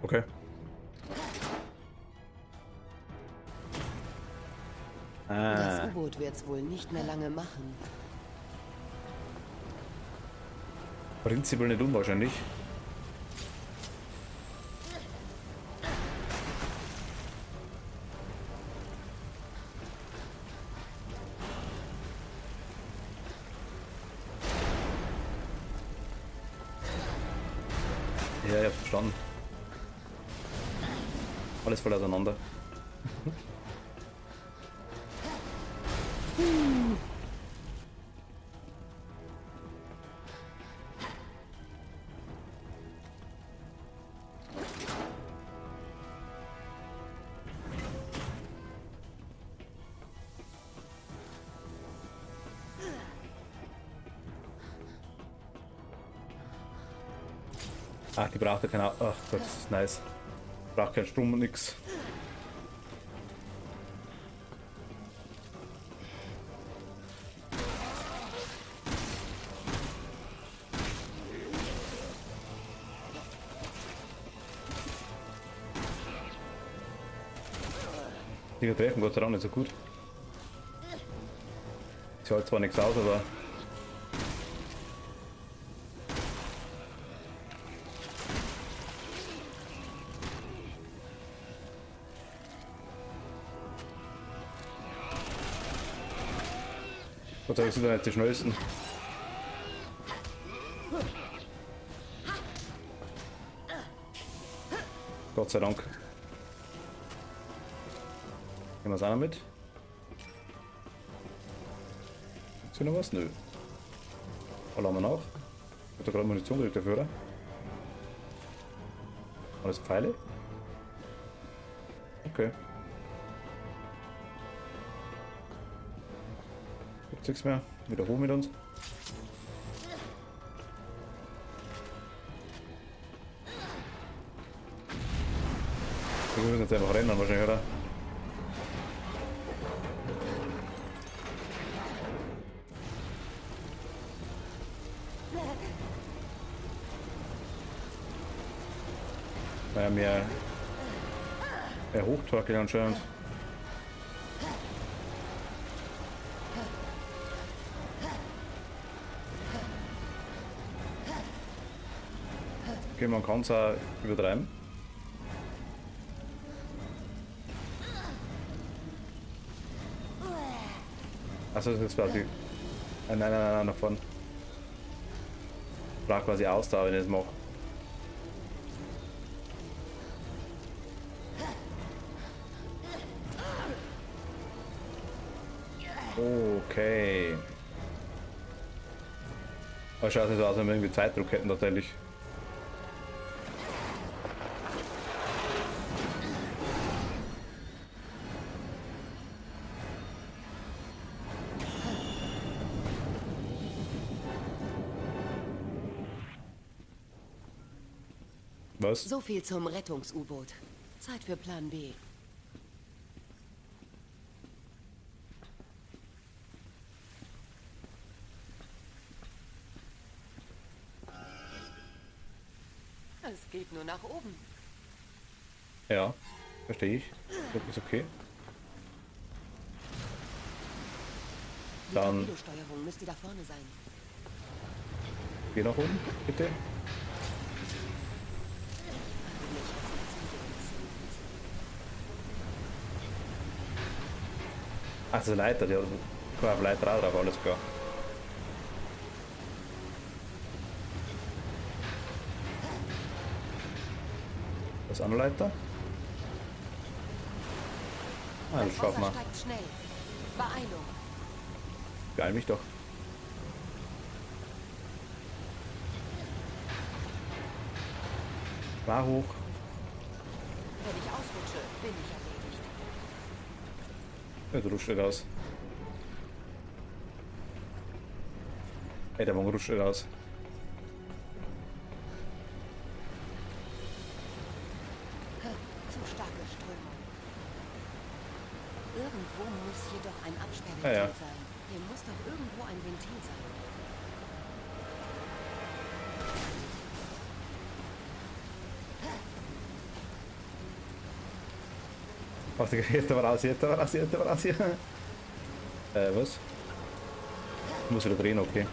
Okay. Das U-Boot wird's wohl nicht mehr lange machen. Prinzipiell nicht unwahrscheinlich. Ja, ich hab's verstanden. Alles voll auseinander. Ach, die braucht ja keine. Ach Gott, das ist nice. Braucht keinen Strom und nix. Die treffen Gott sei Dank nicht so gut. Sie hält zwar nichts aus, aber. Gott sei Dank sind wir nicht die schnellsten. Gott sei Dank. Nehmen wir es auch noch mit? Ist hier noch was? Nö. Alle haben wir noch. Ich hab da gerade Munition gekriegt dafür, oder? Alles Pfeile? Okay. Gibt's nichts mehr. Wieder hoch mit uns. Wir müssen jetzt einfach rennen wahrscheinlich, oder? Weil er mehr hochtorkelt anscheinend. Okay, man kann es auch übertreiben. Achso, das ist quasi. Nein, nach vorne. Ich brauche quasi Ausdauer, wenn ich das mache. Okay. Aber schaut nicht so aus, als wenn wir irgendwie Zeitdruck hätten tatsächlich. Was? So viel zum Rettungs-U-Boot. Zeit für Plan B. Es geht nur nach oben. Ja, verstehe ich. Das ist okay. Die Dann Torpedosteuerung müsste da vorne sein. geh nach oben, bitte. Ach, das ist eine Leiter, ja. Ich kann auf Leiter auch drauf, alles klar. Das ist auch eine Leiter. Ah, das schaffen wir. Steigt schnell. Beeilung. Beeil mich doch. War hoch. Wenn ich ausrutsche, bin ich erledigt. Ja, du rutscht raus. Ey, der Wagen rutscht raus. Zu starke Strömung. Irgendwo muss hier doch ein Absperrventil Ja. sein. Hier muss doch irgendwo ein Ventil sein. Was, jetzt aber raus, jetzt aber raus, jetzt aber raus hier. Was? Ich muss wieder drehen, okay.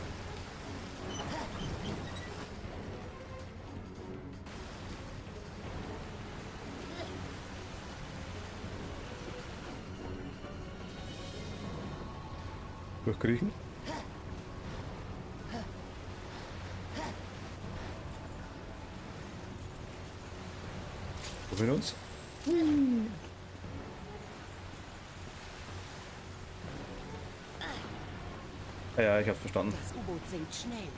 Durchkriechen. Wo sind uns? Ja, ich hab's verstanden. Das U-Boot sinkt schnell.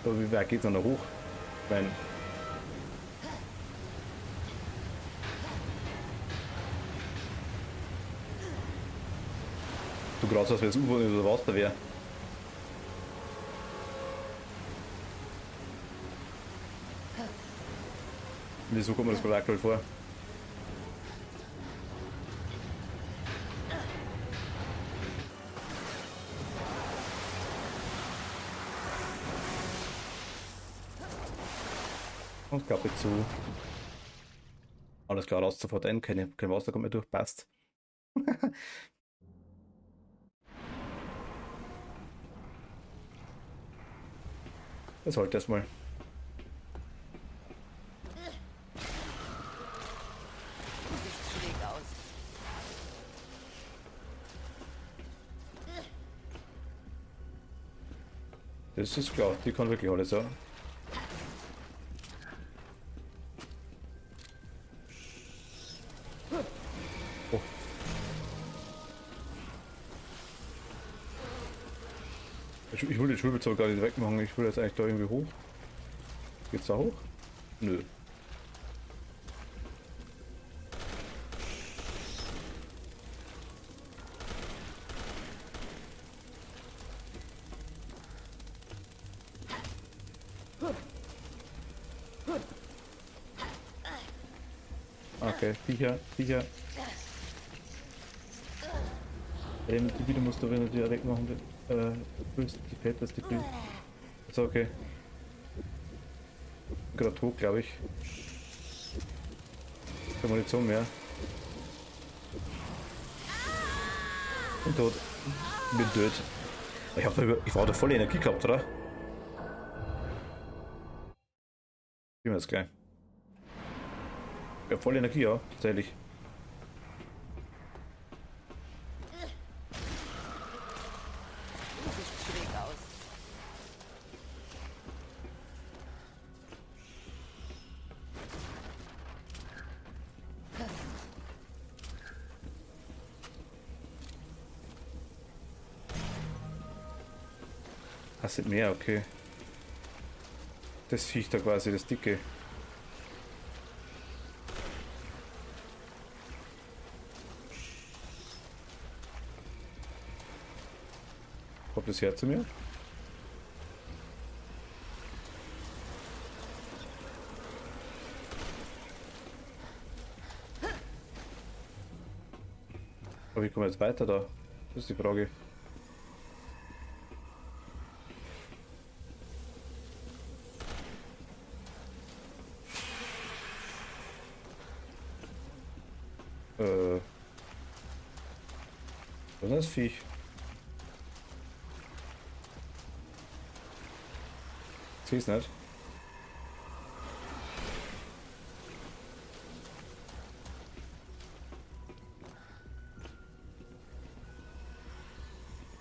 Aber wie weit geht's noch hoch? Wenn du gerade sagst, wenn das U-Boot nicht unter Wasser wäre. Wieso kommt mir das gerade aktuell vor? Und Klappe zu. Alles klar, raus sofort ein. Kein Wasser kommt mehr durch, passt. Das sollte erstmal. Du siehst schräg aus. Das ist klar, die kann wirklich alles, ja. Oh. Ich will den Schulbezug gar nicht wegmachen, ich will jetzt eigentlich da irgendwie hoch. Geht's da hoch? Nö. Okay, Viecher. Die Video musst du, wenn du die wegmachen willst, die fällt das die Bild. Ist okay. Gerade hoch, glaube ich. Keine Munition mehr. Und tot. Bin tot. Ich war da voll Energie gehabt, oder? Gehen wir das gleich. Ja, voll Energie, ja, tatsächlich. Du siehst schräg aus. Ah, sind mehr, okay. Das Viech da quasi, das dicke. Kommt das her zu mir? Aber wie kommen wir jetzt weiter da? Das ist die Frage. Was ist das Viech? Ich seh's nicht.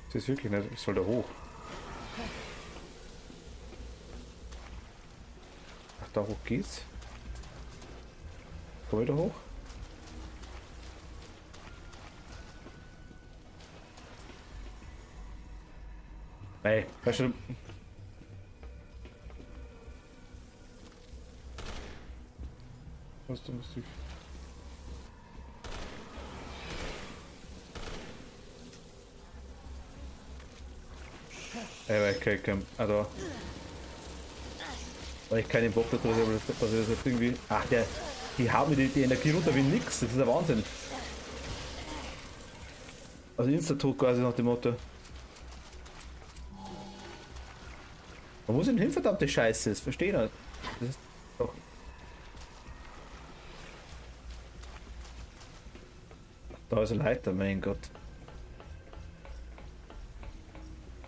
Ich seh's wirklich nicht. Ich soll da hoch. Ach, da hoch geht's. Komm ich da hoch? Ey, weißt du... Was du musst ich... Ey, weil ich kein... Ah, da. Weil ich keinen Bock dazu habe, dass ich das jetzt irgendwie... Ach, die haut mir die Energie runter wie nix. Das ist der Wahnsinn. Also Insta-Tod quasi nach dem Motto. Wo muss ich denn hin, verdammte Scheiße? Das verstehe ich nicht. Das ist doch... Da ist ein Leiter, mein Gott.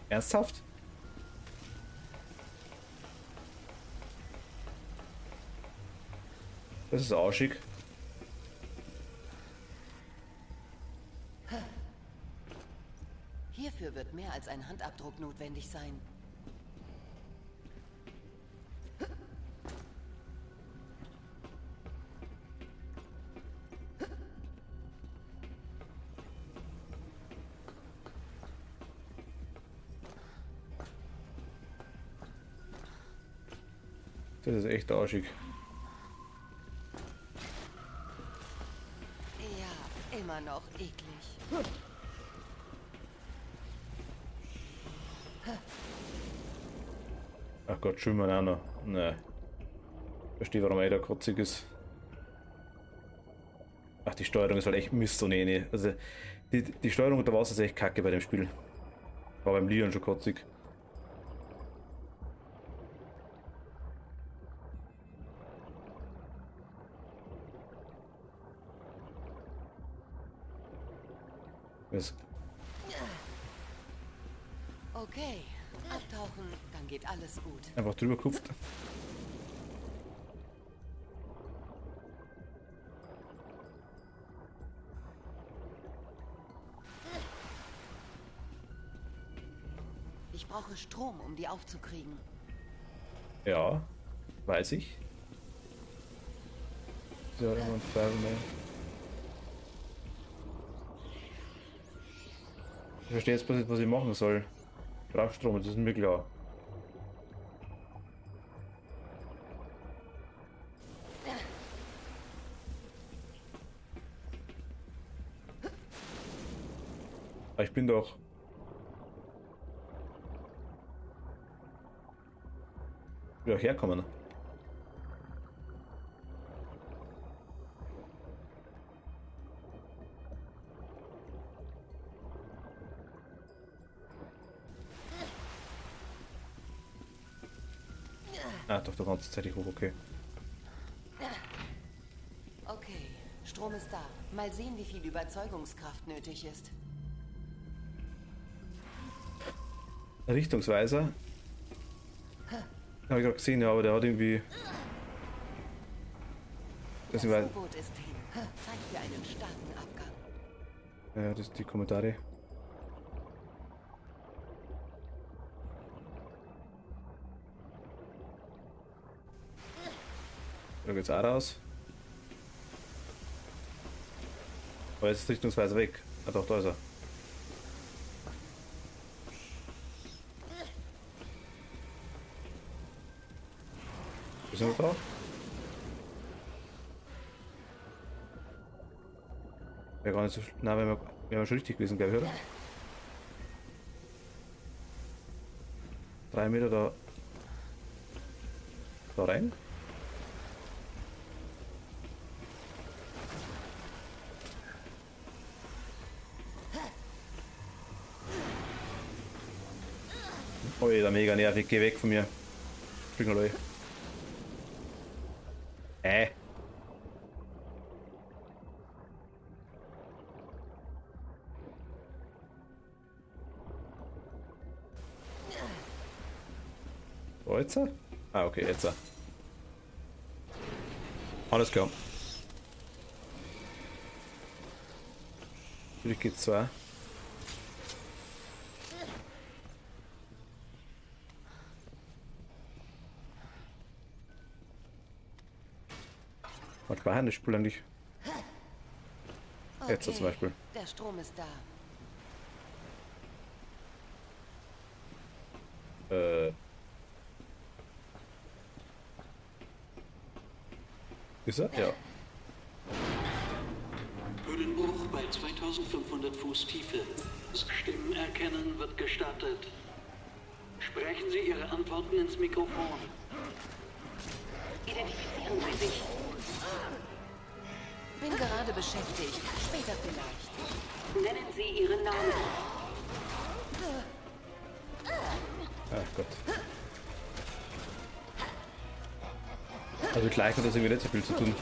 Ernsthaft? Das ist arschig. Hierfür wird mehr als ein Handabdruck notwendig sein. Das ist echt arschig. Ja, immer noch eklig. Ach Gott, schwimmen auch noch. Ne. Verstehe, warum er da kotzig ist. Ach, die Steuerung ist halt echt Mist und eine. Also, die Steuerung unter Wasser ist echt kacke bei dem Spiel. War beim Leon schon kotzig. Was? Okay, abtauchen, dann geht alles gut. Einfach drüber kupft. Ich brauche Strom, um die aufzukriegen. Ja, weiß ich. So, immer ich verstehe jetzt nicht, was ich machen soll. Ich brauche Strom, das ist mir klar. Aber ich bin doch... Ich will doch herkommen. Ah, doch, da ganze Zeit hoch, okay. Okay, Strom ist da. Mal sehen, wie viel Überzeugungskraft nötig ist. Richtungsweiser. Habe ich gerade gesehen, ja, aber der hat irgendwie... Das U-Boot ist hin. Zeit für einen starken Abgang. Ja, das sind die Kommentare. Da geht's auch raus. Aber jetzt ist richtungsweise weg. Ah doch, da ist er. Ist er noch da? Wäre gar nicht so. Na, wären wir schon richtig gewesen, glaube ich, oder? 3 Meter da. Da rein. Oh, da mega nervig. Geh weg von mir. Springerleu. Oh, jetzt? Ah, okay, jetzt. Alles klar. Natürlich geht's zwar. Was war das Spiel eigentlich? Okay, Jetzt zum Beispiel. Der Strom ist da. Ist er? Ja. Höhlenbruch bei 2500 Fuß Tiefe. Stimmen erkennen wird gestartet. Sprechen Sie Ihre Antworten ins Mikrofon. Identifizieren Sie sich. Bin gerade beschäftigt. Später vielleicht. Nennen Sie Ihren Namen. Ach Gott. Also gleich hat das irgendwie nicht so viel zu tun.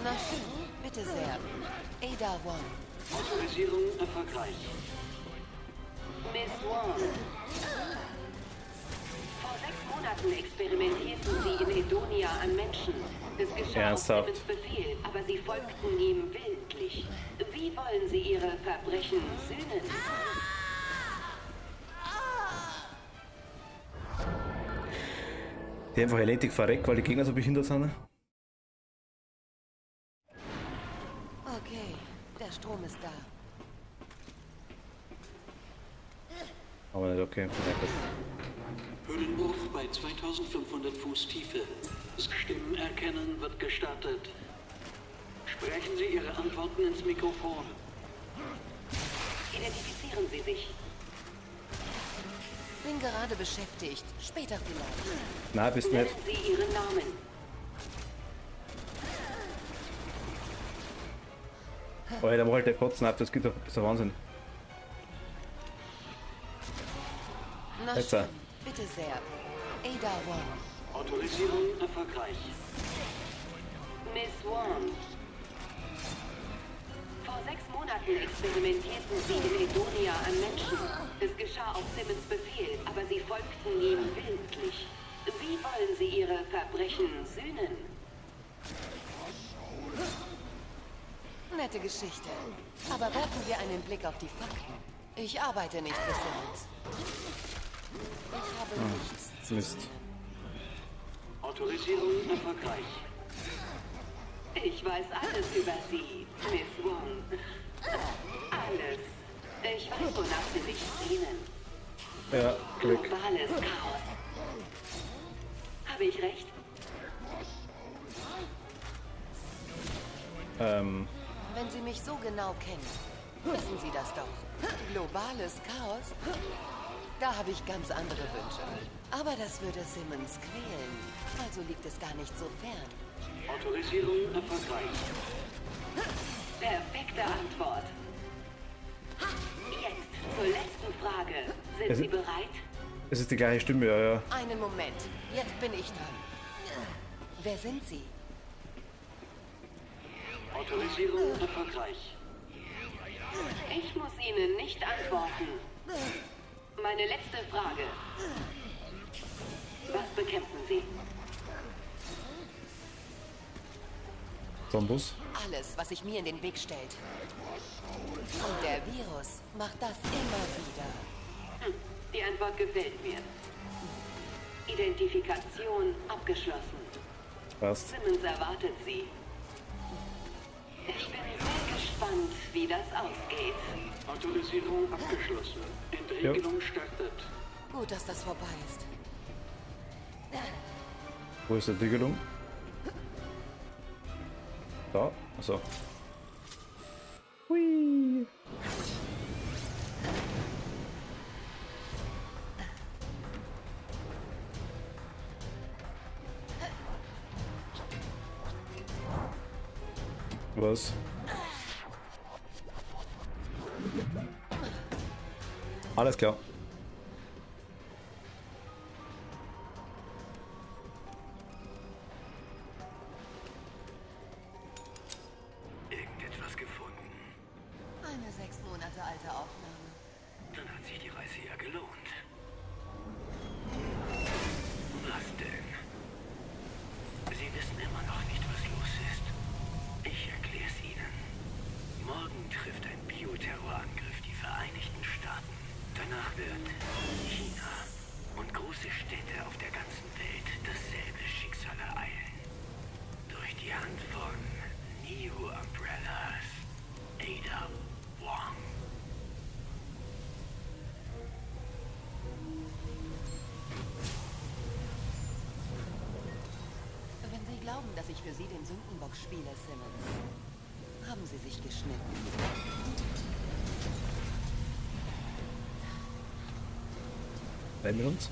Na schön, bitte sehr. Ada One. Autorisierung erfolgreich. Miss Wong. Vor 6 Monaten experimentierten Sie in Edonia an Menschen. Es geschah auf Simmons Befehl, aber Sie folgten ihm willentlich. Wie wollen Sie Ihre Verbrechen sühnen? Die einfach erledigt verreckt, weil die Gegner so behindert sind. Okay, der Strom ist da. Aber nicht okay. Höhlenbruch bei 2500 Fuß Tiefe. Stimmen erkennen wird gestartet. Sprechen Sie Ihre Antworten ins Mikrofon. Identifizieren Sie sich. Bin gerade beschäftigt. Später vielleicht. Na, bist nicht. Nennen Sie Ihren Namen. Oh, ja, da macht der Kotzen ab, das geht doch, ist der Wahnsinn. Na Jetzt. schön, bitte sehr. Ada One. Autorisierung erfolgreich. Miss Wong. Vor 6 Monaten experimentierten Sie in Edonia an Menschen. Es geschah auf Simmons Befehl, aber Sie folgten ihm willentlich. Wie wollen Sie Ihre Verbrechen sühnen? Nette Geschichte. Aber werfen wir einen Blick auf die Fakten. Ich arbeite nicht für Simmons. Ich habe nichts zu Mist. Autorisierung erfolgreich. Ich weiß alles über Sie, Miss Wong. Alles. Ich weiß, wonach Sie sich sehnen. Ja, Glück. Globales Chaos. Habe ich recht? Wenn Sie mich so genau kennen, wissen Sie das doch. Globales Chaos? Da habe ich ganz andere Wünsche. Aber das würde Simmons quälen. Also liegt es gar nicht so fern. Autorisierung erfolgreich. Perfekte Antwort. Jetzt zur letzten Frage. Sind Sie bereit? Es ist die gleiche Stimme, ja, ja. Einen Moment. Jetzt bin ich dran. Wer sind Sie? Autorisierung erfolgreich. Ich muss Ihnen nicht antworten. Meine letzte Frage. Was bekämpfen Sie? Zombos? Alles, was sich mir in den Weg stellt. Und der Virus macht das immer wieder. Die Antwort gefällt mir. Identifikation abgeschlossen. Was? Simmons erwartet Sie. Ich bin sehr gespannt. gespannt, wie das ausgeht. Autorisierung abgeschlossen. Entriegelung startet. Gut, dass das vorbei ist. Wo ist die Entriegelung? Da, achso. Hui. Was? Alles klar. Irgendetwas gefunden? Eine 6 Monate alte Aufnahme. Dann hat sich die Reise ja gelohnt. Was denn? Sie wissen immer noch nicht, was los ist. Ich erkläre es Ihnen. Morgen trifft ein Bioterrorangriff die Vereinigten Staaten. Danach wird China und große Städte auf der ganzen Welt dasselbe Schicksal ereilen. Durch die Hand von Neo Umbrellas, Ada Wong. Wenn Sie glauben, dass ich für Sie den Sündenbock spiele, Simmons, haben Sie sich geschnitten. Rein mit uns.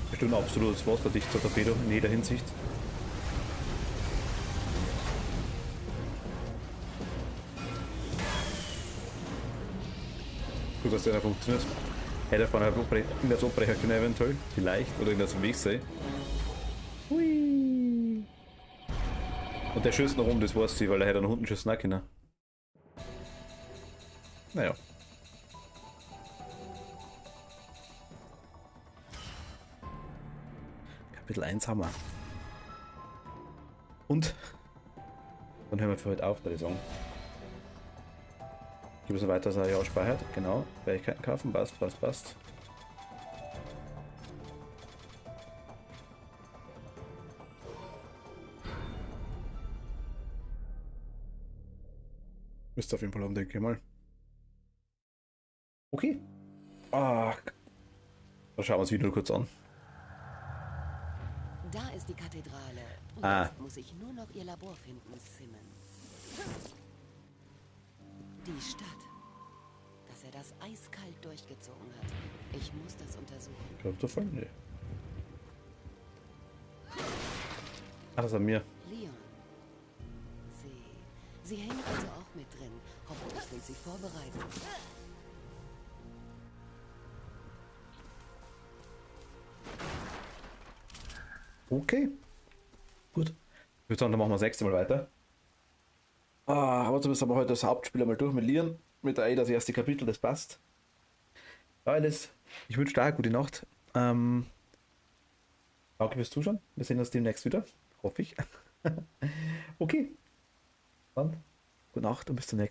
Bestimmt ein absolutes wasserdichter Torpedo in jeder Hinsicht. Gut, dass der da funktioniert. Hätte von einer Abbrecher können eventuell. Vielleicht. Oder irgendwas im Weg sein. Hui. Und der schießt noch um, das weiß sie, weil er hätte nach unten schießen auch können. Naja. Kapitel 1 haben wir. Und dann hören wir für heute auf, würde ich sagen. Gibt es noch weiter, dass er ja speichert? Genau. Fähigkeiten kaufen, passt, passt, passt. Müsste auf jeden Fall haben, denke ich mal. Okay. Ah, dann schauen wir uns das Video nur kurz an. Da ist die Kathedrale. Und jetzt muss ich nur noch ihr Labor finden, Simmons. Die Stadt. Dass er das eiskalt durchgezogen hat. Ich muss das untersuchen. Kommt davon? Nee. Ach, das an mir. Leon. Sie hängen also auch mit drin. Hoffentlich sind Sie vorbereitet. Okay. Gut. Ich würde sagen, dann machen wir das nächste Mal weiter. Aber zumindest haben wir heute das Hauptspiel einmal durch mit Leon. Mit der das erste Kapitel, das passt. Ja, alles. Ich wünsche dir eine gute Nacht. Danke fürs Zuschauen. Wir sehen uns demnächst wieder. Hoffe ich. Okay. Dann gute Nacht und bis zum nächsten Mal.